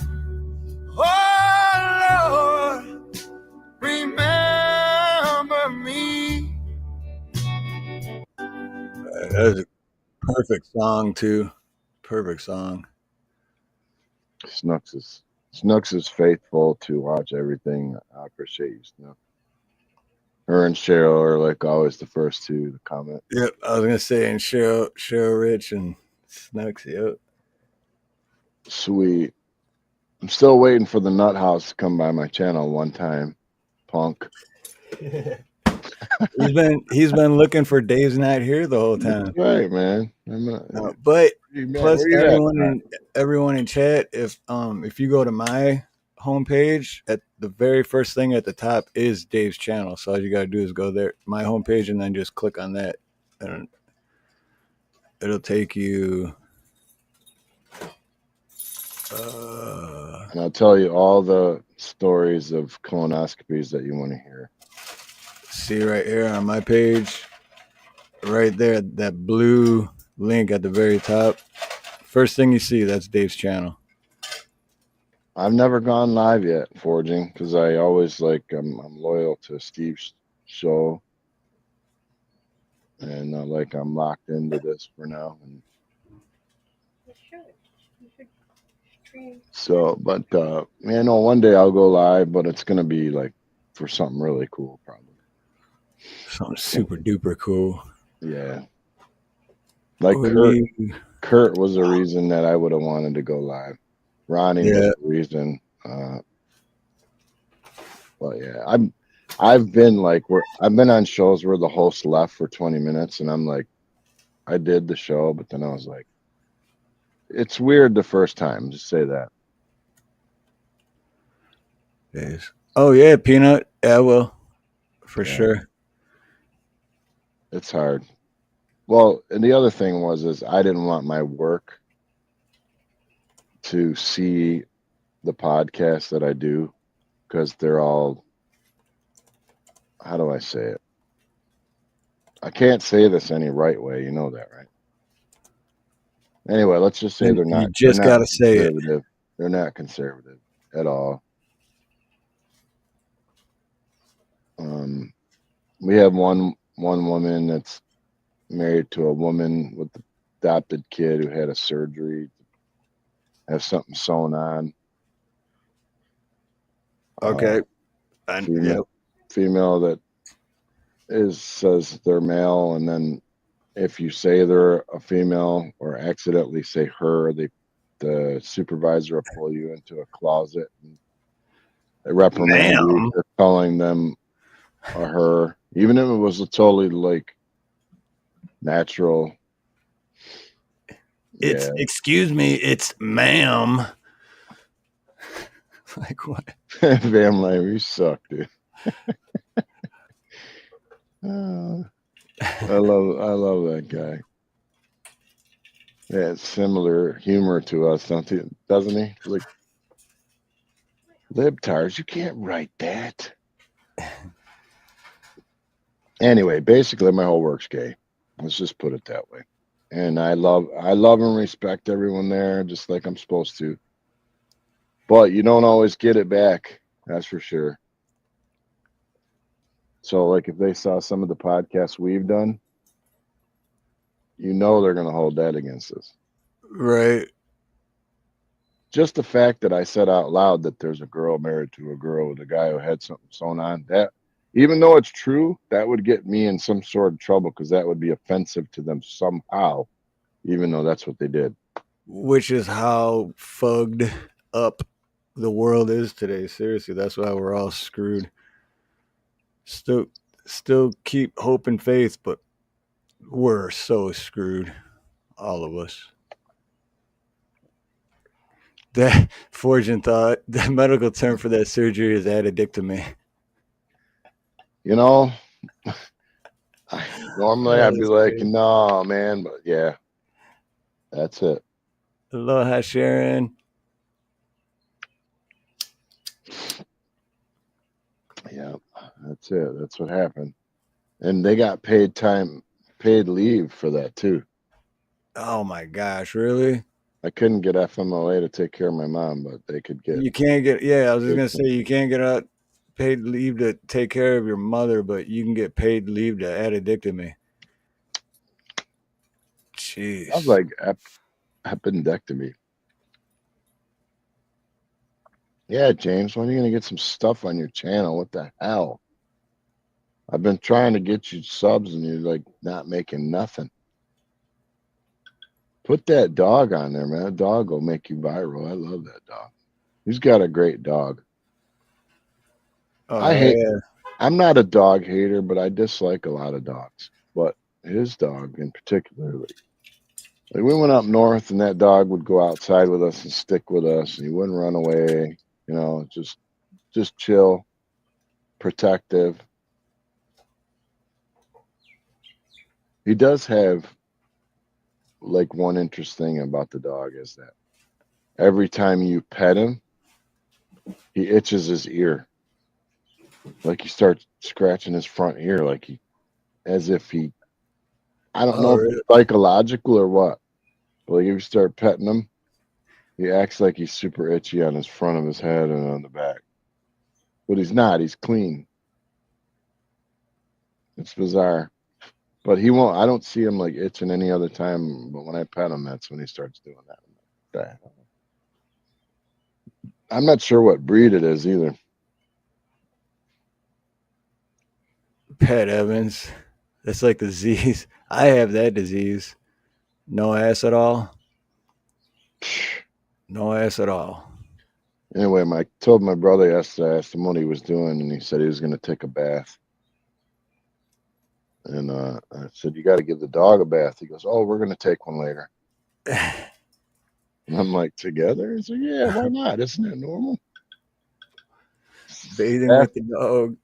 Speaker 1: "Oh Lord, remember me."
Speaker 2: That's a perfect song too. Perfect song.
Speaker 6: Snooks is faithful to watch everything. I appreciate you, Snook. Her and Cheryl are like always the first two to comment.
Speaker 2: Yep, I was gonna say, and Cheryl Rich and Snooks. Yep.
Speaker 6: Sweet. I'm still waiting for the Nut House to come by my channel one time, punk.
Speaker 2: He's been looking for Dave's not here the whole time.
Speaker 6: Right, man. I'm not,
Speaker 2: But
Speaker 6: man,
Speaker 2: plus
Speaker 6: where you at?
Speaker 2: everyone in chat, if you go to my homepage, at the very first thing at the top is Dave's channel. So all you gotta do is go there, my homepage, and then just click on that, and it'll take you.
Speaker 6: And I'll tell you all the stories of colonoscopies that you want to hear.
Speaker 2: See right here on my page, right there, that blue link at the very top. First thing you see, that's Dave's channel.
Speaker 6: I've never gone live yet, Forging, because I always I'm loyal to Steve's show, and I'm locked into this for now. And
Speaker 3: You should stream.
Speaker 6: so, but one day I'll go live, but it's gonna be like for something really cool, probably.
Speaker 2: Something super duper cool.
Speaker 6: Yeah, like Kurt was the reason that I would have wanted to go live. Ronnie was the reason. But yeah, I've been on shows where the host left for 20 minutes, and I'm like, I did the show, but then I was like, it's weird the first time. Just say that.
Speaker 2: Yes. Oh yeah, Peanut. Yeah, well, for sure.
Speaker 6: It's hard. Well, and the other thing is I didn't want my work to see the podcast that I do, because they're all, how do I say it? I can't say this any right way. You know that, right? Anyway, let's just say they're not.
Speaker 2: You just got to say it.
Speaker 6: They're not conservative at all. We have one woman that's married to a woman with an adopted kid who had a surgery, have something sewn on.
Speaker 2: Okay.
Speaker 6: Female that says they're male, and then if you say they're a female or accidentally say her, the supervisor will pull you into a closet and they reprimand you for calling them a her, even if it was a totally natural.
Speaker 2: It's excuse me, it's ma'am. Like what?
Speaker 6: Van Lame, you suck, dude. I love that guy. Yeah, it's similar humor to us, doesn't he? Like, libtards, you can't write that. Anyway, basically my whole work's gay. Let's just put it that way. And I love and respect everyone there, just like I'm supposed to. But you don't always get it back, that's for sure. So if they saw some of the podcasts we've done, they're going to hold that against us.
Speaker 2: Right.
Speaker 6: Just the fact that I said out loud that there's a girl married to a girl with a guy who had something sewn on, that, even though it's true, that would get me in some sort of trouble, because that would be offensive to them somehow, even though that's what they did.
Speaker 2: Which is how fugged up the world is today. Seriously, that's why we're all screwed. Still keep hope and faith, but we're so screwed, all of us. That Fortune thought the medical term for that surgery is addictomy.
Speaker 6: Normally I'd be like, no, man, but yeah, that's it.
Speaker 2: Aloha, Sharon.
Speaker 6: Yeah, that's it. That's what happened. And they got paid leave for that too.
Speaker 2: Oh my gosh, really?
Speaker 6: I couldn't get FMLA to take care of my mom, but they could get.
Speaker 2: You can't get. Yeah, I was just gonna say you can't get paid leave to take care of your mother, but you can get paid leave to addictomy. Jeez.
Speaker 6: I was like appendectomy. Yeah, James, when are you gonna get some stuff on your channel? What the hell? I've been trying to get you subs and you're not making nothing. Put that dog on there, man. That dog will make you viral. I love that dog. He's got a great dog.
Speaker 2: Oh,
Speaker 6: I hate.
Speaker 2: yeah.
Speaker 6: I'm not a dog hater, but I dislike a lot of dogs. But his dog in particular, like we went up north, and that dog would go outside with us and stick with us, and he wouldn't run away. You know, just chill, protective. He does have like one interesting about the dog is that every time you pet him, he itches his ear. Like he starts scratching his front ear, like he, as if he, I don't
Speaker 2: Oh,
Speaker 6: know if
Speaker 2: really?
Speaker 6: it's psychological or what. But like if you start petting him, he acts like he's super itchy on his front of his head and on the back. But he's not. He's clean. It's bizarre. But he won't. I don't see him like itching any other time. But when I pet him, that's when he starts doing that. Okay. I'm not sure what breed it is either.
Speaker 2: Pat Evans. That's like the disease. I have that disease. No ass at all. No ass at all.
Speaker 6: Anyway, I told my brother yesterday, I asked him what he was doing, and he said he was going to take a bath. And I said, you got to give the dog a bath. He goes, oh, we're going to take one later. And I'm like, together? He said, yeah, why not? Isn't that normal?
Speaker 2: Bathing with the dog.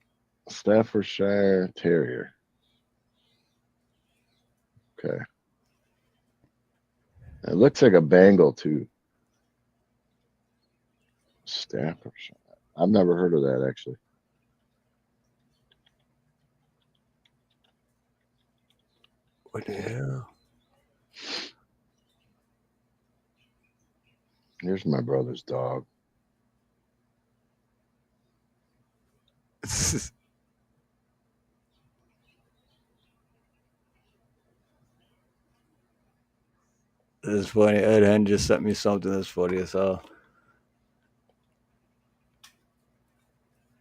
Speaker 6: Staffordshire Terrier. Okay. It looks like a Bengal, too. Staffordshire. I've never heard of that, actually.
Speaker 2: What the hell?
Speaker 6: Here's my brother's dog. This is funny. Ed Hen just sent me something that's funny as hell.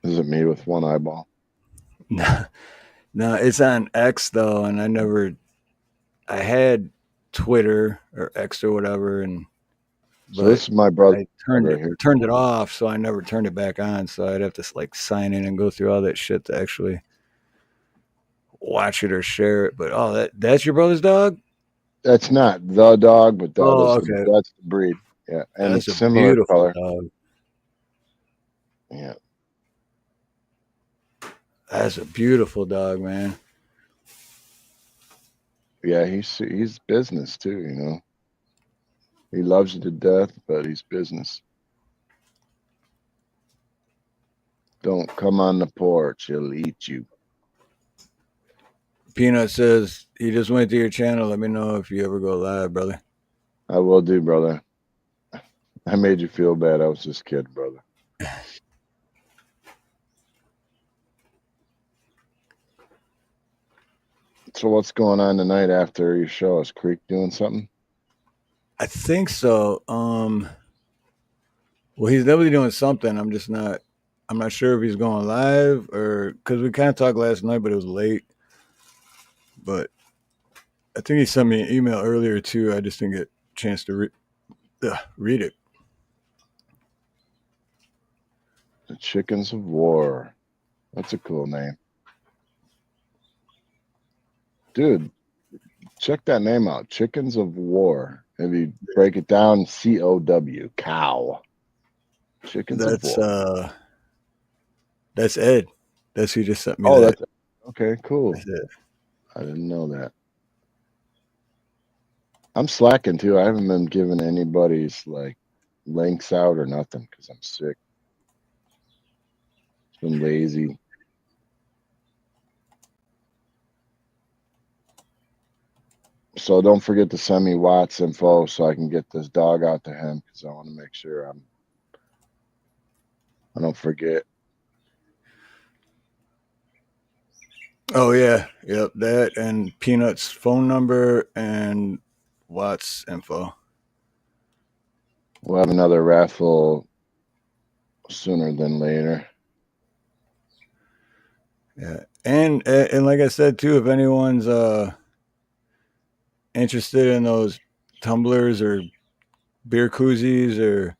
Speaker 6: Is it me with one eyeball?
Speaker 2: No, no, it's on X though, and I had Twitter or X or whatever, and
Speaker 6: So this is my brother.
Speaker 2: I turned
Speaker 6: right here.
Speaker 2: it off, so I never turned it back on. So I'd have to like sign in and go through all that shit to actually watch it or share it. But oh, that's your brother's dog?
Speaker 6: That's not the dog, but that's
Speaker 2: okay.
Speaker 6: that's the breed. Yeah, and
Speaker 2: That's
Speaker 6: it's
Speaker 2: a
Speaker 6: similar
Speaker 2: beautiful
Speaker 6: color.
Speaker 2: dog.
Speaker 6: Yeah,
Speaker 2: That's a beautiful dog, man.
Speaker 6: yeah. He's business too. You know, he loves you to death, but he's business. Don't come on the porch; he'll eat you.
Speaker 2: Peanut says he just went to your channel. Let me know if you ever go live, brother.
Speaker 6: I will do, brother. I made you feel bad. I was just kidding, brother. So what's going on tonight after your show? Is Creek doing something?
Speaker 2: I think so. Well, he's definitely doing something. I'm not sure if he's going live or because we kind of talked last night, but it was late. But I think he sent me an email earlier too. I just didn't get a chance to read it.
Speaker 6: The Chickens of War. That's a cool name. Dude, check that name out. Chickens of War. If you break it down, COW, cow. Chickens of War.
Speaker 2: That's Ed. That's who just sent me.
Speaker 6: Oh,
Speaker 2: that.
Speaker 6: that's okay, cool.
Speaker 2: That's it.
Speaker 6: I didn't know that. I'm slacking too. I haven't been giving anybody's like links out or nothing because I'm sick. It's been lazy. So don't forget to send me Watts info so I can get this dog out to him because I want to make sure I don't forget.
Speaker 2: Oh yeah, yep. That and Peanut's phone number and Watts info.
Speaker 6: We'll have another raffle sooner than later.
Speaker 2: Yeah, and like I said too, if anyone's interested in those tumblers or beer koozies or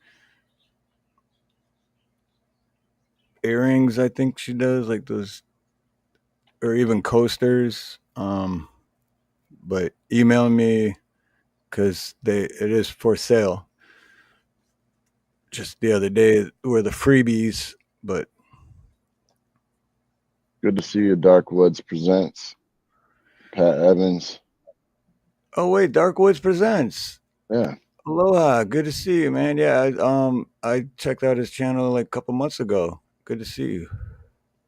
Speaker 2: earrings. I think she does like those, or even coasters. But email me because it is for sale. Just the other day were the freebies, but
Speaker 6: Good to see you. Dark Woods presents Pat Evans.
Speaker 2: oh wait, Dark Woods presents.
Speaker 6: Yeah,
Speaker 2: Aloha, good to see you, man. Yeah, I checked out his channel like a couple months ago. Good to see you.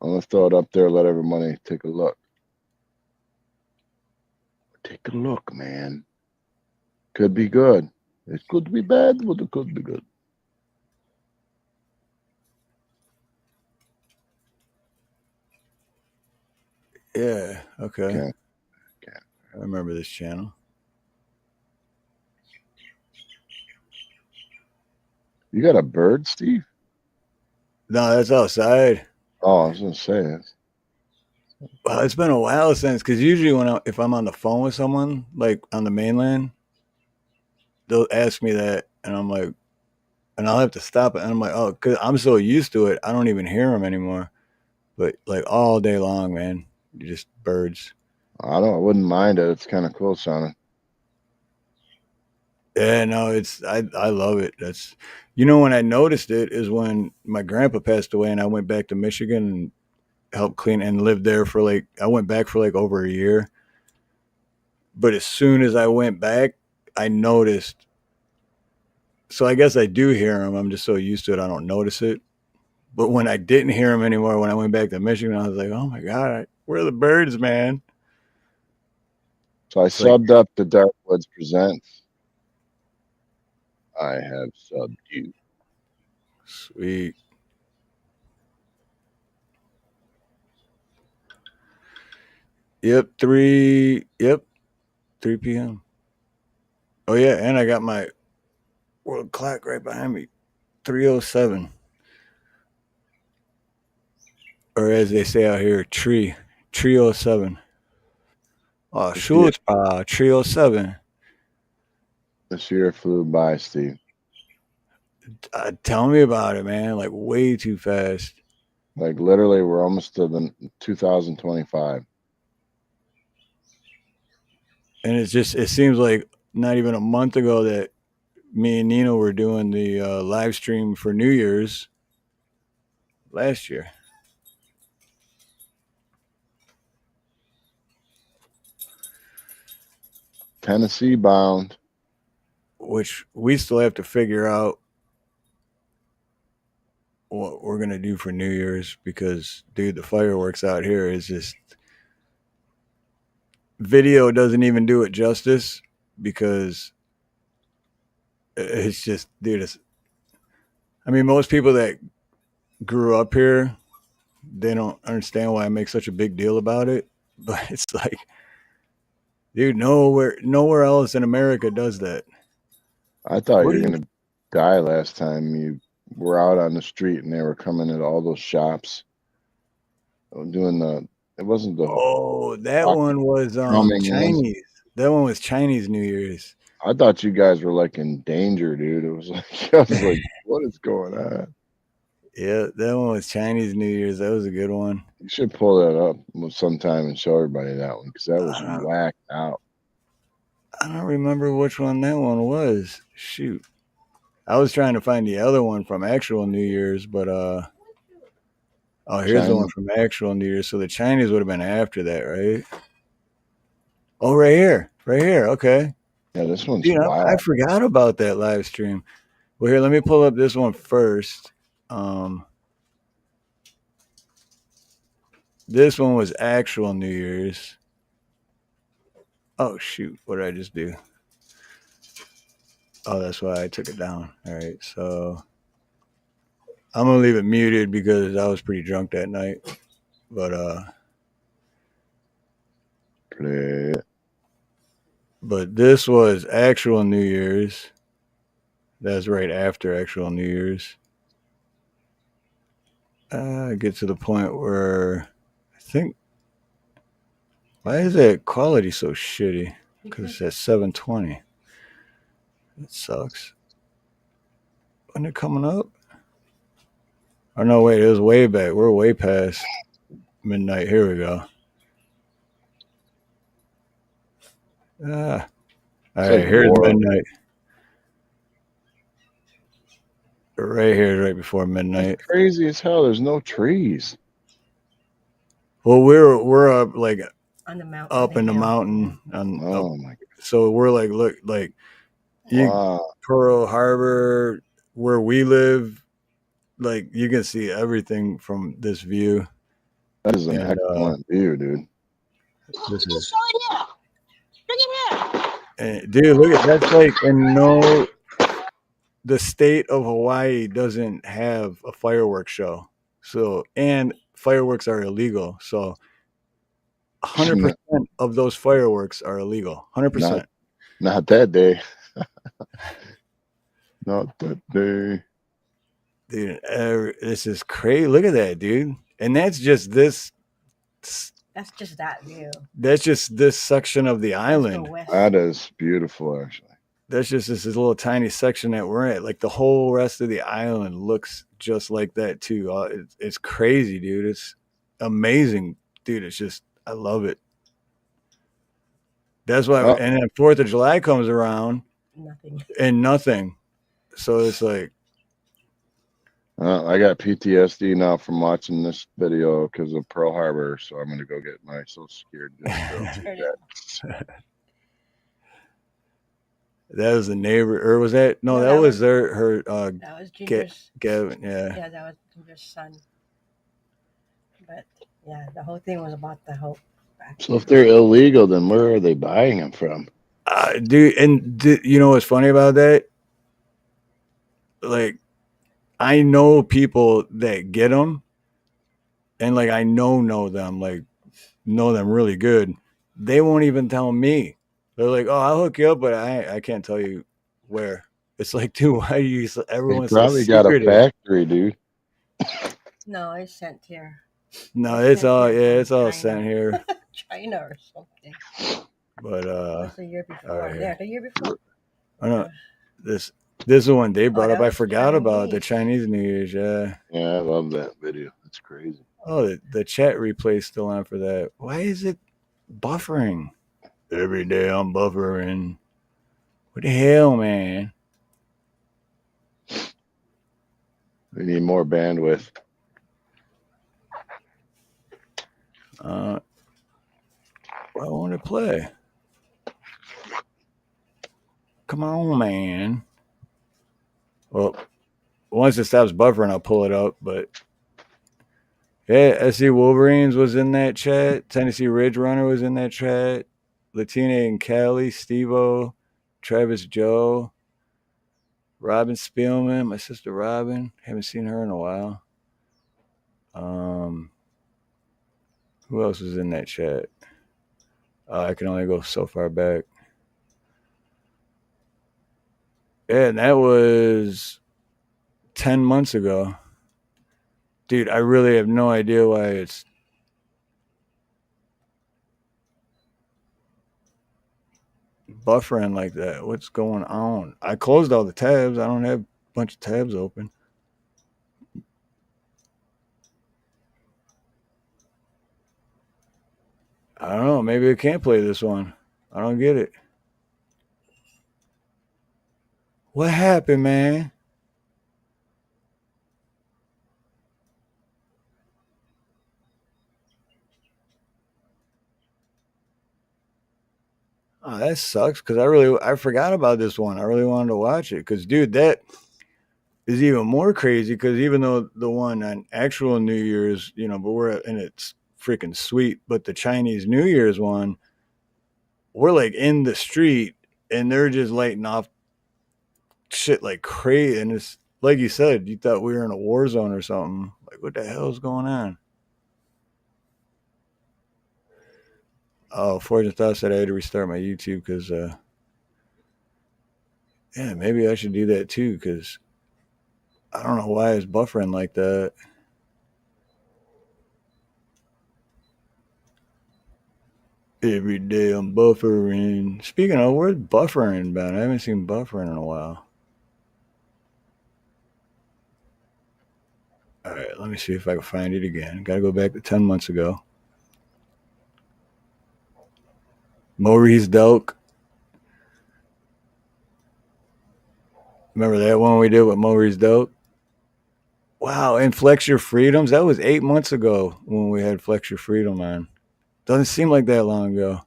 Speaker 6: I'm gonna throw it up there. Let everybody take a look. Take a look, man. Could be good. It could be bad, but it could be good.
Speaker 2: Yeah, okay.
Speaker 6: Okay.
Speaker 2: I remember this channel.
Speaker 6: You got a bird, Steve?
Speaker 2: No, that's outside.
Speaker 6: Oh, I was gonna say it.
Speaker 2: Well, it's been a while since, because usually if I'm on the phone with someone, like on the mainland, they'll ask me that, and I'm like, and I'll have to stop it, and I'm like, oh, because I'm so used to it, I don't even hear them anymore. But like all day long, man, just birds.
Speaker 6: I wouldn't mind it. It's kind of cool sounding.
Speaker 2: Yeah, no, I love it. That's when I noticed it is when my grandpa passed away, and I went back to Michigan and helped clean and lived there for I went back for like over a year. But as soon as I went back, I noticed. So I guess I do hear them. I'm just so used to it, I don't notice it. But when I didn't hear them anymore, when I went back to Michigan, I was like, oh my God, where are the birds, man?
Speaker 6: So I subbed up to Dark Woods Presents. I have subbed you.
Speaker 2: Sweet. Yep, 3 p.m. Oh yeah, and I got my world clock right behind me. 3:07. Or as they say out here, 3:07. Oh, shoot, 3:07.
Speaker 6: This year flew by, Steve.
Speaker 2: Tell me about it, man. Like way too fast.
Speaker 6: Like literally, we're almost to the 2025.
Speaker 2: And it seems like not even a month ago that me and Nino were doing the live stream for New Year's last year.
Speaker 6: Tennessee bound.
Speaker 2: Which we still have to figure out what we're going to do for New Year's because, dude, the fireworks out here is just. Video doesn't even do it justice because it's just, dude, I mean, most people that grew up here, they don't understand why I make such a big deal about it. But it's like, dude, nowhere else in America does that.
Speaker 6: I thought you were gonna die last time you were out on the street and they were coming at all those shops doing it wasn't the
Speaker 2: that one was Chinese. That one was Chinese New Year's.
Speaker 6: I thought you guys were like in danger, dude. It was like I was like, what is going on?
Speaker 2: Yeah, that one was Chinese New Year's. That was a good one.
Speaker 6: You should pull that up sometime and show everybody that one because that was whacked out.
Speaker 2: I don't remember which one that one was. Shoot. I was trying to find the other one from actual New Year's, but here's the one from actual New Year's. So the Chinese would have been after that, right? Oh, right here. Okay.
Speaker 6: Yeah, this one's
Speaker 2: wild. I forgot about that live stream. Well, here, let me pull up this one first. This one was actual New Year's. Oh, shoot. What did I just do? Oh, that's why I took it down. All right. So I'm going to leave it muted because I was pretty drunk that night. But, But this was actual New Year's. That's right after actual New Year's. I get to the point where I think, why is that quality so shitty? Because it's at 720. That sucks. When they're coming up? Oh no, wait, it was way back. We're way past midnight. Here we go. Ah. All
Speaker 6: It's
Speaker 2: right,
Speaker 6: like
Speaker 2: here's
Speaker 6: war.
Speaker 2: midnight. Right here, right before midnight.
Speaker 6: That's crazy as hell. There's no trees.
Speaker 2: Well, we're up like
Speaker 3: On the mountain.
Speaker 2: up in the
Speaker 3: hill.
Speaker 2: mountain,
Speaker 3: Yeah.
Speaker 2: up,
Speaker 6: Oh my
Speaker 2: so we're like look like you
Speaker 6: wow.
Speaker 2: Pearl Harbor, where we live. Like you can see everything from this view.
Speaker 6: That is an
Speaker 2: And,
Speaker 6: excellent view, dude.
Speaker 2: This is, and, dude, look at that's like the state of Hawaii doesn't have a fireworks show. So and fireworks are illegal. So 100% of those fireworks are illegal. 100%.
Speaker 6: Not that day. Not that day.
Speaker 2: Dude, this is crazy. Look at that, dude. And that's just this.
Speaker 3: That's just that view.
Speaker 2: That's just this section of the
Speaker 3: Let's
Speaker 2: island.
Speaker 3: go west.
Speaker 6: That is beautiful, actually.
Speaker 2: That's just this little tiny section that we're at. Like the whole rest of the island looks just like that too. It's crazy, dude. It's amazing, dude. It's just I love it. That's why.
Speaker 6: Oh.
Speaker 2: And then 4th of July comes around
Speaker 3: Nothing.
Speaker 2: and nothing. So it's like,
Speaker 6: I got PTSD now from watching this video because of Pearl Harbor, so I'm gonna go get my Social Security.
Speaker 2: that was the neighbor, or was that? No,
Speaker 3: No,
Speaker 2: that
Speaker 3: that
Speaker 2: was
Speaker 3: was-
Speaker 2: her.
Speaker 3: That was Ginger's.
Speaker 2: Gavin. Yeah.
Speaker 3: Yeah, that was Ginger's son. But yeah, the whole thing was about the whole.
Speaker 6: So if they're illegal, then where are they buying them from?
Speaker 2: Dude, and you know what's funny about that? Like, I know people that get them, and like I know them, like know them really good. They won't even tell me. They're like, "Oh, I'll hook you up," but I can't tell you where. It's like, dude, why are you?
Speaker 6: They
Speaker 2: Everyone's
Speaker 6: probably
Speaker 2: so
Speaker 6: got a
Speaker 2: secretive.
Speaker 6: factory, dude.
Speaker 3: No, it's sent here.
Speaker 2: No,
Speaker 3: It's
Speaker 2: it's
Speaker 3: sent
Speaker 2: all
Speaker 3: here from
Speaker 2: it's all
Speaker 3: China.
Speaker 2: sent here.
Speaker 3: China or something.
Speaker 2: But
Speaker 3: What's the year before?
Speaker 2: right here.
Speaker 3: Yeah, the year before.
Speaker 2: I don't know. This is the one they brought
Speaker 3: that
Speaker 2: up. I
Speaker 3: was
Speaker 2: forgot about the
Speaker 3: Chinese.
Speaker 2: Chinese New Year's. Yeah.
Speaker 6: Yeah, I love that video. It's crazy.
Speaker 2: Oh, the chat replay's still on for that. Why is it buffering? Every day I'm buffering. What the hell, man?
Speaker 6: We need more bandwidth.
Speaker 2: I want to play. Come on, man. Well, once it stops buffering, I'll pull it up. But yeah, SC Wolverines was in that chat. Tennessee Ridge Runner was in that chat. Latina and Cali, Steve-O, Travis Joe, Robin Spielman, my sister Robin. Haven't seen her in a while. Who else was in that chat? I can only go so far back. Yeah, and that was 10 months ago. Dude, I really have no idea why it's buffering like that. What's going on? I closed all the tabs. I don't have a bunch of tabs open. I don't know. Maybe I can't play this one. I don't get it. What happened, man? Oh, that sucks because I forgot about this one. I really wanted to watch it because, dude, that is even more crazy because even though the one on actual New Year's, and it's freaking sweet, but the Chinese New Year's one, we're like in the street and they're just lighting off shit like crazy. And it's like you said, you thought we were in a war zone or something. Like, what the hell is going on? Oh, Fortune Thought said I had to restart my YouTube because, yeah, maybe I should do that too because I don't know why it's buffering like that. Every day I'm buffering. Speaking of, where's buffering been? I haven't seen buffering in a while. All right, let me see if I can find it again. Got to go back to 10 months ago. Maurice Delk. Remember that one we did with Maurice Delk? Wow, and Flex Your Freedoms. That was 8 months ago when we had Flex Your Freedom on. Doesn't seem like that long ago.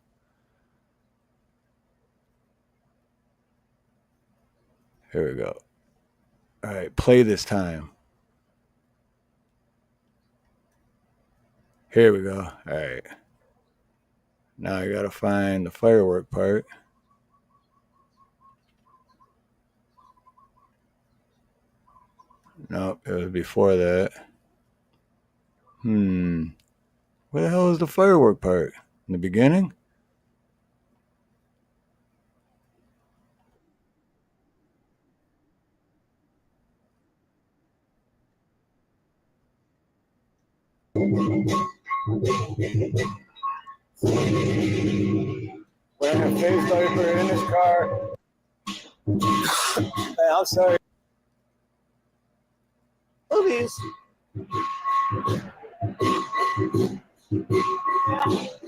Speaker 2: Here we go. All right, play this time. Here we go. All right. Now I got to find the firework part. Nope, it was before that. Where the hell is the firework part? In the beginning? Wearing a face diaper in his car. Hey, I'm sorry. Movies.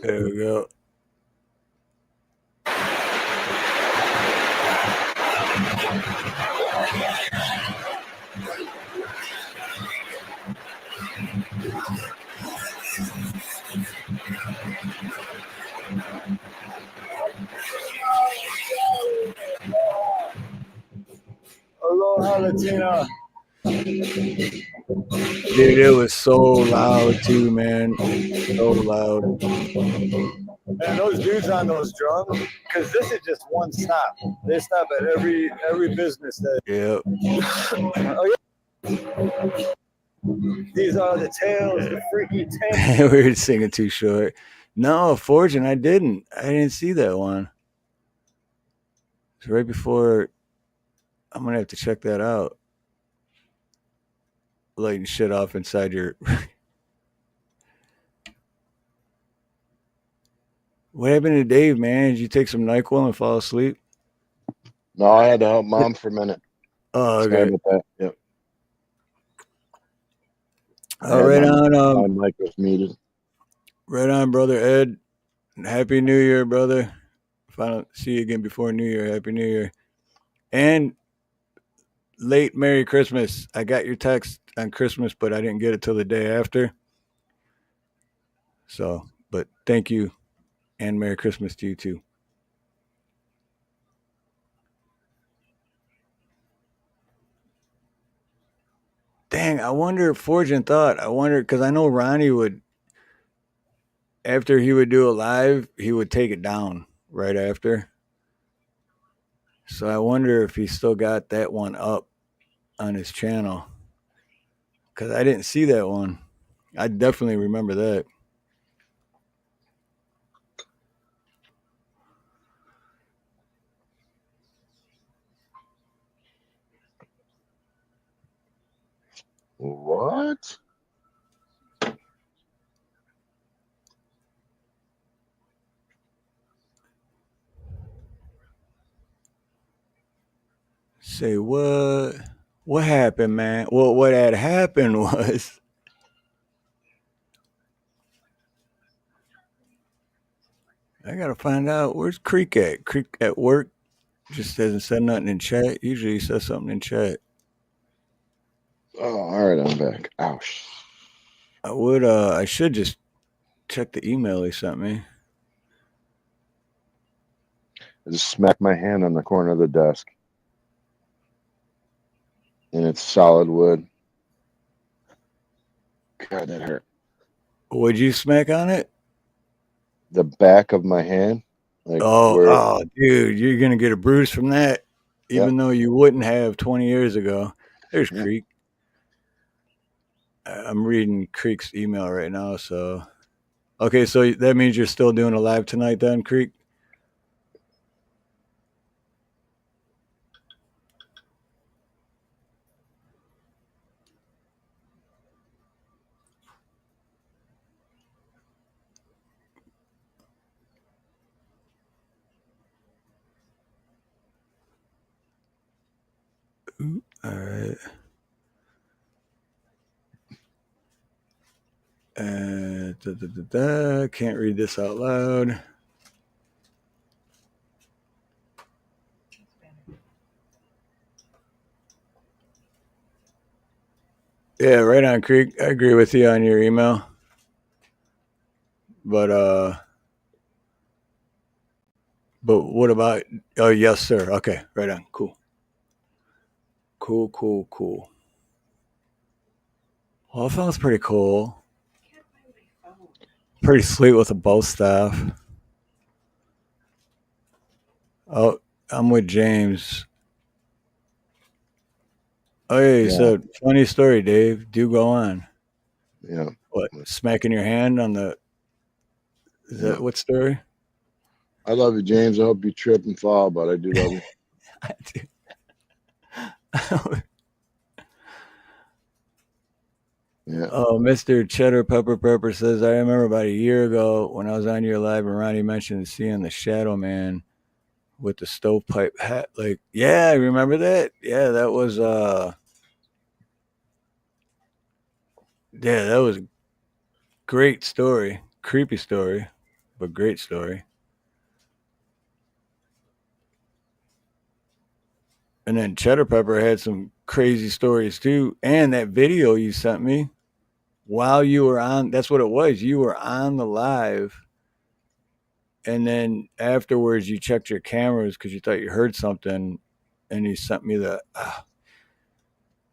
Speaker 2: There we go. Aloha, Latina. Dude, it was so loud too, man. So loud. And those dudes on those drums, because this is just one stop. They stop at every business that. Yep. Oh, yeah. These are the tales, the freaky tales. We were singing too short. No, Fortune, I didn't see that one. It's right before. I'm gonna have to check that out. Lighting shit off inside your. What happened to Dave, man? Did you take some NyQuil and fall asleep?
Speaker 6: No, I had to help mom for a minute.
Speaker 2: Oh,
Speaker 6: Sorry
Speaker 2: okay.
Speaker 6: about that. Yep.
Speaker 2: Right on.
Speaker 6: My mic was muted.
Speaker 2: Right on, brother Ed. Happy New Year, brother. If I don't see you again before New Year, Happy New Year. And late Merry Christmas. I got your text on Christmas, but I didn't get it till the day after. So, but thank you, and Merry Christmas to you too. Dang, I wonder if Fortune thought. I wonder, because I know Ronnie would, after he would do a live, he would take it down right after. So I wonder if he still got that one up on his channel. Because I didn't see that one. I definitely remember that.
Speaker 6: What?
Speaker 2: Say what? What happened, man? Well, what had happened was I gotta find out where's Creek at. Creek at work just hasn't said nothing in chat. Usually he says something in chat.
Speaker 6: Oh, all right, I'm back. Ouch.
Speaker 2: I should just check the email he sent me.
Speaker 6: I just smacked my hand on the corner of the desk. And it's solid wood. God, that hurt.
Speaker 2: Would you smack on it?
Speaker 6: The back of my hand. Like
Speaker 2: Dude, you're gonna get a bruise from that, even though you wouldn't have 20 years ago. There's Creek. I'm reading Creek's email right now, so okay, so that means you're still doing a live tonight then, Creek? All right. Can't read this out loud. Yeah, right on, Creek. I agree with you on your email. But what about? Oh, yes, sir. Okay, right on. Cool. Well, that sounds pretty cool. Pretty sweet with the bow staff. Oh, I'm with James. Oh, yeah, you said funny story, Dave. Do go on.
Speaker 6: Yeah.
Speaker 2: What? Smacking your hand on the. Is that what story?
Speaker 6: I love you, James. I hope you trip and fall, but I do love you.
Speaker 2: I do.
Speaker 6: Yeah.
Speaker 2: Oh, Mr. Cheddar Pepper says, I remember about a year ago when I was on your live and Ronnie mentioned seeing the Shadow Man with the stovepipe hat. Like, yeah, I remember that. Yeah, that was yeah, that was a great story. Creepy story, but great story. And then Cheddar Pepper had some crazy stories too. And that video you sent me while you were on, that's what it was. You were on the live. And then afterwards, you checked your cameras because you thought you heard something. And he sent me the.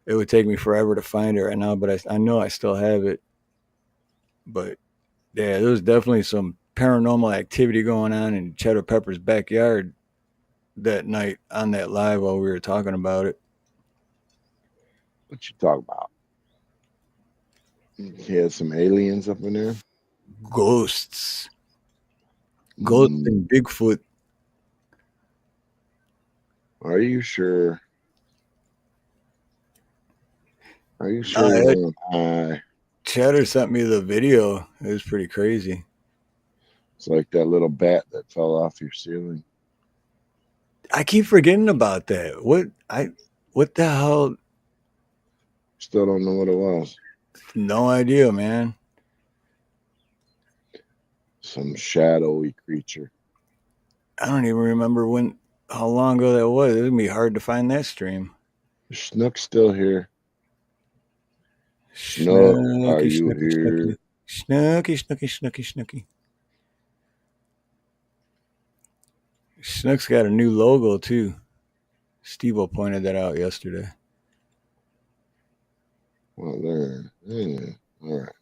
Speaker 2: It would take me forever to find it right now, but I know I still have it. But yeah, there was definitely some paranormal activity going on in Cheddar Pepper's backyard that night on that live while we were talking about it.
Speaker 6: What you talking about? He had some aliens up in there.
Speaker 2: Ghosts and Bigfoot.
Speaker 6: Are you sure? Are you sure?
Speaker 2: Cheddar sent me the video. It was pretty crazy.
Speaker 6: It's like that little bat that fell off your ceiling.
Speaker 2: I keep forgetting about that. What the hell?
Speaker 6: Still don't know what it was.
Speaker 2: No idea, man.
Speaker 6: Some shadowy creature.
Speaker 2: I don't even remember how long ago that was. It would be hard to find that stream.
Speaker 6: Schnook's still here. Schnook, are you here?
Speaker 2: Snooky. Snook's got a new logo too. Steve-O pointed that out yesterday.
Speaker 6: Well, there. Yeah. All right.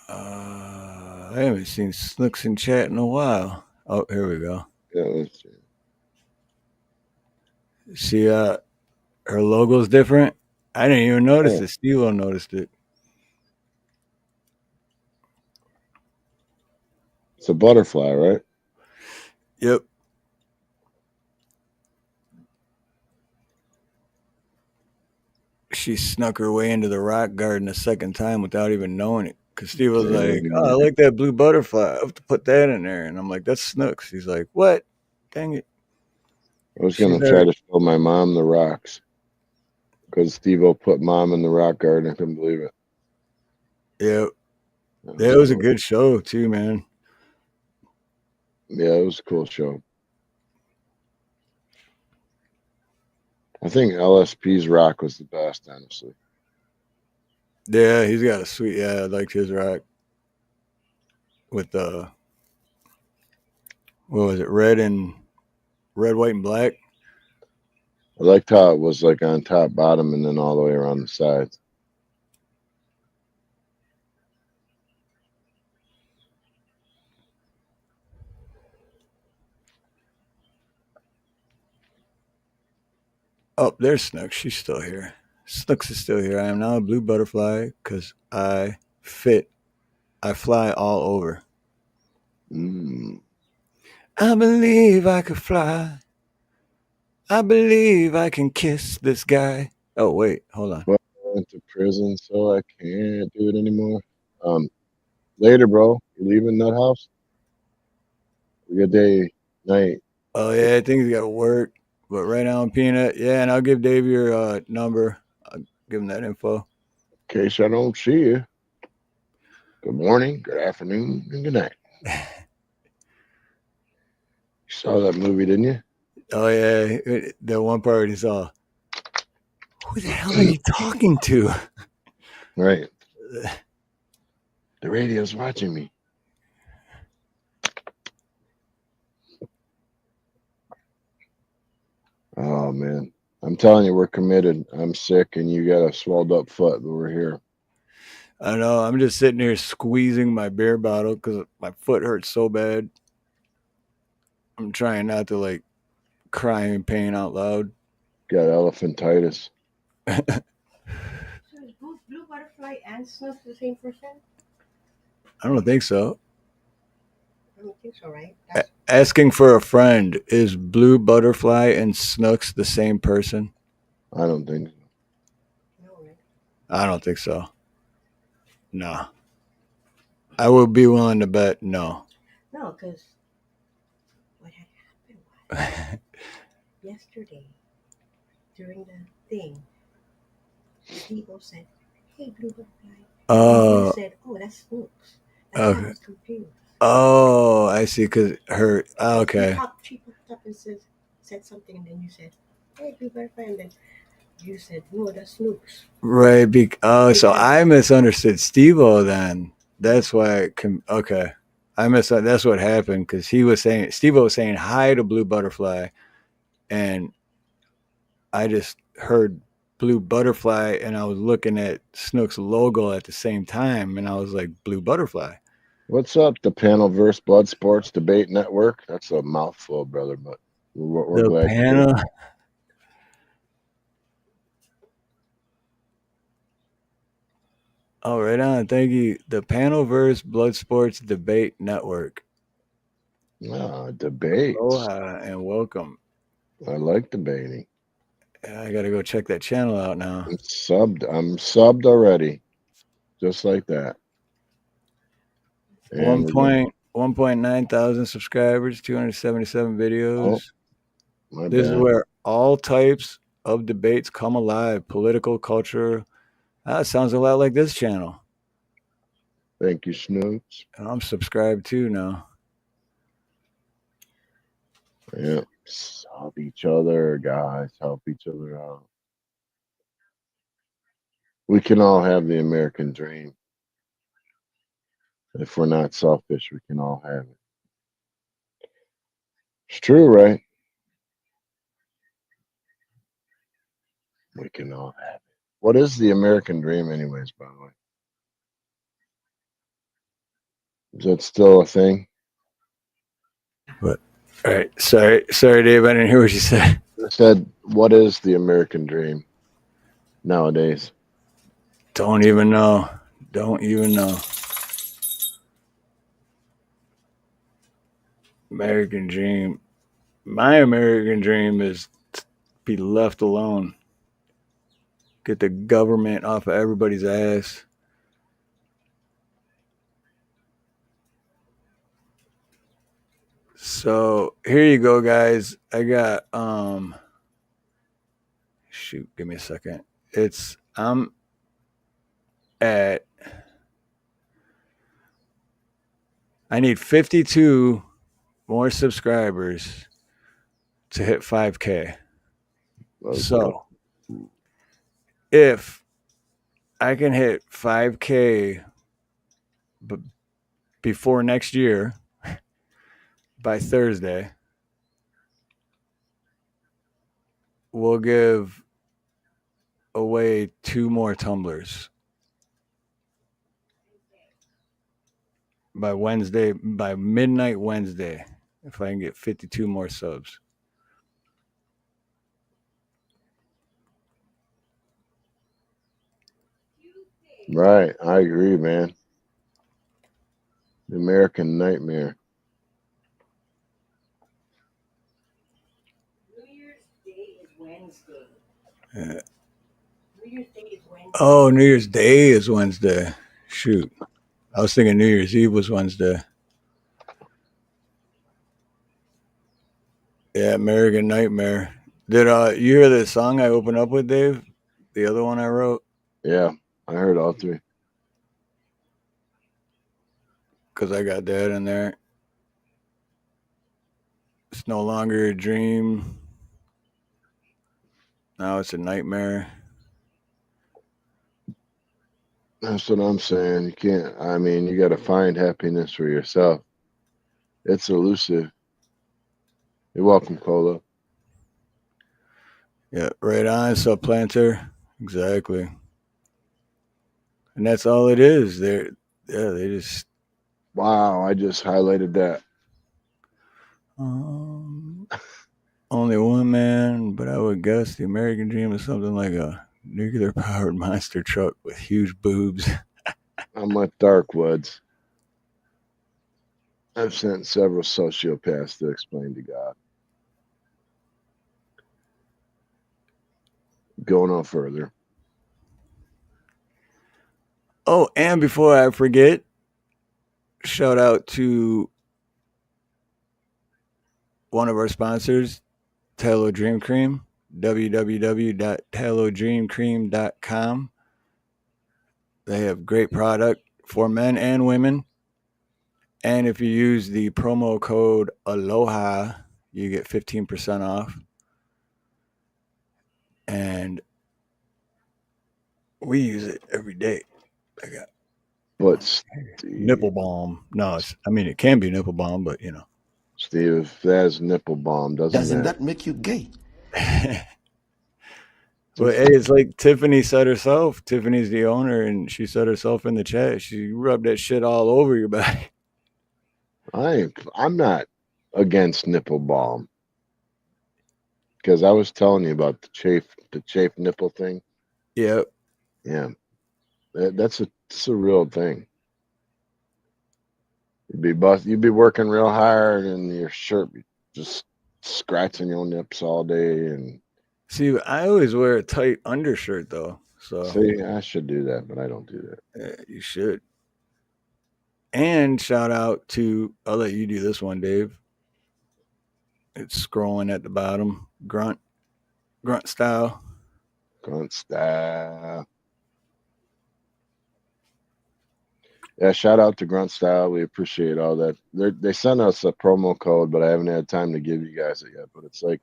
Speaker 2: I haven't seen Snooks in chat in a while. Oh, here we go.
Speaker 6: Yeah, let's see.
Speaker 2: See, her logo's different. I didn't even notice it. Steve-O noticed it.
Speaker 6: It's a butterfly, right?
Speaker 2: Yep. She snuck her way into the rock garden a second time without even knowing it. Because Steve was like, oh, I like that blue butterfly. I have to put that in there. And I'm like, that's Snooks. He's like, what? Dang it.
Speaker 6: I was going to try to show my mom the rocks. Because Steve-O put mom in the rock garden. I couldn't believe it.
Speaker 2: Yeah. That was a good show, too, man.
Speaker 6: Yeah, it was a cool show. I think LSP's rock was the best, honestly.
Speaker 2: Yeah, he's got a sweet. Yeah, I liked his rock with the. What was it? Red, white, and black.
Speaker 6: I liked how it was like on top, bottom, and then all the way around the sides.
Speaker 2: Oh, there's Snooks. She's still here. Snooks is still here. I am now a blue butterfly because I fly all over. I believe I could fly. I believe I can kiss this guy. Oh, wait. Hold on.
Speaker 6: But I went to prison, so I can't do it anymore. Later, bro. You leaving Nut House? Good day, night.
Speaker 2: Oh, yeah. I think he's got to work. But right now, Peanut. Yeah, and I'll give Dave your number. I'll give him that info.
Speaker 6: In case I don't see you. Good morning, good afternoon, and good night. You saw that movie, didn't you?
Speaker 2: Oh yeah, the one part he saw. Who the hell are you talking to?
Speaker 6: Right. The radio's watching me. Oh man. I'm telling you, we're committed. I'm sick and you got a swelled up foot, but we're here.
Speaker 2: I know. I'm just sitting here squeezing my beer bottle because my foot hurts so bad. I'm trying not to like cry in pain out loud.
Speaker 6: Got elephantitis.
Speaker 3: So is Blue Butterfly and Snuff the same person?
Speaker 2: I don't think so.
Speaker 3: I don't think so, right?
Speaker 2: Asking for a friend, is Blue Butterfly and Snooks the same person?
Speaker 6: I don't think so.
Speaker 3: No, right?
Speaker 2: I don't think so. No. I would be willing to bet no.
Speaker 3: No, because what had happened was yesterday during the thing, Steve-O said, "Hey, Blue Butterfly."
Speaker 2: Oh,
Speaker 3: And he said, "Oh, that's Snooks." That's why
Speaker 2: okay.
Speaker 3: I was confused.
Speaker 2: Oh, I see. Because her. Oh, okay.
Speaker 3: She popped up and said something, and then you said, "Hey, Blue Butterfly," and then you said, "No, that's Snooks."
Speaker 2: Right. So I misunderstood Steve-O then. That's why. Okay. That's what happened because he was saying, Steve-O was saying hi to Blue Butterfly, and I just heard Blue Butterfly, and I was looking at Snook's logo at the same time, and I was like, Blue Butterfly.
Speaker 6: What's up, the Panelverse Blood Sports Debate Network? That's a mouthful, brother, but we're
Speaker 2: The
Speaker 6: glad
Speaker 2: panel.
Speaker 6: you're here.
Speaker 2: Oh, right on. Thank you. The Panelverse Blood Sports Debate Network.
Speaker 6: Debates.
Speaker 2: Aloha and welcome.
Speaker 6: I like debating.
Speaker 2: I got to go check that channel out now.
Speaker 6: I'm subbed already. Just like that. And
Speaker 2: 1.9 thousand subscribers, 277 videos.
Speaker 6: my
Speaker 2: This is
Speaker 6: bad.
Speaker 2: where all types of debates come alive. Political, culture. That sounds a lot like this channel.
Speaker 6: Thank you, Snooks.
Speaker 2: And I'm subscribed too now.
Speaker 6: Yeah. Help each other, guys. Help each other out. We can all have the American dream. If we're not selfish, we can all have it. It's true, right? We can all have it. What is the American dream, anyways, by the way? Is that still a thing?
Speaker 2: All right. Sorry, Dave. I didn't hear what you said.
Speaker 6: I said, what is the American dream nowadays?
Speaker 2: Don't even know. Don't even know. American dream. My American dream is to be left alone. Get the government off of everybody's ass. So here you go, guys. I got shoot, give me a second. I'm at I need 52 more subscribers to hit 5K. So if I can hit 5K before next year by Thursday, we'll give away 2 more tumblers by Wednesday, by midnight Wednesday, if I can get 52 more subs.
Speaker 6: Right. I agree, man. The American nightmare.
Speaker 3: New Year's Day is Wednesday.
Speaker 2: Yeah.
Speaker 3: New Year's Day is Wednesday.
Speaker 2: Oh, New Year's Day is Wednesday. Shoot. I was thinking New Year's Eve was Wednesday. Yeah, American Nightmare. Did you hear the song I opened up with, Dave? The other one I wrote?
Speaker 6: Yeah, I heard all three.
Speaker 2: because I got that in there. It's no longer a dream. Now it's a nightmare.
Speaker 6: That's what I'm saying. You can't. I mean, you got to find happiness for yourself. It's elusive. You're welcome, Cola.
Speaker 2: Yeah, right on, supplanter. Exactly. And that's all it is. They just
Speaker 6: Wow, I just highlighted that.
Speaker 2: only one man, but I would guess the American dream is something like a nuclear powered monster truck with huge boobs.
Speaker 6: I'm with Darkwoods. I've sent several sociopaths to explain to God. Go no further.
Speaker 2: Oh, and before I forget, shout out to one of our sponsors, Talo Dream Cream, www.talodreamcream.com. They have great product for men and women. And if you use the promo code Aloha, you get 15% off. And we use it every day. I got
Speaker 6: But
Speaker 2: nipple balm. No, it can be nipple balm, but you know.
Speaker 6: Steve, if that is nipple balm, doesn't
Speaker 7: Doesn't
Speaker 6: that
Speaker 7: that make you gay?
Speaker 2: Well, hey, it's like Tiffany said herself. Tiffany's the owner, and she said herself in the chat. She rubbed that shit all over your body.
Speaker 6: I'm not against nipple balm. Because I was telling you about the chafe nipple thing.
Speaker 2: Yep.
Speaker 6: Yeah. It's a real thing. You'd be working real hard and your shirt be just scratching your nips all day. And
Speaker 2: See, I always wear a tight undershirt though. So
Speaker 6: see, I should do that, but I don't do that.
Speaker 2: you should. And shout out to, I'll let you do this one, Dave. It's scrolling at the bottom. Grunt style.
Speaker 6: Grunt style. Yeah, shout out to Grunt Style. We appreciate all that. They sent us a promo code, but I haven't had time to give you guys it yet. But it's like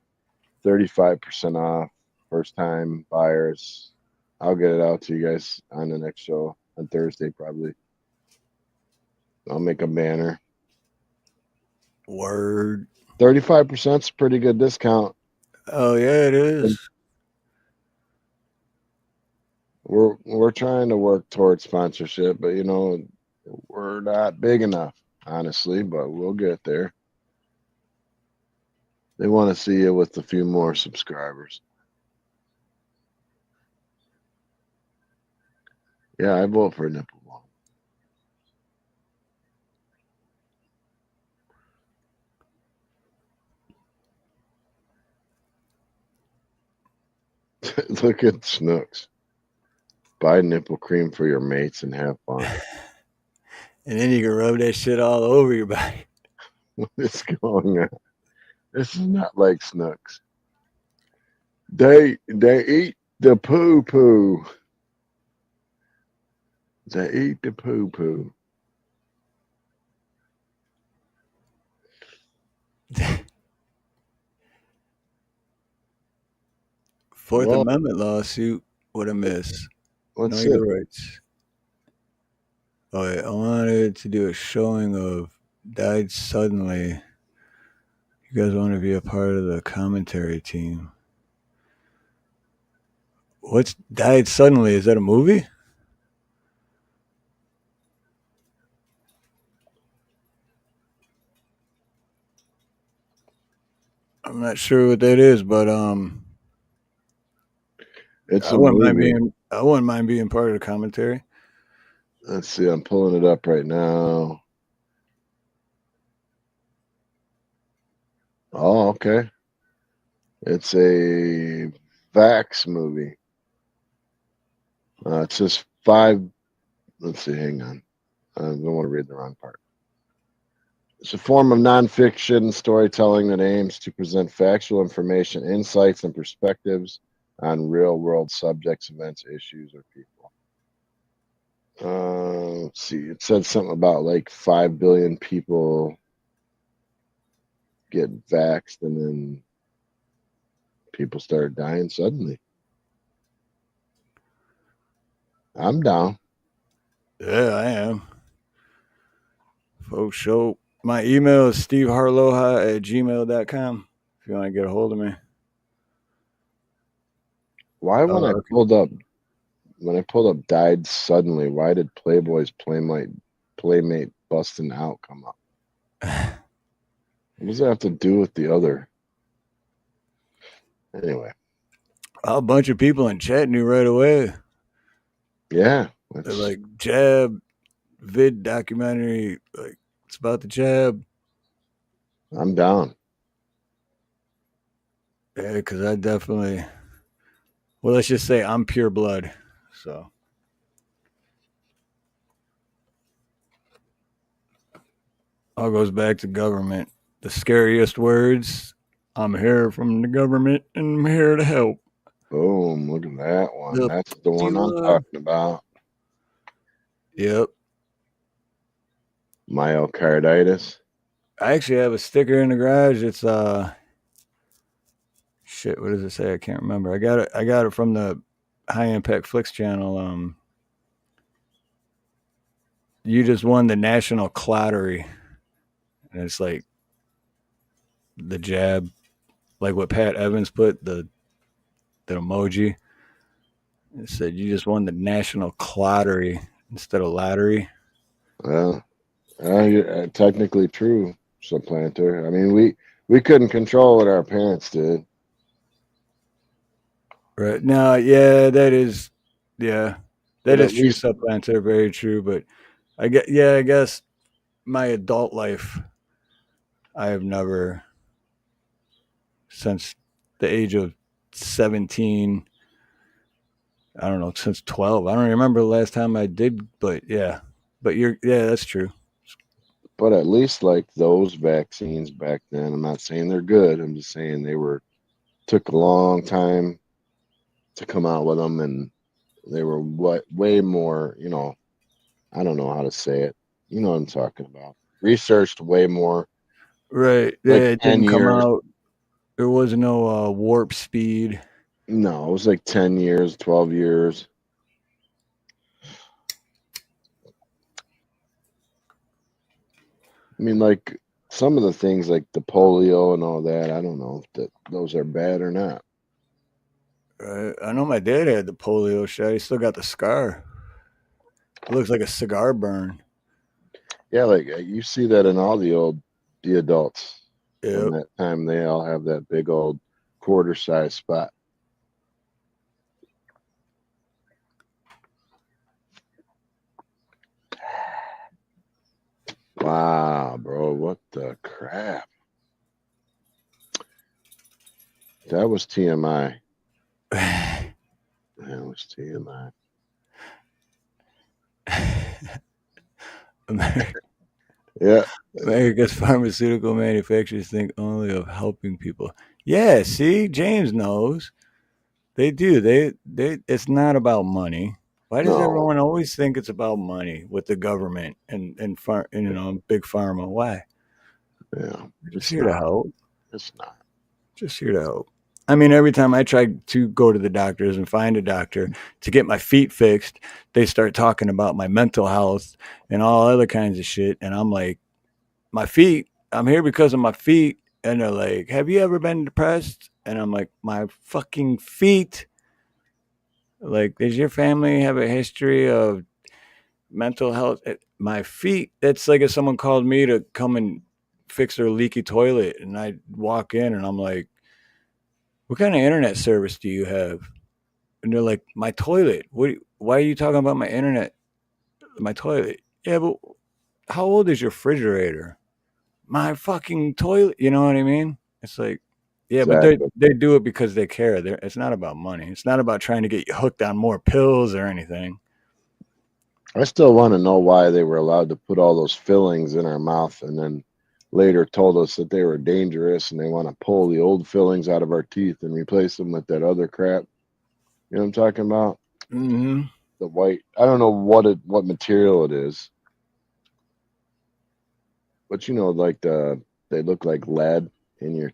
Speaker 6: 35% off, first time buyers. I'll get it out to you guys on the next show on Thursday, probably. I'll make a banner.
Speaker 2: Word.
Speaker 6: 35% is a pretty good discount.
Speaker 2: Oh yeah, it is.
Speaker 6: We're trying to work towards sponsorship, but we're not big enough, honestly, but we'll get there. They want to see you with a few more subscribers. Yeah, I vote for nipple balm. Look at Snooks. Buy nipple cream for your mates and have fun.
Speaker 2: And then you can rub that shit all over your body.
Speaker 6: What is going on? This is not like Snooks. They eat the poo poo. They eat the poo poo.
Speaker 2: Fourth
Speaker 6: Well,
Speaker 2: Amendment lawsuit. What a miss.
Speaker 6: Let's
Speaker 2: Know
Speaker 6: see.
Speaker 2: your rights. Oh, yeah, I wanted to do a showing of Died Suddenly. You guys want to be a part of the commentary team? What's Died Suddenly? Is that a movie? I'm not sure what that is, but
Speaker 6: It's
Speaker 2: I
Speaker 6: a
Speaker 2: wouldn't
Speaker 6: movie.
Speaker 2: mind being part of the commentary.
Speaker 6: Let's see. I'm pulling it up right now. Oh, okay. It's a Vax movie. It says 5. Let's see. Hang on. I don't want to read the wrong part. It's a form of nonfiction storytelling that aims to present factual information, insights, and perspectives on real-world subjects, events, issues, or people. Let's see. It said something about like 5 billion people get vaxxed, and then people started dying suddenly. I'm down.
Speaker 2: Yeah, I am. Folks, show. My email is steveharloha@gmail.com if you want to get a hold of me.
Speaker 6: Why when I
Speaker 2: okay.
Speaker 6: pulled up died suddenly, why did Playboy's Playmate busting out come up? What does that have to do with the other? Anyway,
Speaker 2: A bunch of people in chat knew right away.
Speaker 6: yeah.
Speaker 2: They're like, jab, vid documentary. Like, it's about the jab.
Speaker 6: I'm down.
Speaker 2: Yeah, because I definitely. Well, let's just say I'm pure blood. So. All goes back to government. The scariest words. I'm here from the government and I'm here to help.
Speaker 6: Boom, look at that one.
Speaker 2: Yep.
Speaker 6: That's the one I'm talking about.
Speaker 2: Yep.
Speaker 6: Myocarditis.
Speaker 2: I actually have a sticker in the garage. It's shit, what does it say? I can't remember. I got it from the High Impact Flicks channel. You just won the national clottery. And it's like the jab, like what Pat Evans put, the emoji. It said you just won the national clottery instead of lottery.
Speaker 6: Well, technically true, supplanter. I mean, we couldn't control what our parents did.
Speaker 2: Right. No, yeah, that is true, supplanter, very true. But I guess my adult life, I have never, since the age of 17, I don't know, since 12. I don't remember the last time I did, but yeah. But that's true.
Speaker 6: But at least like those vaccines back then, I'm not saying they're good. I'm just saying took a long time to come out with them, and they were way more, I don't know how to say it. You know what I'm talking about. Researched way more.
Speaker 2: Right. Yeah,
Speaker 6: Like
Speaker 2: it
Speaker 6: 10
Speaker 2: didn't come
Speaker 6: years.
Speaker 2: out. There was no warp speed.
Speaker 6: No, it was like 10 years, 12 years. I mean, like some of the things like the polio and all that, I don't know if those are bad or not.
Speaker 2: I know my dad had the polio shot. He still got the scar. It looks like a cigar burn.
Speaker 6: Yeah, like you see that in all the adults.
Speaker 2: Yep.
Speaker 6: From that time, they all have that big old quarter-size spot. Wow, bro, what the crap? That was TMI. That was TMI. Yeah.
Speaker 2: America's pharmaceutical manufacturers think only of helping people. Yeah, see, James knows. They do. They it's not about money. Why does everyone always think it's about money with the government and big pharma? Why?
Speaker 6: Yeah.
Speaker 2: Just here to help.
Speaker 6: It's not.
Speaker 2: Just here to help. I mean, every time I try to go to the doctors and find a doctor to get my feet fixed, they start talking about my mental health and all other kinds of shit. And I'm like, my feet, I'm here because of my feet. And they're like, have you ever been depressed? And I'm like, my fucking feet. Like, does your family have a history of mental health? My feet, that's like if someone called me to come and fix their leaky toilet. And I walk in and I'm like, what kind of internet service do you have? And they're like, my toilet. Why are you talking about my internet? My toilet. Yeah, but how old is your refrigerator? My fucking toilet. You know what I mean? It's like, yeah,
Speaker 6: Exactly.
Speaker 2: but they do it because they care. It's not about money. It's not about trying to get you hooked on more pills or anything.
Speaker 6: I still want to know why they were allowed to put all those fillings in our mouth and then later told us that they were dangerous and they want to pull the old fillings out of our teeth and replace them with that other crap. You know what I'm talking about?
Speaker 2: Mm-hmm.
Speaker 6: the white. I don't know what material it is, but you know, like they look like lead in your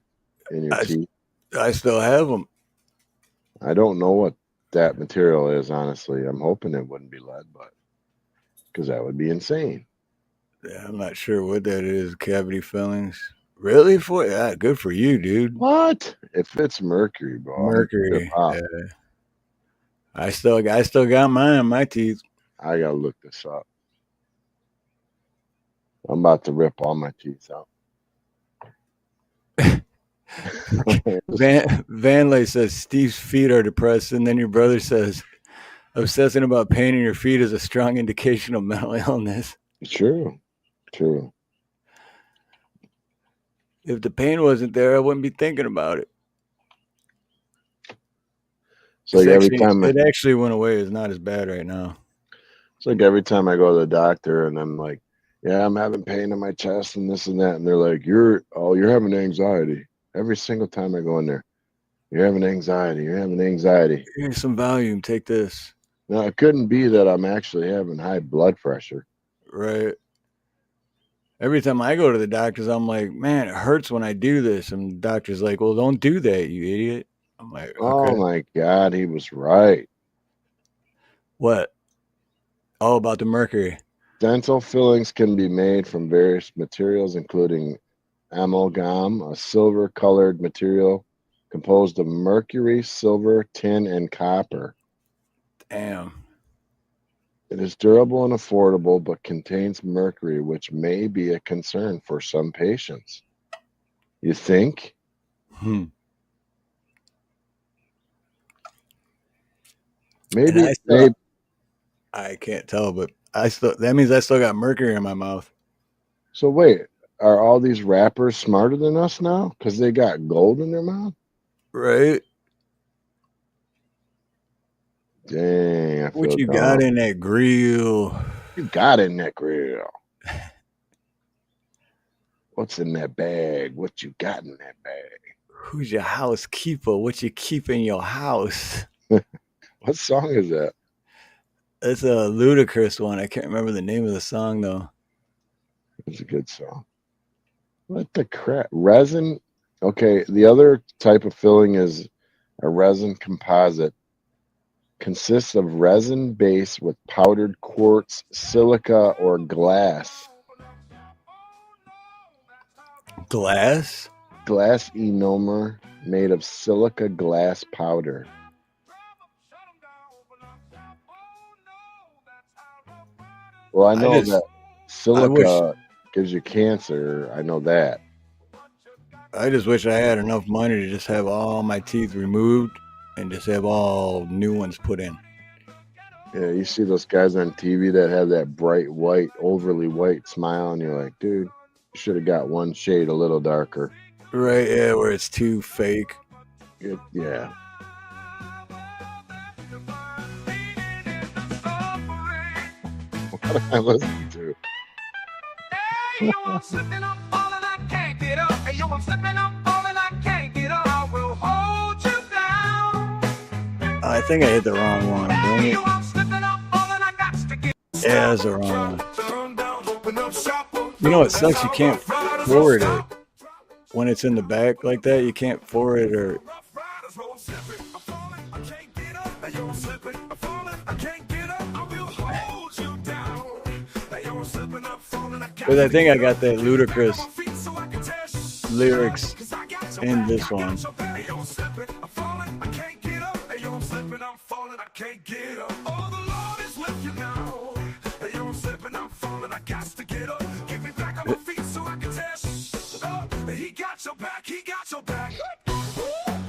Speaker 6: teeth.
Speaker 2: I still have them.
Speaker 6: I don't know what that material is, honestly. I'm hoping it wouldn't be lead, but because that would be insane.
Speaker 2: Yeah, I'm not sure what that is. Cavity fillings. Really? Good for you, dude.
Speaker 6: What? If it's mercury, bro?
Speaker 2: Mercury. Yeah. I still got mine in my teeth.
Speaker 6: I gotta look this up. I'm about to rip all my teeth out.
Speaker 2: Vanley says Steve's feet are depressed, and then your brother says obsessing about pain in your feet is a strong indication of mental illness.
Speaker 6: True.
Speaker 2: If the pain wasn't there, I wouldn't be thinking about it.
Speaker 6: So like every time
Speaker 2: it actually went away. It's not as bad right now.
Speaker 6: It's like every time I go to the doctor and I'm like, yeah, I'm having pain in my chest and this and that, and they're like, you're having anxiety. Every single time I go in there, you're having anxiety.
Speaker 2: Here's some Valium. Take this.
Speaker 6: No, it couldn't be that I'm actually having high blood pressure.
Speaker 2: Right. Every time I go to the doctors, I'm like, man, it hurts when I do this. And the doctor's like, well, don't do that, you idiot. I'm like, okay.
Speaker 6: Oh my God, he was right.
Speaker 2: What? All about the mercury.
Speaker 6: Dental fillings can be made from various materials, including amalgam, a silver-colored material composed of mercury, silver, tin, and copper.
Speaker 2: Damn.
Speaker 6: It is durable and affordable, but contains mercury, which may be a concern for some patients. You think? Maybe.
Speaker 2: I can't tell, but that means I still got mercury in my mouth.
Speaker 6: So wait, are all these rappers smarter than us now? Because they got gold in their mouth?
Speaker 2: Right.
Speaker 6: Dang.
Speaker 2: What you got in that grill?
Speaker 6: You got in that grill. What's in that bag? What you got in that bag?
Speaker 2: Who's your housekeeper? What you keep in your house?
Speaker 6: What song is that?
Speaker 2: It's a Ludacris one. I can't remember the name of the song though.
Speaker 6: It's a good song. What the crap? Resin? Okay, the other type of filling is a resin composite. Consists of resin base with powdered quartz, silica, or glass.
Speaker 2: Glass?
Speaker 6: Glass enomer made of silica glass powder. Well, I know that silica gives you cancer. I know that.
Speaker 2: I just wish I had enough money to just have all my teeth removed and just have all new ones put in.
Speaker 6: Yeah, you see those guys on TV that have that bright white, overly white smile, and you're like, dude, you should have got one shade a little darker.
Speaker 2: Right, yeah, where it's too fake.
Speaker 6: Yeah. What am I listening to?
Speaker 1: Hey, yo, I'm slipping, I'm falling, I can't get up. Hey, yo, I'm slipping, I'm falling, I can't get up. I will hold you down.
Speaker 2: I think I hit the wrong one.
Speaker 1: Hey, yo, I'm slipping, I'm falling, I got to get.
Speaker 2: Yeah, that's the wrong one. You know what sucks? You can't forward it. When it's in the back like that, you can't forward it or... But I think I got that Ludacris lyrics in this one.
Speaker 1: He got your back.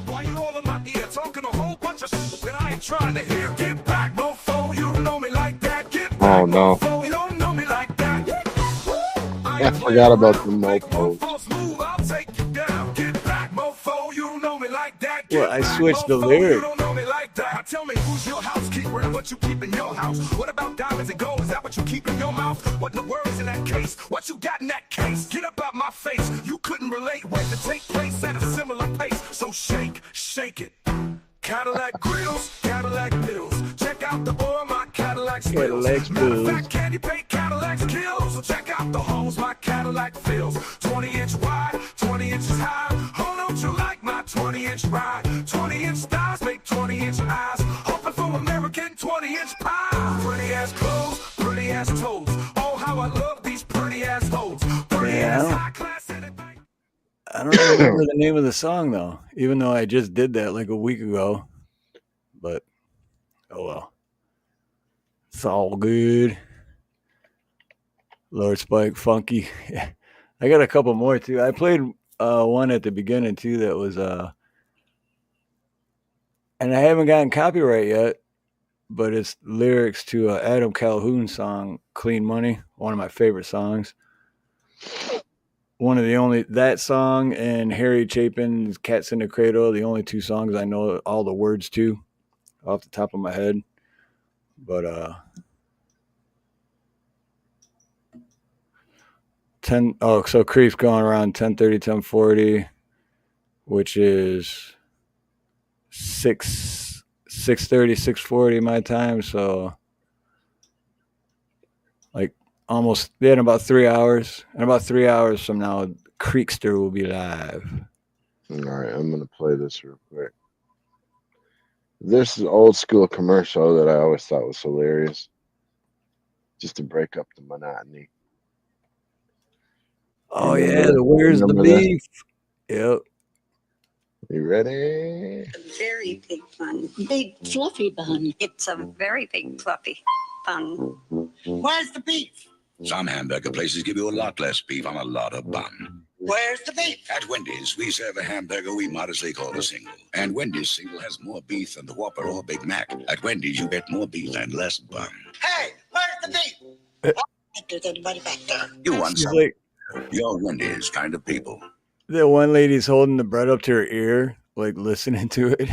Speaker 1: Why you all in my ear talking a whole bunch of shit when I ain't trying to hear? Get back, mofo, you don't know me like that. Get back,
Speaker 6: oh no.
Speaker 1: Mofo, you don't know me like that.
Speaker 6: I forgot about the mofos.
Speaker 1: I'll take you down. Get back, mofo, you don't know me like that.
Speaker 2: Well, I switched the lyric.
Speaker 1: You don't know me like that. Tell me who's your housekeeper and what you keep in your house. What about diamonds and gold? Is that what you keep in your mouth? What in the world is in that case? What you got in that case? Get up out my face. You couldn't relate what to take place at a similar pace. So shake it. Cadillac grills, Cadillac bills. Check out the oil my Cadillac. Cadillac
Speaker 2: Cadillac
Speaker 1: spills. Matter of
Speaker 2: spills.
Speaker 1: fact, candy paint Cadillacs kills. So check out the homes my Cadillac fills. 20-inch wide, 20 inches high. Oh, don't you like my 20-inch ride? 20-inch thighs make 20-inch eyes. Hoping for American 20-inch pie. Pretty ass clothes, pretty ass toes. Oh, how I love these pretty ass hoes. Pretty
Speaker 2: Yeah,
Speaker 1: ass
Speaker 2: I don't-
Speaker 1: high class and advanced.
Speaker 2: I don't remember the name of the song though, even though I just did that like a week ago. But oh well, it's all good. Lord Spike, Funky. I got a couple more too. I played one at the beginning too that was and I haven't gotten copyright yet, but it's lyrics to Adam Calhoun song "Clean Money," one of my favorite songs. One of the only that song and Harry Chapin's "Cats in the Cradle," the only two songs I know all the words to off the top of my head. But 10 oh, so Creep's going around 10:30, 10:40, which is 6:30, 6:40 my time. So like almost in about 3 hours. In about 3 hours from now, Creekster will be live.
Speaker 6: All right, I'm gonna play this real quick. This is old school commercial that I always thought was hilarious, just to break up the monotony.
Speaker 2: Oh
Speaker 6: Remember
Speaker 2: yeah,
Speaker 6: that?
Speaker 2: the Where's the
Speaker 6: Remember that?
Speaker 2: Beef? Yep.
Speaker 6: You ready?
Speaker 7: Very big bun. Big fluffy bun. It's a very big fluffy bun.
Speaker 8: Where's the beef?
Speaker 9: Some hamburger places give you a lot less beef on a lot of bun.
Speaker 8: Where's the beef?
Speaker 9: At Wendy's, we serve a hamburger we modestly call a single. And Wendy's single has more beef than the Whopper or Big Mac. At Wendy's, you get more beef and less bun.
Speaker 8: Hey, where's the beef? There's anybody back there.
Speaker 9: You want
Speaker 2: She's
Speaker 9: some?
Speaker 2: like
Speaker 9: You're Wendy's kind of people.
Speaker 2: the one lady's holding the bread up to her ear, like listening to it.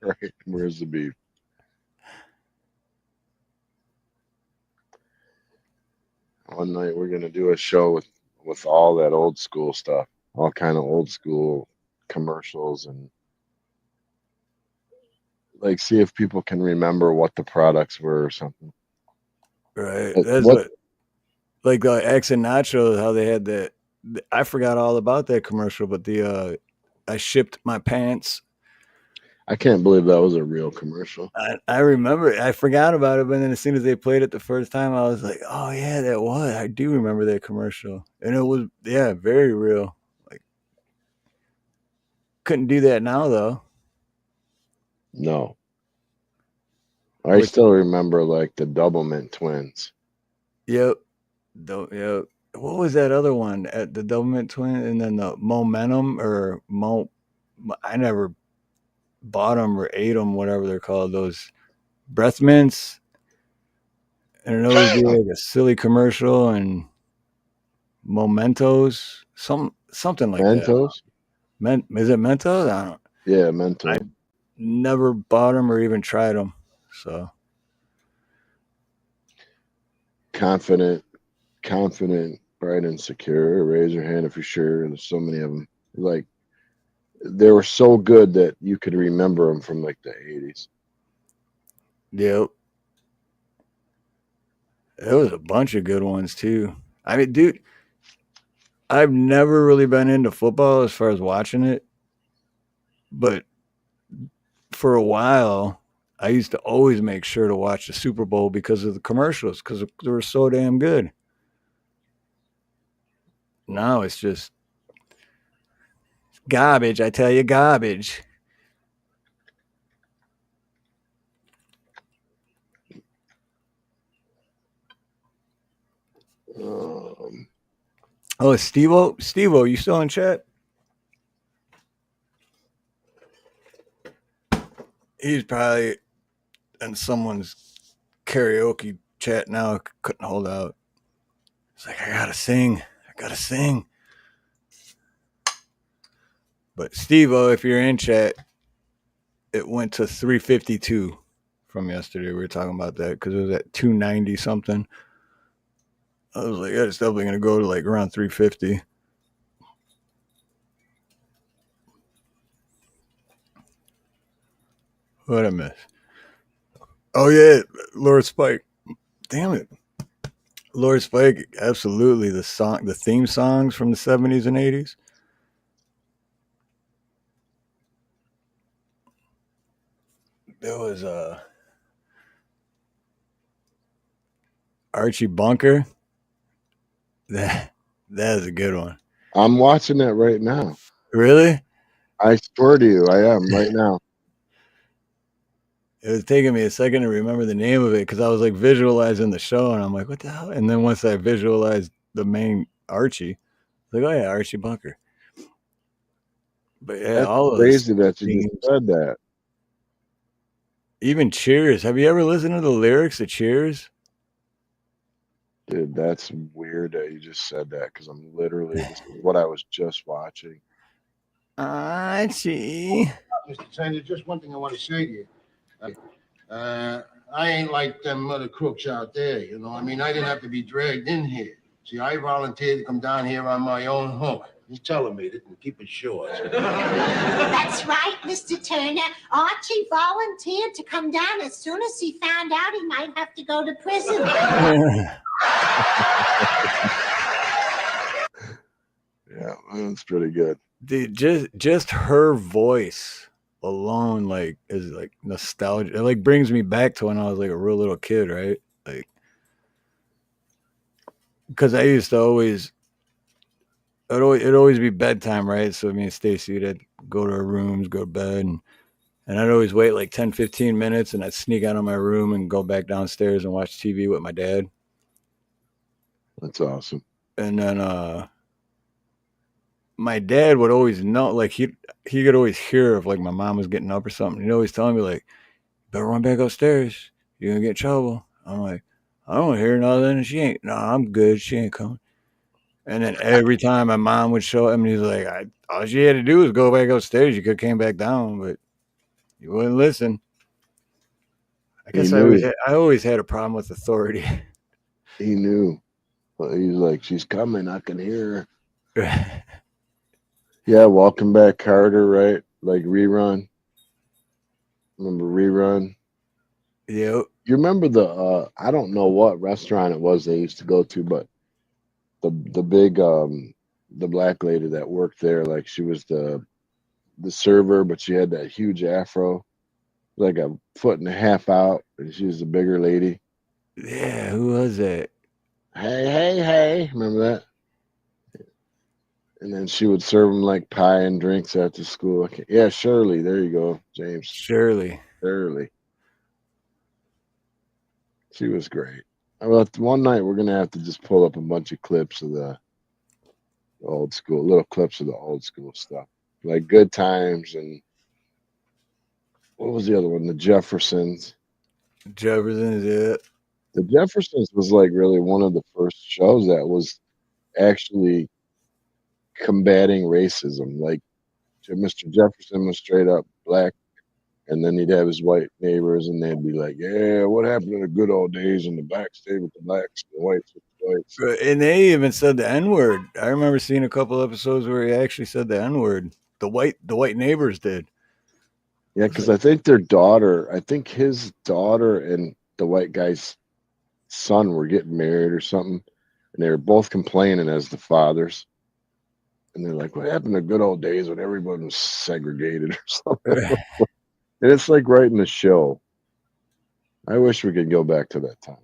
Speaker 6: Right. Where's the beef? One night we're gonna do a show with all that old school stuff, all kind of old school commercials, and like see if people can remember what the products were or something.
Speaker 2: Right.
Speaker 6: What-
Speaker 2: That's
Speaker 6: what-
Speaker 2: what like X and Nachos, how they had that. I forgot all about that commercial, but the I shipped my pants.
Speaker 6: I can't believe that was a real commercial.
Speaker 2: I remember it. I forgot about it, but then as soon as they played it the first time, I was like, oh yeah, that was. I do remember that commercial. And it was very real. Like couldn't do that now though.
Speaker 6: No. I
Speaker 2: Which-
Speaker 6: still remember like the Doublemint twins.
Speaker 2: Yep. Yep. What was that other one at the Doublemint Twin? And then the Momentum or I never bought them or ate them, whatever they're called. Those breath mints. And it always be like a silly commercial and Mementos, something like
Speaker 6: Mentos?
Speaker 2: that. Is it Mentos? I don't.
Speaker 6: Yeah, Mentos.
Speaker 2: Never bought them or even tried them. So
Speaker 6: Confident, bright and secure. Raise your hand if you're sure. There's so many of them. Like they were so good that you could remember them from like the 80s.
Speaker 2: yep. There was a bunch of good ones too. I mean, dude, I've never really been into football as far as watching it, but for a while, I used to always make sure to watch the Super Bowl because of the commercials, because they were so damn good. Now it's just garbage. I tell you, garbage. Oh, Steve-O, you still in chat? He's probably in someone's karaoke chat now. Couldn't hold out. It's like, I gotta sing. But Steve-O, if you're in chat, it went to 352 from yesterday. We were talking about that because it was at 290 something. I was like, yeah, it's definitely going to go to like around 350. What I miss? Oh, yeah, Lord Spike. damn it. Lord Spike, absolutely. The theme songs from the 70s and 80s. There was Archie Bunker. That is a good one.
Speaker 6: I'm watching that right now.
Speaker 2: Really?
Speaker 6: I swear to you, I am right now.
Speaker 2: It was taking me a second to remember the name of it because I was like visualizing the show and I'm like, what the hell? And then once I visualized the main Archie, I was like, oh yeah, Archie Bunker. But yeah,
Speaker 6: That's
Speaker 2: all of
Speaker 6: crazy
Speaker 2: those
Speaker 6: that you just
Speaker 2: themes.
Speaker 6: said that.
Speaker 2: Even Cheers. Have you ever listened to the lyrics of Cheers?
Speaker 6: Dude, that's weird that you just said that because I'm literally, this is what I was just watching.
Speaker 2: Archie.
Speaker 10: Mr. Tanner, just one thing I want to say to you. I ain't like them other crooks out there, you know. I mean, I didn't have to be dragged in here. See, I volunteered to come down here on my own hook. He's telling me that, and keep it short.
Speaker 8: That's right, Mr. Turner. Archie volunteered to come down as soon as he found out he might have to go to prison.
Speaker 6: Yeah, that's pretty good.
Speaker 2: Dude, just her voice alone like is like nostalgia. It like brings me back to when I was like a real little kid, right? Like because I used to always it'd always be bedtime, right? So me and Stacy would go to our rooms, go to bed, and I'd always wait like 10, 15 minutes and I'd sneak out of my room and go back downstairs and watch TV with my dad.
Speaker 6: That's awesome.
Speaker 2: And then my dad would always know, like he could always hear if like my mom was getting up or something. He'd always tell me like, better run back upstairs. You're gonna get in trouble. I'm like, I don't hear nothing. She ain't. No, I'm good. She ain't coming. And then every time my mom would show him, he's like, all she had to do was go back upstairs. You could have came back down, but you wouldn't listen. I guess I always had a problem with authority.
Speaker 6: He knew. But he's like, she's coming. I can hear her. Yeah, Welcome Back, Carter, right? Like Rerun. Remember Rerun?
Speaker 2: Yep.
Speaker 6: You remember the I don't know what restaurant it was they used to go to, but the big the black lady that worked there, like she was the server, but she had that huge afro, like a foot and a half out, and she was the bigger lady.
Speaker 2: Yeah, who was that?
Speaker 6: Hey, remember that? And then she would serve them like pie and drinks after school. Yeah, Shirley. There you go, James.
Speaker 2: Shirley.
Speaker 6: She was great. Well, one night we're gonna have to just pull up a bunch of clips of the old school, little clips of the old school stuff, like Good Times and what was the other one? The Jeffersons.
Speaker 2: Jeffersons, yeah.
Speaker 6: The Jeffersons was like really one of the first shows that was actually combating racism. Like Mr. Jefferson was straight up black, and then he'd have his white neighbors, and they'd be like, "Yeah, what happened in the good old days? And the blacks stayed with the blacks, and the whites with the whites."
Speaker 2: And they even said the N-word. I remember seeing a couple episodes where he actually said the N-word. The white neighbors did.
Speaker 6: Yeah, because I think his daughter and the white guy's son were getting married or something, and they were both complaining as the fathers. And they're like, what happened to good old days when everyone was segregated or something? And it's like right in the show. I wish we could go back to that time.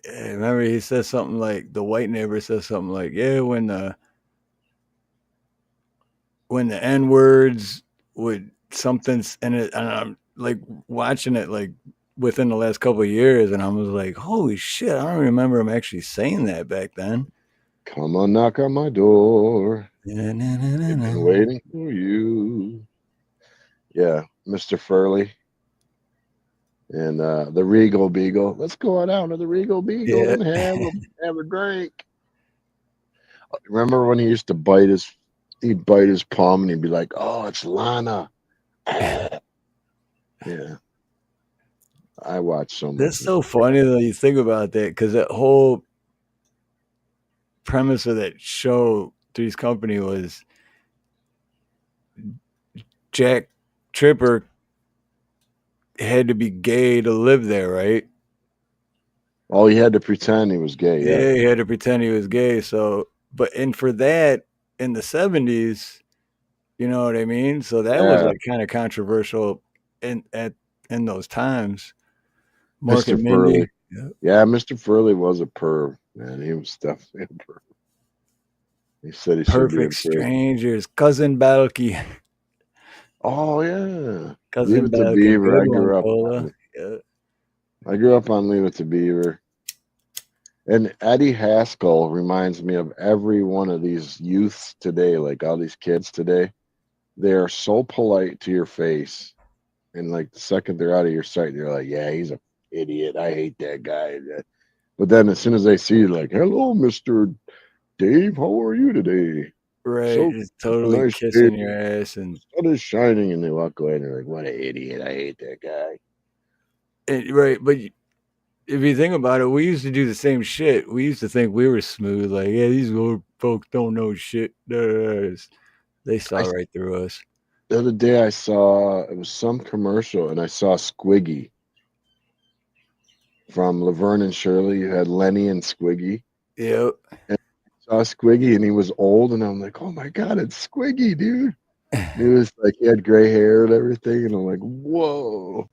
Speaker 2: Yeah, remember he said something like, the white neighbor said something like, yeah, when the N-words would something, and I'm like watching it like within the last couple of years, and I was like, holy shit, I don't remember him actually saying that back then.
Speaker 6: Come on, knock on my door.
Speaker 2: I've
Speaker 6: been waiting for you. Yeah, Mr. Furley. And the Regal Beagle. Let's go on out to the Regal Beagle and have a drink. Remember when he used to he'd bite his palm and he'd be like, oh, it's Lana. Yeah. I watched so much.
Speaker 2: That's so funny though, you think about that, because that whole premise of that show, Three's Company, was Jack Tripper had to be gay to live there, right?
Speaker 6: Oh, he had to pretend he was gay.
Speaker 2: Yeah,
Speaker 6: Yeah.
Speaker 2: he had to pretend he was gay. So, and for that in the 70s, you know what I mean? So that was
Speaker 6: Yeah.
Speaker 2: like kind of controversial in those times. Mark
Speaker 6: Mr.
Speaker 2: and
Speaker 6: Furley.
Speaker 2: Mindy. Yeah.
Speaker 6: Yeah, Mr. Furley was a perv, man. He was definitely a perv. He said he should be in
Speaker 2: Perfect
Speaker 6: prison.
Speaker 2: Strangers. Cousin Balky.
Speaker 6: Oh yeah.
Speaker 2: Cousin
Speaker 6: Leave It to
Speaker 2: Balky.
Speaker 6: Beaver.
Speaker 2: Good
Speaker 6: I
Speaker 2: one,
Speaker 6: grew up
Speaker 2: Cola.
Speaker 6: on
Speaker 2: Yeah.
Speaker 6: I grew up on Leave It to Beaver. And Eddie Haskell reminds me of every one of these youths today, like all these kids today. They are so polite to your face. And like the second they're out of your sight, they're like, yeah, he's an idiot. I hate that guy. But then as soon as they see you, like, hello, Mr. Dave, how are you today?
Speaker 2: Right.
Speaker 6: So
Speaker 2: Just totally
Speaker 6: nice
Speaker 2: kissing
Speaker 6: day.
Speaker 2: your ass. And
Speaker 6: Sun is shining, and they walk away and they're like, what an idiot. I hate that guy.
Speaker 2: right. But if you think about it, we used to do the same shit. We used to think we were smooth. Like, yeah, these old folks don't know shit. They saw right through us.
Speaker 6: The other day I saw, it was some commercial, and I saw Squiggy from Laverne and Shirley. You had Lenny and Squiggy.
Speaker 2: Yep.
Speaker 6: And I saw Squiggy, and he was old, and I'm like, oh my God, it's Squiggy, dude. He was like, he had gray hair and everything, and I'm like, whoa.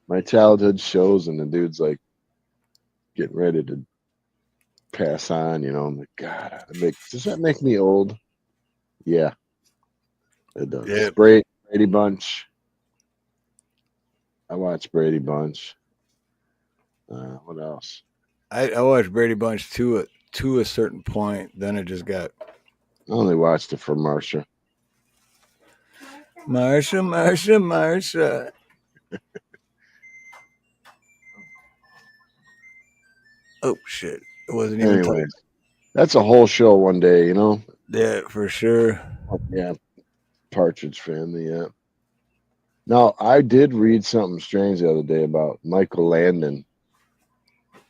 Speaker 6: My childhood shows, and the dude's like getting ready to pass on, you know. I'm like, God, does that make me old? Yeah, it does.
Speaker 2: Yep.
Speaker 6: Brady Bunch. I watched Brady Bunch. What else?
Speaker 2: I watched Brady Bunch to a certain point. Then it just got
Speaker 6: I only watched it for Marsha.
Speaker 2: Marsha. Oh shit! It wasn't even.
Speaker 6: Anyways, that's a whole show one day, you know.
Speaker 2: Yeah, for sure.
Speaker 6: Yeah, Partridge Family. Yeah. Now I did read something strange the other day about Michael Landon.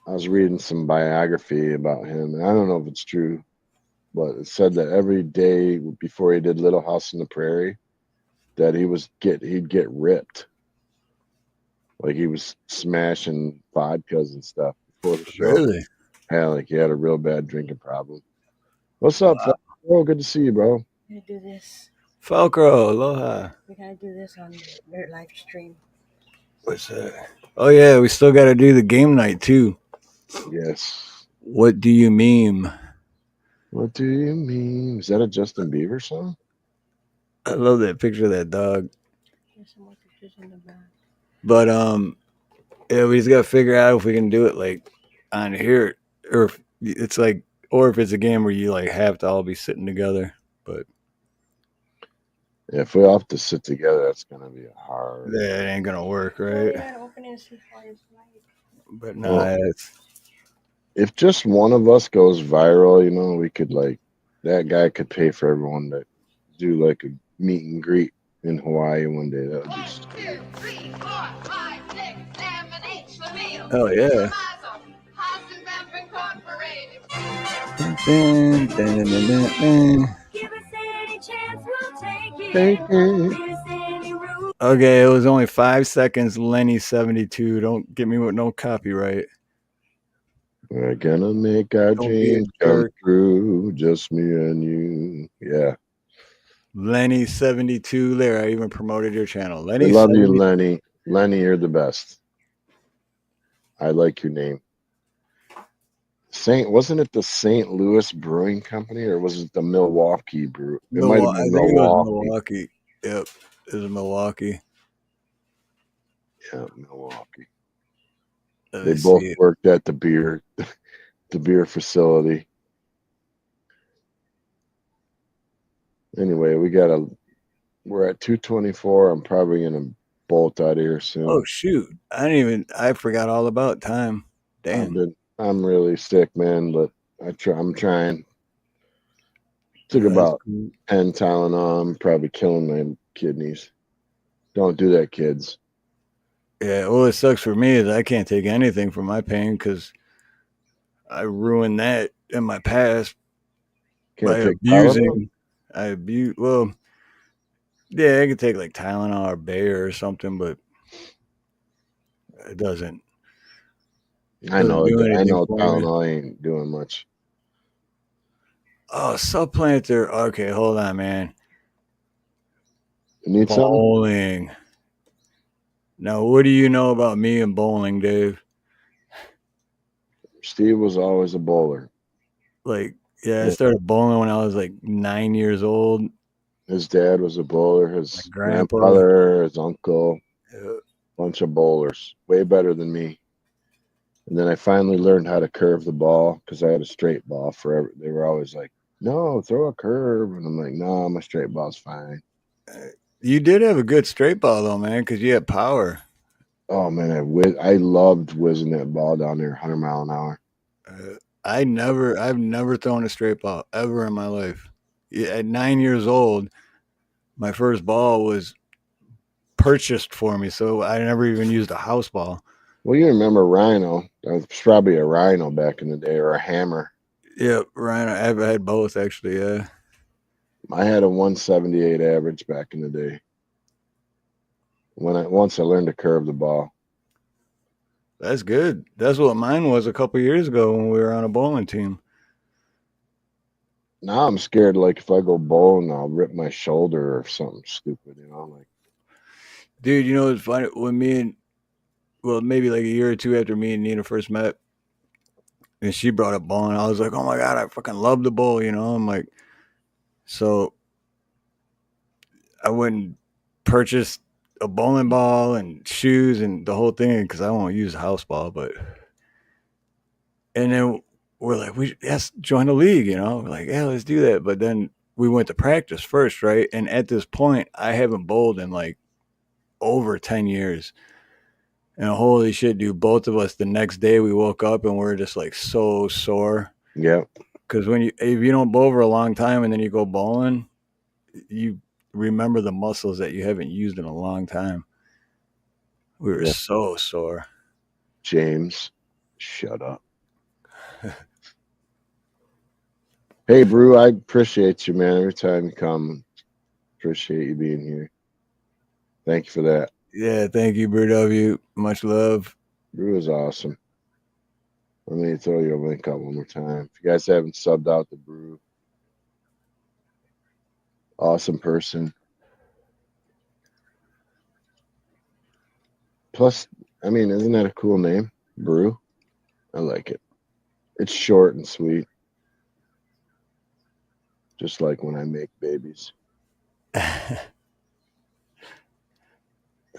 Speaker 6: I was reading some biography about him, and I don't know if it's true, but it said that every day before he did Little House on the Prairie, that he'd get ripped, like he was smashing vodkas and stuff before the show.
Speaker 2: Really?
Speaker 6: Yeah, like he had a real bad drinking problem. What's up, bro? Good to see you, bro.
Speaker 3: We gotta do this.
Speaker 2: Falcro, aloha.
Speaker 3: We gotta do this on their live stream.
Speaker 2: What's that? Oh yeah, we still got to do the game night too.
Speaker 6: Yes.
Speaker 2: What do you meme?
Speaker 6: What do you mean? Is that a Justin Bieber song?
Speaker 2: I love that picture of that dog.
Speaker 3: There's some more pictures in the back.
Speaker 2: But yeah, we just gotta figure out if we can do it like on here, or if it's like, or if it's a game where you like have to all be sitting together. But
Speaker 6: yeah, if we all have to sit together, that's gonna be hard.
Speaker 2: yeah, it ain't gonna work,
Speaker 3: Oh,
Speaker 2: right?
Speaker 3: you gotta open it and see how it's like.
Speaker 2: But no,
Speaker 6: If just one of us goes viral, you know, we could like that guy could pay for everyone to do like a meet and greet in Hawaii one day. That would be stupid.
Speaker 2: Oh yeah. Okay, it was only 5 seconds. Lenny 72. Don't get me with no copyright.
Speaker 6: We're gonna make our
Speaker 2: Don't be a
Speaker 6: dreams come
Speaker 2: jerk.
Speaker 6: true, just me and you. Yeah.
Speaker 2: Lenny 72 there. I even promoted your channel.
Speaker 6: I
Speaker 2: Lenny
Speaker 6: love you,
Speaker 2: 72.
Speaker 6: Lenny. Lenny, you're the best. I like your name. Wasn't it the St. Louis Brewing Company, or was it the Milwaukee Brew? It might have
Speaker 2: I
Speaker 6: been
Speaker 2: think it was
Speaker 6: Milwaukee.
Speaker 2: Milwaukee. Yep. It was Milwaukee.
Speaker 6: Yeah, Milwaukee.
Speaker 2: Let
Speaker 6: They
Speaker 2: me
Speaker 6: both
Speaker 2: see.
Speaker 6: worked at the beer facility. Anyway, we're at 2:24. I'm probably gonna bolt out of here soon.
Speaker 2: Oh shoot. I forgot all about time. Damn.
Speaker 6: I'm really sick, man, but I'm trying. Took
Speaker 2: That's
Speaker 6: about
Speaker 2: cool.
Speaker 6: 10 Tylenol. I'm probably killing my kidneys. Don't do that, kids.
Speaker 2: Yeah, well, it sucks for me is I can't take anything for my pain because I ruined that in my past
Speaker 6: Can't
Speaker 2: by
Speaker 6: take
Speaker 2: abusing. Well, yeah, I could take like Tylenol or Bayer or something, but it doesn't.
Speaker 6: I know.
Speaker 2: Doesn't do
Speaker 6: I
Speaker 2: anything
Speaker 6: know.
Speaker 2: for me.
Speaker 6: Tylenol ain't doing much.
Speaker 2: Oh, supplanter. Okay, hold on, man.
Speaker 6: You need something?
Speaker 2: Bowling. Now, what do you know about me and bowling, Dave?
Speaker 6: Steve was always a bowler.
Speaker 2: Like, yeah, I
Speaker 6: Yeah.
Speaker 2: started bowling when I was like 9 years old.
Speaker 6: His dad was a bowler. His
Speaker 2: grandpa.
Speaker 6: grandfather, his uncle,
Speaker 2: Yeah.
Speaker 6: bunch of bowlers, way better than me. And then I finally learned how to curve the ball because I had a straight ball forever. They were always like, "No, throw a curve," and I'm like, "No, my straight ball's fine."
Speaker 2: You did have a good straight ball though, man, because you had power.
Speaker 6: Oh man, I loved whizzing that ball down there, 100 mile an hour.
Speaker 2: I've never thrown a straight ball ever in my life. At 9 years old, my first ball was purchased for me, so I never even used a house ball.
Speaker 6: Well, you remember Rhino? That was probably a Rhino back in the day, or a Hammer.
Speaker 2: Yeah, Ryan, I've had both actually. Yeah,
Speaker 6: I had a 178 average back in the day. Once I learned to curve the ball.
Speaker 2: that's good. That's what mine was a couple years ago when we were on a bowling team.
Speaker 6: Now I'm scared, like if I go bowling, I'll rip my shoulder or something stupid, you know. Like,
Speaker 2: Dude, you know what's funny? When maybe like a year or two after me and Nina first met, and she brought up bowling, I was like, oh my God, I fucking love the bowl, you know? I'm like, so I went and purchased a bowling ball and shoes and the whole thing because I won't use a house ball, and then we're like, let's join the league, you know? We're like, yeah, let's do that. But then we went to practice first, right? And at this point, I haven't bowled in like over 10 years. And holy shit, dude, both of us the next day we woke up and we're just like so sore.
Speaker 6: yeah.
Speaker 2: Because if you don't bowl for a long time and then you go bowling, you remember the muscles that you haven't used in a long time. We were so sore.
Speaker 6: James, shut up. Hey, Brew, I appreciate you, man. Every time you come, appreciate you being here. Thank you for that.
Speaker 2: Yeah, thank you, Brew W. Much love.
Speaker 6: Brew is awesome. Let me throw you a link up one more time. If you guys haven't subbed out to Brew, awesome person. Plus, I mean, isn't that a cool name? Brew? I like it. It's short and sweet. Just like when I make babies. Did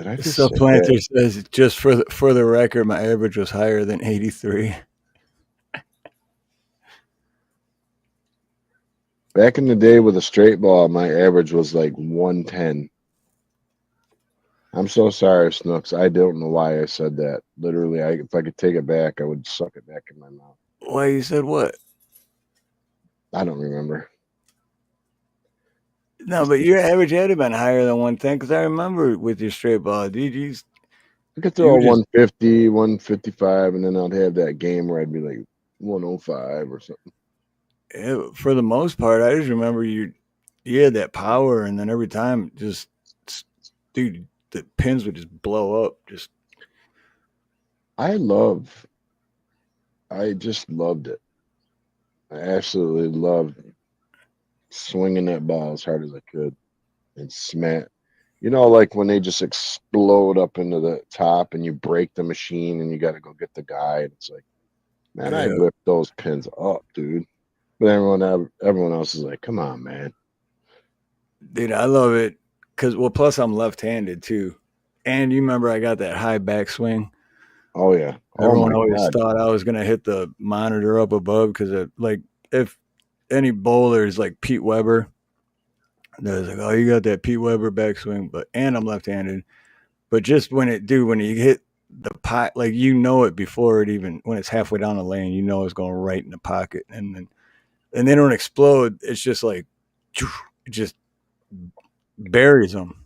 Speaker 6: I just say
Speaker 2: Supplanter
Speaker 6: that?
Speaker 2: says, just for the record, my average was higher than 83.
Speaker 6: Back in the day with a straight ball, my average was like 110. I'm so sorry, Snooks. I don't know why I said that. Literally, if I could take it back, I would suck it back in my mouth.
Speaker 2: Why you said what?
Speaker 6: I don't remember.
Speaker 2: No, but your average had to have been higher than 110 because I remember with your straight ball, dude,
Speaker 6: I could throw a 150, 155, and then I'd have that game where I'd be like 105 or something.
Speaker 2: Yeah, for the most part, I just remember you had that power, and then every time, just dude, the pins would just blow up.
Speaker 6: I just loved it. I absolutely loved swinging that ball as hard as I could and smack. You know, like when they just explode up into the top and you break the machine and you got to go get the guy. And it's like, man, I whipped those pins up, dude. But everyone else is like, come on, man.
Speaker 2: Dude, I love it because, well, plus I'm left-handed too. And you remember I got that high backswing.
Speaker 6: Oh, yeah.
Speaker 2: Everyone always thought I was going to hit the monitor up above because, like, if any bowlers like Pete Weber, they're like, oh, you got that Pete Weber backswing, and I'm left-handed. But just when you hit the pot, like, you know it before it even, when it's halfway down the lane, you know it's going right in the pocket. And they don't explode. It's just like, it just buries them.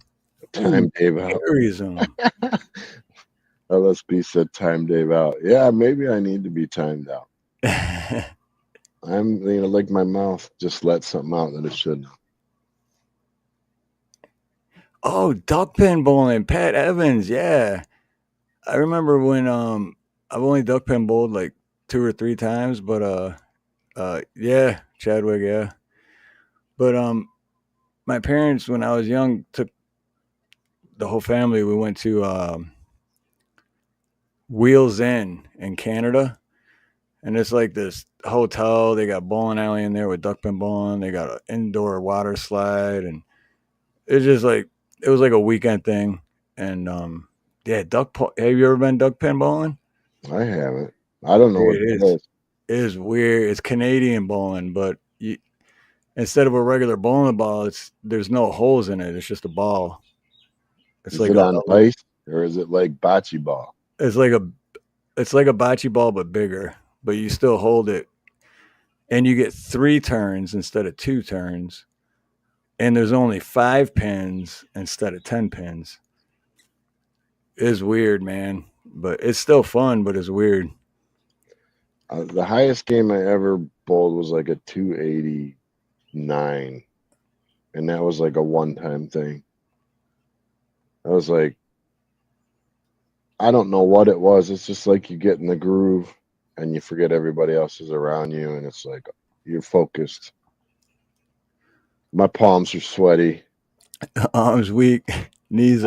Speaker 6: Time Dave out.
Speaker 2: Buries them.
Speaker 6: LSP said time Dave out. Yeah, maybe I need to be timed out. I'm, like my mouth just let something out that it shouldn't.
Speaker 2: Oh, duck pin bowling, Pat Evans. Yeah. I remember when I've only duck pin bowled like 2 or 3 times, but yeah, Chadwick, yeah. But my parents, when I was young, took the whole family. We went to Wheels Inn in Canada, and it's like this hotel. They got bowling alley in there with duck pin bowling. They got an indoor water slide, and it's just like it was like a weekend thing. And yeah, have you ever been duck pin bowling?
Speaker 6: I haven't. I don't know what
Speaker 2: It
Speaker 6: it
Speaker 2: is.
Speaker 6: is.
Speaker 2: It is weird. It's Canadian bowling, but instead of a regular bowling ball, there's no holes in it. It's just a ball. It's
Speaker 6: Is
Speaker 2: like
Speaker 6: it on ice or is it like bocce ball?
Speaker 2: it's like a bocce ball but bigger. But you still hold it, and you get 3 turns instead of 2 turns, and there's only 5 pins instead of 10 pins. It's weird, man, but it's still fun. But it's weird.
Speaker 6: The highest game I ever bowled was like a 289, and that was like a one-time thing. I was like, I don't know what it was. It's just like you get in the groove and you forget everybody else is around you, and it's like you're focused. My palms are sweaty.
Speaker 2: Arms weak, knees.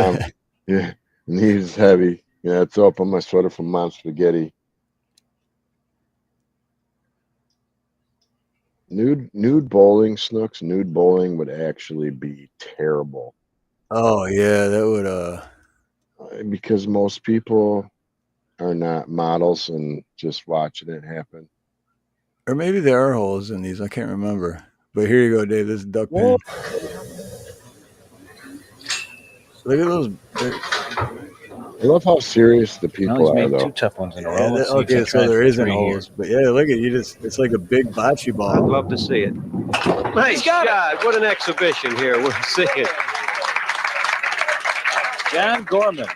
Speaker 6: Yeah, knees heavy. Yeah, it's up on my sweater from Mom's Spaghetti. Nude bowling, Snooks. Nude bowling would actually be terrible.
Speaker 2: Oh yeah, that would
Speaker 6: because most people are not models and just watching it happen.
Speaker 2: Or maybe there are holes in these. I can't remember. But here you go, Dave. This is duck pin. Look at those.
Speaker 6: I love how serious the people are, though.
Speaker 11: 2 tough ones in a row.
Speaker 2: Yeah,
Speaker 11: Let's see if
Speaker 2: okay,
Speaker 11: he'll
Speaker 2: so
Speaker 11: try
Speaker 2: there
Speaker 11: for
Speaker 2: isn't
Speaker 11: 3
Speaker 2: holes.
Speaker 11: here.
Speaker 2: But yeah, look at it's like a big bocce ball.
Speaker 12: I'd love to see it. Nice shot. What an exhibition here we're seeing.
Speaker 11: John Gorman.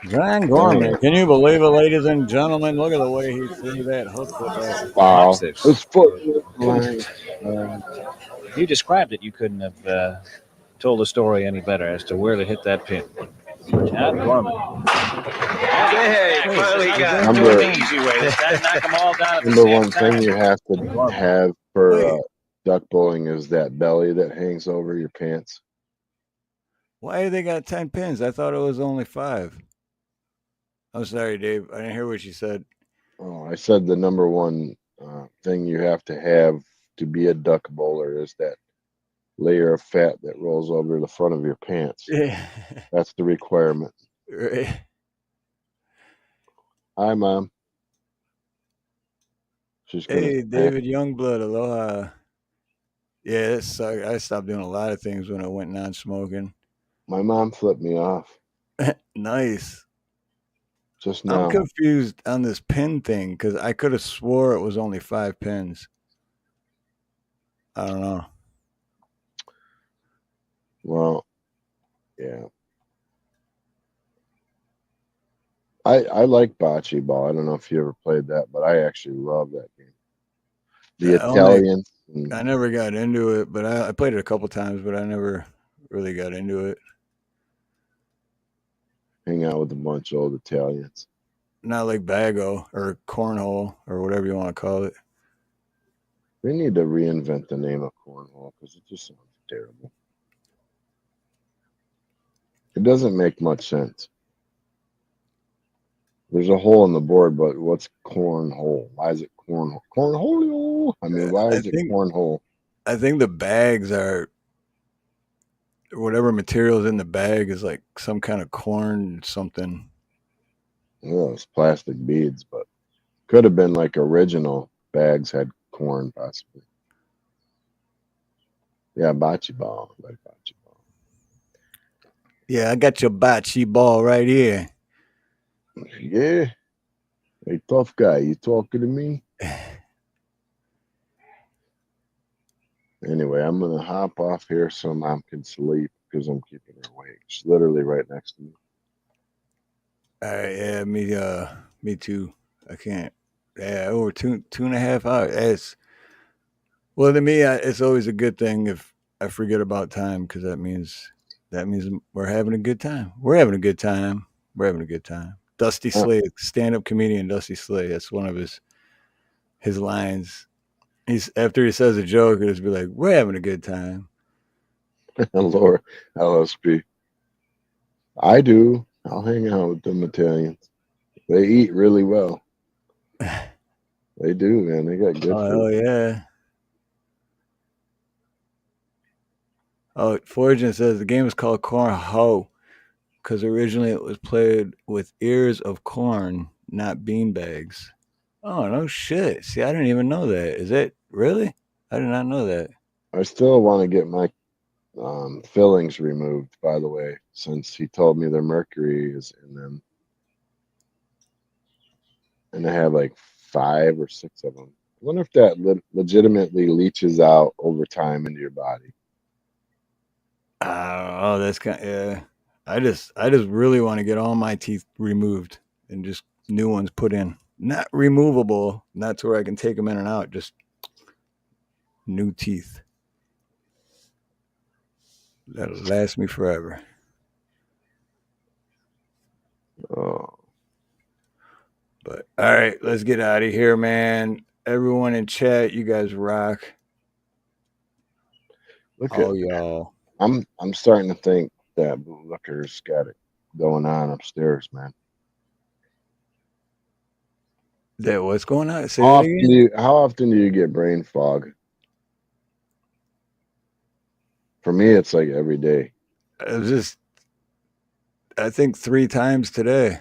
Speaker 2: John Gorman. Can you believe it, ladies and gentlemen? Look at the way he threw that hook with that.
Speaker 6: Wow.
Speaker 11: Watch this.
Speaker 6: His foot.
Speaker 11: If you described it, you couldn't have told the story any better as to where to hit that pin. John Gorman.
Speaker 12: Hey, finally got it.
Speaker 6: Number-
Speaker 11: the easy way. This guy knock them all down at the
Speaker 6: Number
Speaker 11: same
Speaker 6: one
Speaker 11: time.
Speaker 6: thing you have to have for duck bowling is that belly that hangs over your pants.
Speaker 2: Why do they got 10 pins? I thought it was only 5. I'm sorry, Dave. I didn't hear what you said.
Speaker 6: Oh, I said the number one thing you have to have to be a duck bowler is that layer of fat that rolls over the front of your pants.
Speaker 2: Yeah.
Speaker 6: That's the requirement.
Speaker 2: Right.
Speaker 6: Hi, Mom. She's gonna
Speaker 2: Hey, David Youngblood. Aloha. Yeah, that sucked. I stopped doing a lot of things when I went non-smoking.
Speaker 6: My mom flipped me off
Speaker 2: Nice.
Speaker 6: just now.
Speaker 2: I'm confused on this pin thing because I could have swore it was only 5 pins. I don't know.
Speaker 6: Well, yeah. I like bocce ball. I don't know if you ever played that, but I actually love that game. The
Speaker 2: Yeah,
Speaker 6: Italians.
Speaker 2: I never got into it, but I played it a couple times, but I never really got into it.
Speaker 6: Hang out with a bunch of old Italians.
Speaker 2: Not like Bago or Cornhole or whatever you want to call it.
Speaker 6: They need to reinvent the name of cornhole because it just sounds terrible. It doesn't make much sense. There's a hole in the board, but what's cornhole? Why is it cornhole? Cornhole? I mean, why is it cornhole?
Speaker 2: I think the bags are whatever materials in the bag is like some kind of corn something.
Speaker 6: Well, it's plastic beads, but could have been like original bags had corn possibly. Yeah, bocce ball. Like bocce ball.
Speaker 2: Yeah, I got your bocce ball right here.
Speaker 6: Yeah. Hey, tough guy, you talking to me? Anyway, I'm gonna hop off here so Mom can sleep because I'm keeping her awake. She's literally right next to me.
Speaker 2: All right, yeah, me too. I can't. Yeah, over 2.5 hours. Well, to me, it's always a good thing if I forget about time because that means we're having a good time. We're having a good time. We're having a good time. Dusty Slade, stand-up comedian Dusty Slade. That's one of his lines. He's after he says a joke, he'll just be like, "We're having a good time."
Speaker 6: Lord, LSP. I do. I'll hang out with them Italians. They eat really well. They do, man. They got good
Speaker 2: Oh
Speaker 6: food.
Speaker 2: yeah. Oh, Fortune says the game is called Cornhole because originally it was played with ears of corn, not bean bags. Oh no shit! See, I didn't even know that. Is it really? I did not know that.
Speaker 6: I still want to get my fillings removed, by the way, since he told me their mercury is in them. And I have like 5 or 6 of them. I wonder if that legitimately leaches out over time into your body.
Speaker 2: Oh, that's kind. Yeah, I just really want to get all my teeth removed and just new ones put in. Not removable, not to where I can take them in and out. Just new teeth. That'll last me forever.
Speaker 6: Oh.
Speaker 2: But all right, let's get out of here, man. Everyone in chat, you guys rock.
Speaker 6: Look
Speaker 2: all
Speaker 6: at
Speaker 2: y'all.
Speaker 6: I'm starting to think that Blue Looker's got it going on upstairs, man.
Speaker 2: That what's going on? Say that again?
Speaker 6: How often do you get brain fog? For me, it's like every day.
Speaker 2: It was just, I think 3 times today.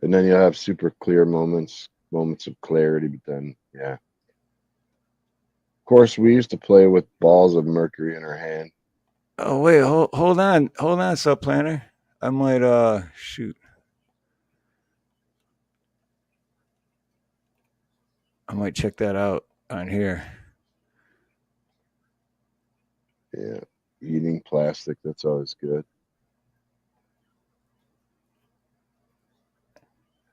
Speaker 6: And then you'll have super clear moments of clarity, but then, yeah. Of course, we used to play with balls of mercury in our hand.
Speaker 2: Oh, wait, hold on, Subplanner. I might, shoot. I might check that out on here.
Speaker 6: Yeah, eating plastic, that's always good.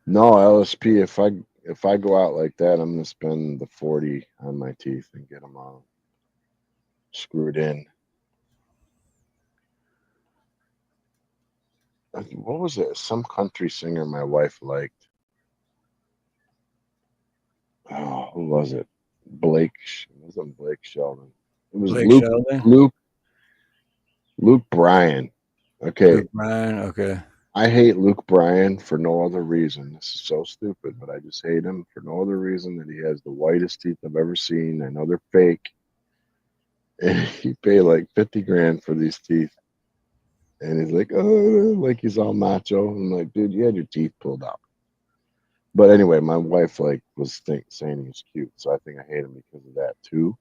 Speaker 6: No, LSP, if I go out like that, I'm going to spend the 40 on my teeth and get them all screwed in. What was it? Some country singer my wife liked. Oh, who was it? Blake. It wasn't Blake Shelton. It was
Speaker 2: Blake Shelton?
Speaker 6: Luke Bryan. Okay.
Speaker 2: Luke Bryan, okay.
Speaker 6: I hate Luke Bryan for no other reason. This is so stupid, but I just hate him for no other reason that he has the whitest teeth I've ever seen. I know they're fake. And he paid like 50 grand for these teeth. And he's like, oh, like he's all macho. I'm like, dude, you had your teeth pulled out. But anyway, my wife was saying he was cute, so I think I hate him because of that too.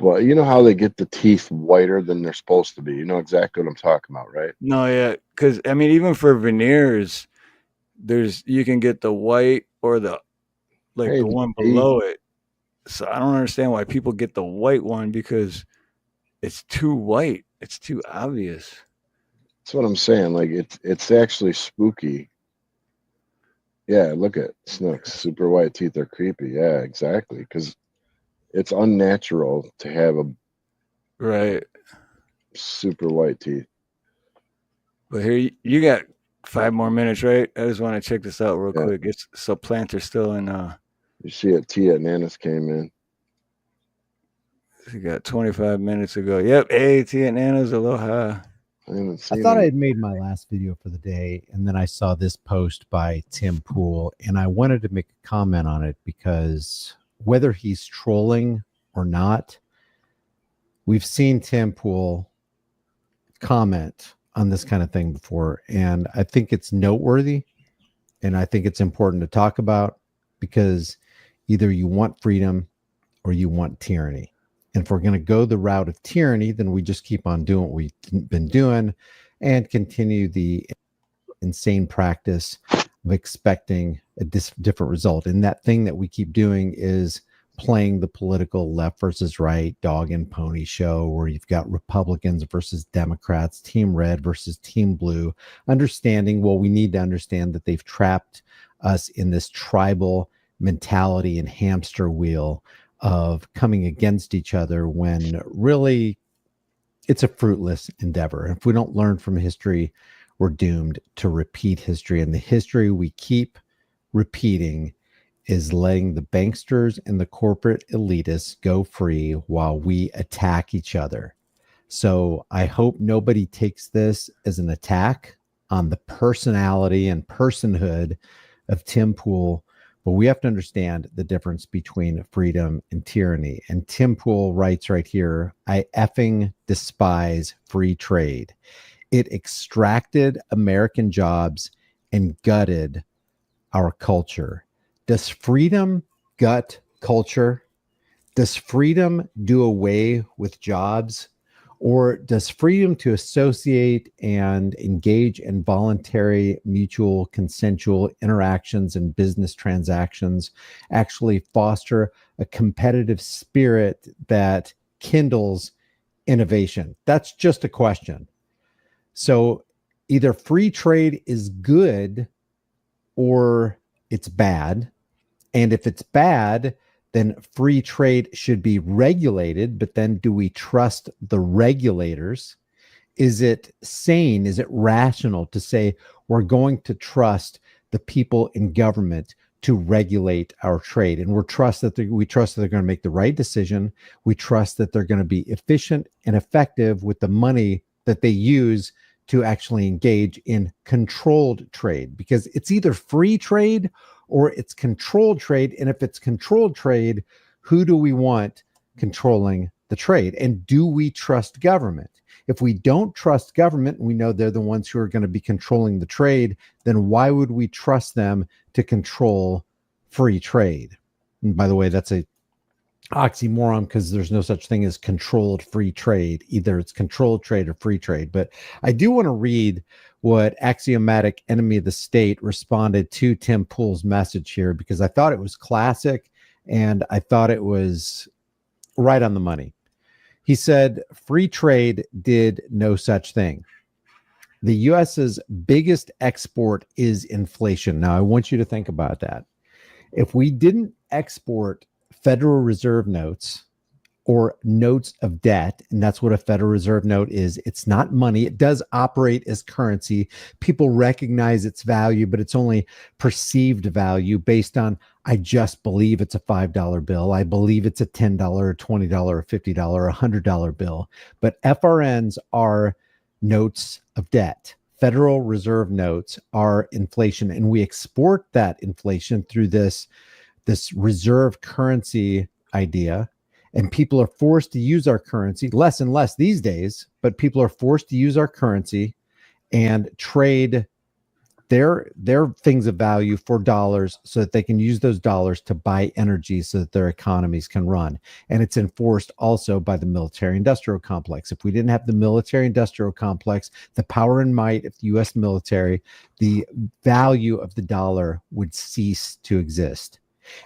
Speaker 6: But you know how they get the teeth whiter than they're supposed to be? You know exactly what I'm talking about, right?
Speaker 2: No, yeah, because I mean, even for veneers, you can get the white or the the one below it. So I don't understand why people get the white one because it's too white. It's too obvious.
Speaker 6: That's what I'm saying. Like it's actually spooky. Yeah, look at Snooks. Super white teeth are creepy. Yeah, exactly. Because it's unnatural to have a super white teeth.
Speaker 2: But here you got 5 more minutes, right? I just want to check this out real quick. It's Supplanter still in.
Speaker 6: You see it? Tia Nanas came in.
Speaker 2: You got 25 minutes ago. Yep. Hey, Tia Nanas, aloha.
Speaker 4: I thought I had made my last video for the day, and then I saw this post by Tim Pool, and I wanted to make a comment on it because whether he's trolling or not, we've seen Tim Pool comment on this kind of thing before, and I think it's noteworthy, and I think it's important to talk about because either you want freedom or you want tyranny. And if we're going to go the route of tyranny, then we just keep on doing what we've been doing and continue the insane practice of expecting a different result. And that thing that we keep doing is playing the political left versus right, dog and pony show, where you've got Republicans versus Democrats, team red versus team blue, understanding, well, we need to understand that they've trapped us in this tribal mentality and hamster wheel of coming against each other when really it's a fruitless endeavor. If we don't learn from history, we're doomed to repeat history. And the history we keep repeating is letting the banksters and the corporate elitists go free while we attack each other. So I hope nobody takes this as an attack on the personality and personhood of Tim Pool, but we have to understand the difference between freedom and tyranny. And Tim Pool writes right here, I effing despise free trade. It extracted American jobs and gutted our culture. Does freedom gut culture? Does freedom do away with jobs? Or does freedom to associate and engage in voluntary, mutual, consensual interactions and business transactions actually foster a competitive spirit that kindles innovation? That's just a question. So either free trade is good or it's bad. And if it's bad, then free trade should be regulated. But then do we trust the regulators? Is it sane? Is it rational to say we're going to trust the people in government to regulate our trade? And we trust that they're going to make the right decision. We trust that they're going to be efficient and effective with the money that they use to actually engage in controlled trade, because it's either free trade or it's controlled trade. And if it's controlled trade, who do we want controlling the trade? And do we trust government? If we don't trust government, and we know they're the ones who are going to be controlling the trade, then why would we trust them to control free trade? And by the way, that's a oxymoron, because there's no such thing as controlled free trade. Either it's controlled trade or free trade. But I do want to read what Axiomatic Enemy of the State responded to Tim Pool's message here, because I thought it was classic and I thought it was right on the money. He said, free trade did no such thing. The US's biggest export is inflation. Now, I want you to think about that. If we didn't export Federal Reserve notes or notes of debt, and that's what a Federal Reserve note is. It's not money. It does operate as currency. People recognize its value, but it's only perceived value based on, I just believe it's a $5 bill. I believe it's a $10 or $20 or $50 or $100 bill. But FRNs are notes of debt. Federal Reserve notes are inflation, and we export that inflation through this reserve currency idea. And people are forced to use our currency less and less these days, but people are forced to use our currency and trade their things of value for dollars so that they can use those dollars to buy energy so that their economies can run. And it's enforced also by the military industrial complex. If we didn't have the military industrial complex, the power and might of the US military, the value of the dollar would cease to exist.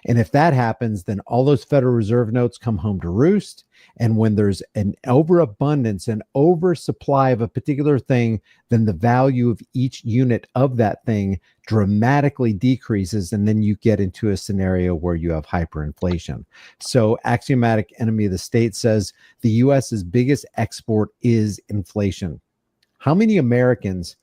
Speaker 4: And if that happens, then all those Federal Reserve notes come home to roost. And when there's an overabundance, an oversupply of a particular thing, then the value of each unit of that thing dramatically decreases. And then you get into a scenario where you have hyperinflation. So Axiomatic Enemy of the State says the US's biggest export is inflation. How many Americans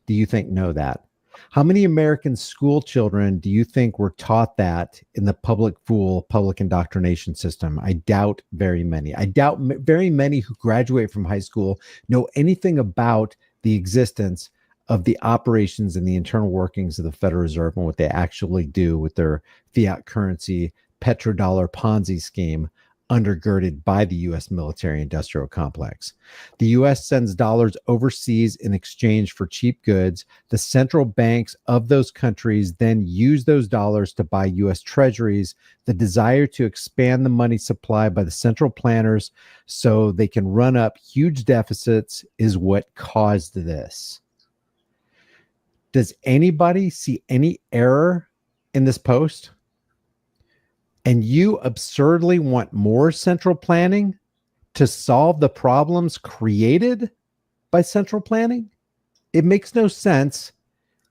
Speaker 4: do you think know that? How many American school children do you think were taught that in the public indoctrination system? I doubt very many. I doubt very many who graduate from high school know anything about the existence of the operations and the internal workings of the Federal Reserve and what they actually do with their fiat currency, petrodollar Ponzi scheme undergirded by the U.S. military industrial complex. The U.S. sends dollars overseas in exchange for cheap goods. The central banks of those countries then use those dollars to buy U.S. treasuries. The desire to expand the money supply by the central planners so they can run up huge deficits is what caused this. Does anybody see any error in this post? And you absurdly want more central planning to solve the problems created by central planning? It makes no sense.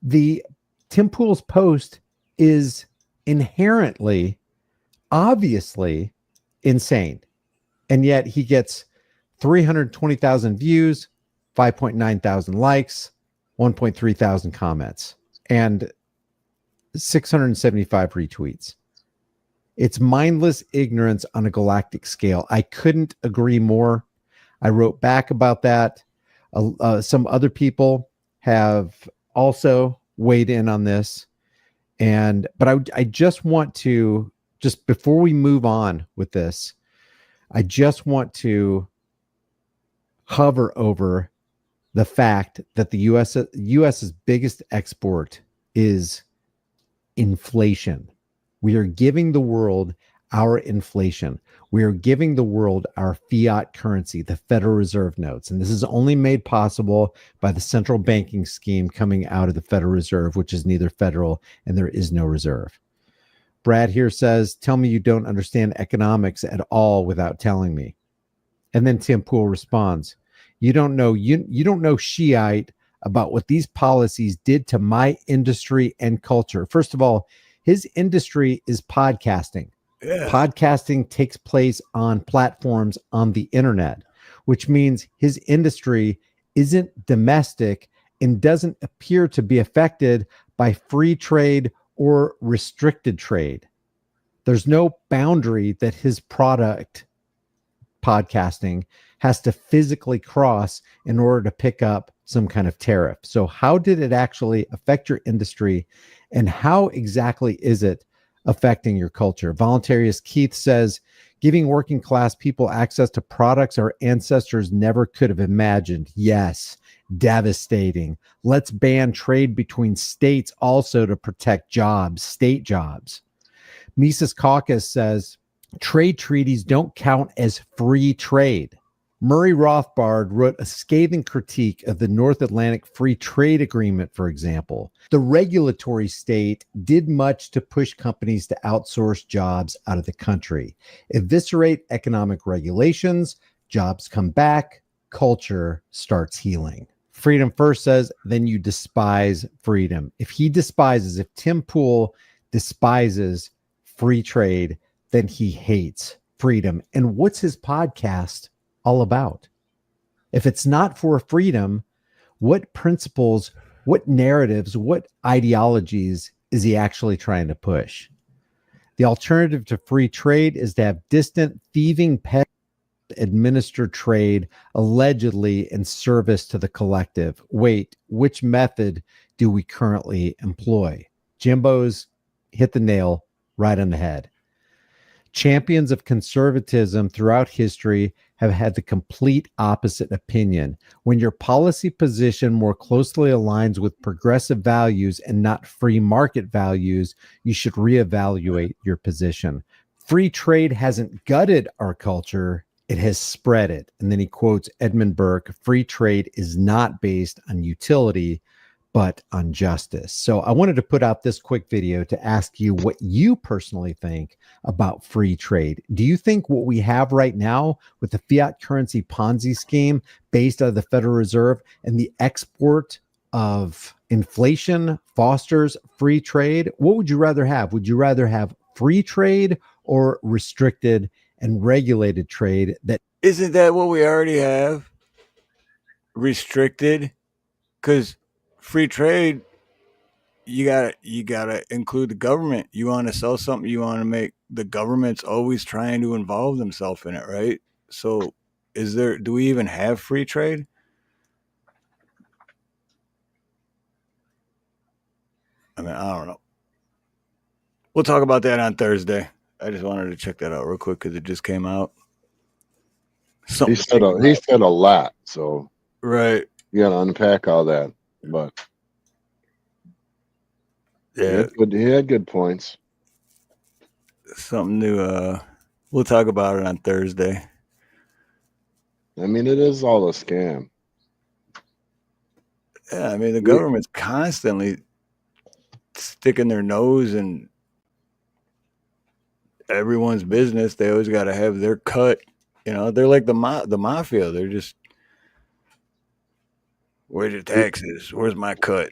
Speaker 4: The Tim Pool's post is inherently, obviously insane. And yet he gets 320,000 views, 5.9 thousand likes. 1.3 thousand comments, and 675 retweets. It's mindless ignorance on a galactic scale. I couldn't agree more. I wrote back about that. Some other people have also weighed in on this. But I just want to, just before we move on with this, I just want to hover over the fact that the US's biggest export is inflation. We are giving the world our inflation. We are giving the world our fiat currency, the Federal Reserve notes. And this is only made possible by the central banking scheme coming out of the Federal Reserve, which is neither federal and there is no reserve. Brad here says, tell me you don't understand economics at all without telling me. And then Tim Pool responds, you don't know Shiite about what these policies did to my industry and culture. First of all, his industry is podcasting. Yeah. Podcasting takes place on platforms on the internet, which means his industry isn't domestic and doesn't appear to be affected by free trade or restricted trade. There's no boundary that his product, podcasting, has to physically cross in order to pick up some kind of tariff. So how did it actually affect your industry, and how exactly is it affecting your culture? Voluntarist Keith says, giving working class people access to products our ancestors never could have imagined. Yes, devastating. Let's ban trade between states also to protect jobs, state jobs. Mises Caucus says, trade treaties don't count as free trade. Murray Rothbard wrote a scathing critique of the North Atlantic Free Trade Agreement, for example. The regulatory state did much to push companies to outsource jobs out of the country. Eviscerate economic regulations, jobs come back, culture starts healing. Freedom First says, then you despise freedom. If Tim Pool despises free trade, then he hates freedom. And what's his podcast all about? If it's not for freedom, what principles, what narratives, what ideologies is he actually trying to push? The alternative to free trade is to have distant, thieving peasants administer trade allegedly in service to the collective. Wait, which method do we currently employ? Jimbo's hit the nail right on the head. Champions of conservatism throughout history have had the complete opposite opinion. When your policy position more closely aligns with progressive values and not free market values, you should reevaluate your position. Free trade hasn't gutted our culture, it has spread it. And then he quotes Edmund Burke, free trade is not based on utility, but on justice. So I wanted to put out this quick video to ask you what you personally think about free trade. Do you think what we have right now with the fiat currency Ponzi scheme based out of the Federal Reserve and the export of inflation fosters free trade? What would you rather have? Would you rather have free trade or restricted and regulated trade? That
Speaker 2: isn't that what we already have? Restricted? Because free trade, you gotta include the government. You want to sell something, you want to make the government's always trying to involve themselves in it, right? So do we even have free trade? I mean, I don't know. We'll talk about that on Thursday. I just wanted to check that out real quick because it just came out.
Speaker 6: He said a lot, so
Speaker 2: right.
Speaker 6: You gotta unpack all that. But
Speaker 2: yeah,
Speaker 6: he had good points.
Speaker 2: Something new. We'll talk about it on Thursday.
Speaker 6: I mean, it is all a scam.
Speaker 2: Yeah, I mean, the government's constantly sticking their nose in everyone's business. They always got to have their cut. You know, they're like the mafia. They're just, where's your taxes? Where's my cut?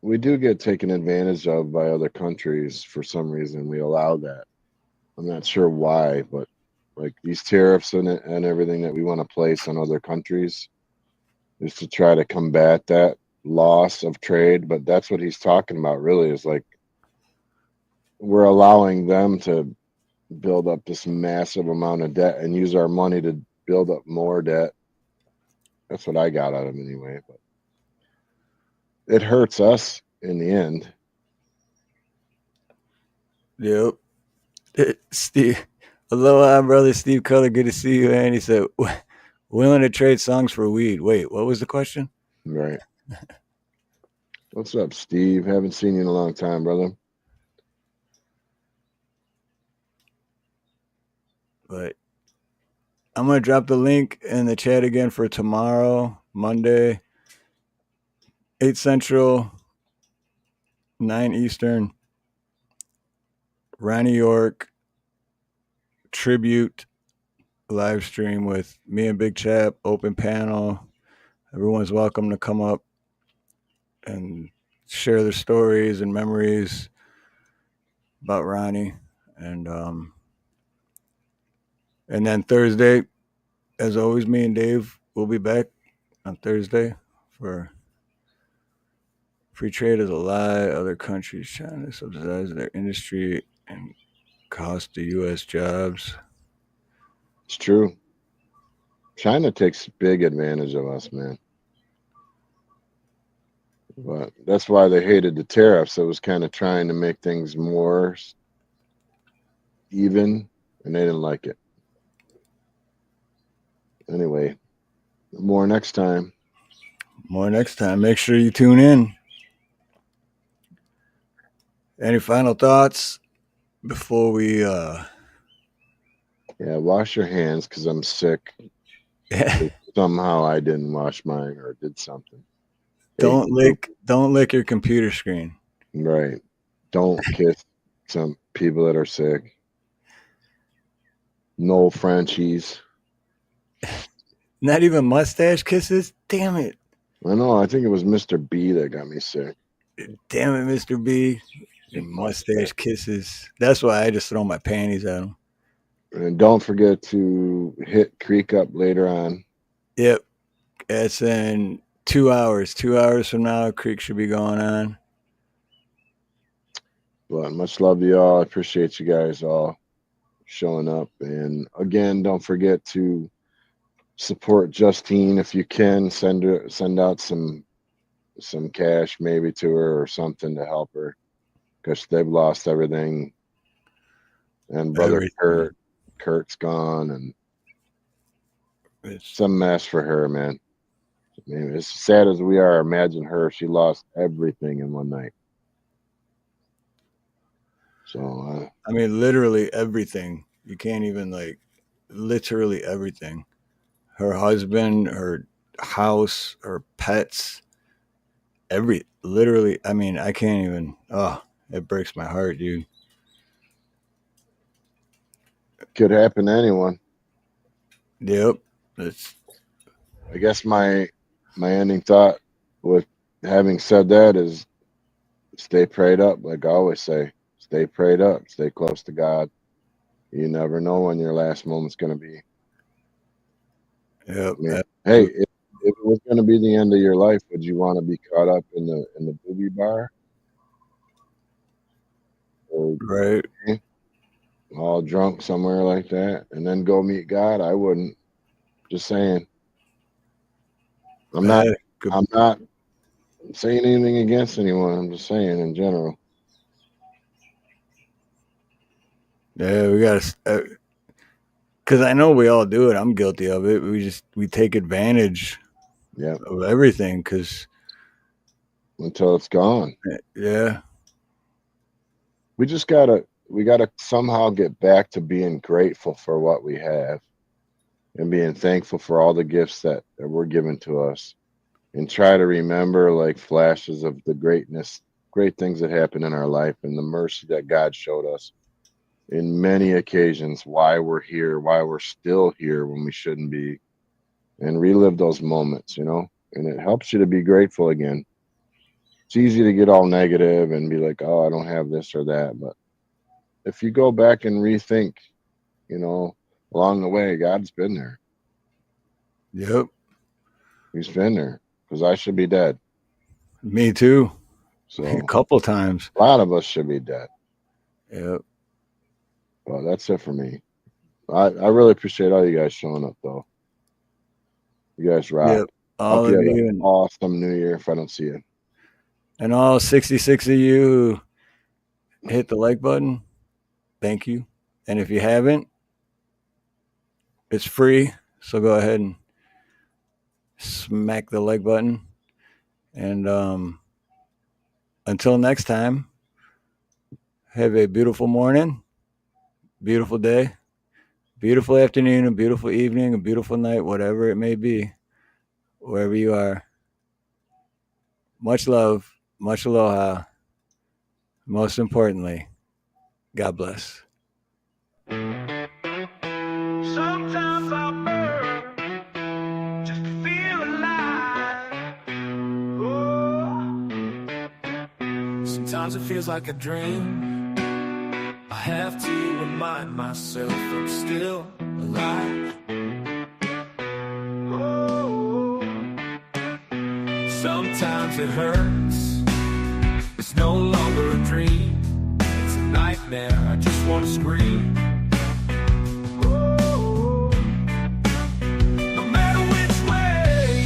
Speaker 6: We do get taken advantage of by other countries for some reason. We allow that. I'm not sure why, but like these tariffs and everything that we want to place on other countries is to try to combat that loss of trade, but that's what he's talking about really, is like we're allowing them to build up this massive amount of debt and use our money to build up more debt. That's what I got out of it anyway, but it hurts us in the end.
Speaker 2: Yep. Steve, aloha, brother Steve Color. Good to see you, man. He said, willing to trade songs for weed. Wait, what was the question?
Speaker 6: Right. What's up, Steve? Haven't seen you in a long time, brother.
Speaker 2: But I'm going to drop the link in the chat again for tomorrow, Monday, 8 Central, 9 Eastern. Ronnie York tribute live stream with me and Big Chap, open panel. Everyone's welcome to come up and share their stories and memories about Ronnie. And then Thursday, as always, me and Dave will be back on Thursday for Free Trade is a Lie. Other countries trying to subsidize their industry and cost the U.S. jobs.
Speaker 6: It's true. China takes big advantage of us, man. But that's why they hated the tariffs. It was kind of trying to make things more even, and they didn't like it. Anyway, more next time.
Speaker 2: More next time. Make sure you tune in. Any final thoughts before we
Speaker 6: Yeah, wash your hands because I'm sick.
Speaker 2: Yeah.
Speaker 6: Somehow I didn't wash mine or did something.
Speaker 2: Don't lick your computer screen.
Speaker 6: Right. Don't kiss some people that are sick. No Frenchies.
Speaker 2: Not even mustache kisses? Damn it.
Speaker 6: I know. I think it was Mr. B that got me sick.
Speaker 2: Damn it, Mr. B. Your mustache kisses. That's why I just throw my panties at him.
Speaker 6: And don't forget to hit Creek up later on.
Speaker 2: Yep. It's in 2 hours. 2 hours from now, Creek should be going on.
Speaker 6: But much love to y'all. I appreciate you guys all showing up. And again, don't forget to support Justine if you can. Send out some cash maybe to her or something to help her, because they've lost everything. And brother Kurt's gone, and it's a mess for her, man. I mean, as sad as we are, imagine her. She lost everything in one night. So
Speaker 2: I mean, literally everything. You can't even literally everything. Her husband, her house, her pets, literally. I mean, I can't even. Oh, it breaks my heart, dude.
Speaker 6: could happen to anyone.
Speaker 2: Yep.
Speaker 6: I guess my ending thought with having said that is stay prayed up. Like I always say, stay prayed up, stay close to God. You never know when your last moment's going to be.
Speaker 2: Yep.
Speaker 6: I mean, hey, if it was going to be the end of your life, would you want to be caught up in the boogie bar? Or
Speaker 2: right.
Speaker 6: All drunk somewhere like that and then go meet God? I wouldn't. Just saying. I'm not saying anything against anyone. I'm just saying in general.
Speaker 2: Yeah, we gotta, because I know we all do it. I'm guilty of it. We take advantage of everything because
Speaker 6: until it's gone.
Speaker 2: Yeah.
Speaker 6: We gotta somehow get back to being grateful for what we have and being thankful for all the gifts that were given to us, and try to remember like flashes of the great things that happened in our life and the mercy that God showed us in many occasions, why we're here, why we're still here when we shouldn't be, and relive those moments, and it helps you to be grateful again. It's easy to get all negative and be like, oh, I don't have this or that. But if you go back and rethink, along the way, God's been there.
Speaker 2: Yep.
Speaker 6: He's been there, because I should be dead.
Speaker 2: Me too.
Speaker 6: So
Speaker 2: A couple times.
Speaker 6: a lot of us should be dead.
Speaker 2: Yep.
Speaker 6: Well, that's it for me. I really appreciate all you guys showing up, though. You guys rock.
Speaker 2: Yep. All
Speaker 6: Hope
Speaker 2: of
Speaker 6: you have
Speaker 2: you
Speaker 6: an
Speaker 2: and,
Speaker 6: awesome New Year if I don't see you.
Speaker 2: and all 66 of you who hit the like button. Thank you. And if you haven't, it's free. So go ahead and smack the like button. And until next time, have a beautiful morning, beautiful day, beautiful afternoon, a beautiful evening, a beautiful night, whatever it may be, wherever you are. Much love, much aloha. Most importantly, God bless.
Speaker 1: Sometimes I burn just to feel alive. Oh. Sometimes it feels like a dream. I have to remind myself I'm still alive. Oh. Sometimes it hurts. It's no longer a dream. It's a nightmare. I just want to scream. No matter which way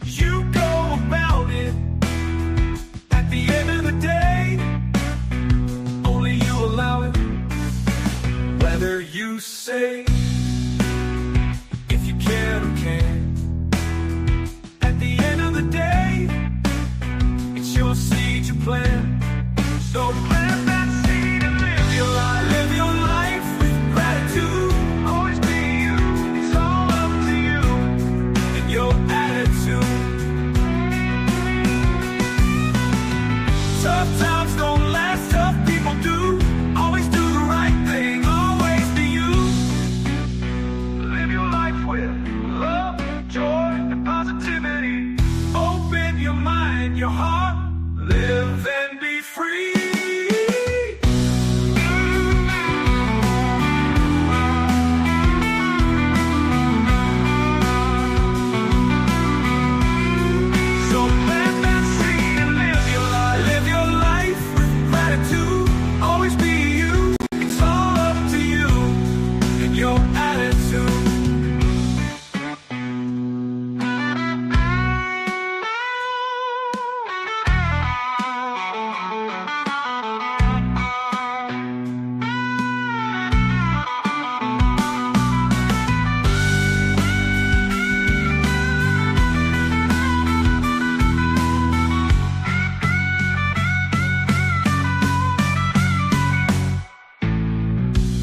Speaker 1: you go about it, at the end of the day, only you allow it. Whether you say if you can or can't, at the end of the day, it's your seed you plant. So plant that seed and live your life. Live your life with gratitude. Always be you. It's all up to you and your attitude. Tough times don't last, tough people do. Always do the right thing, always be you. Live your life with love, joy, and positivity. Open your mind, your heart. Live and be free. So plant that seed and live your life. Live your life with gratitude. Always be you. It's all up to you and your attitude.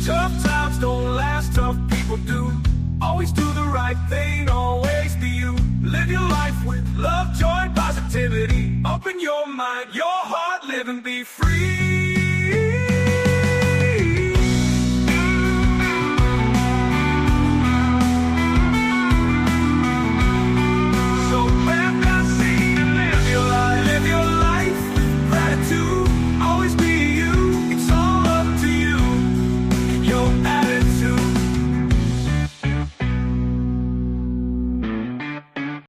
Speaker 1: Tough times don't last, tough people do. Always do the right thing, always be you. Live your life with love, joy, and positivity. Open your mind, your heart, live and be free.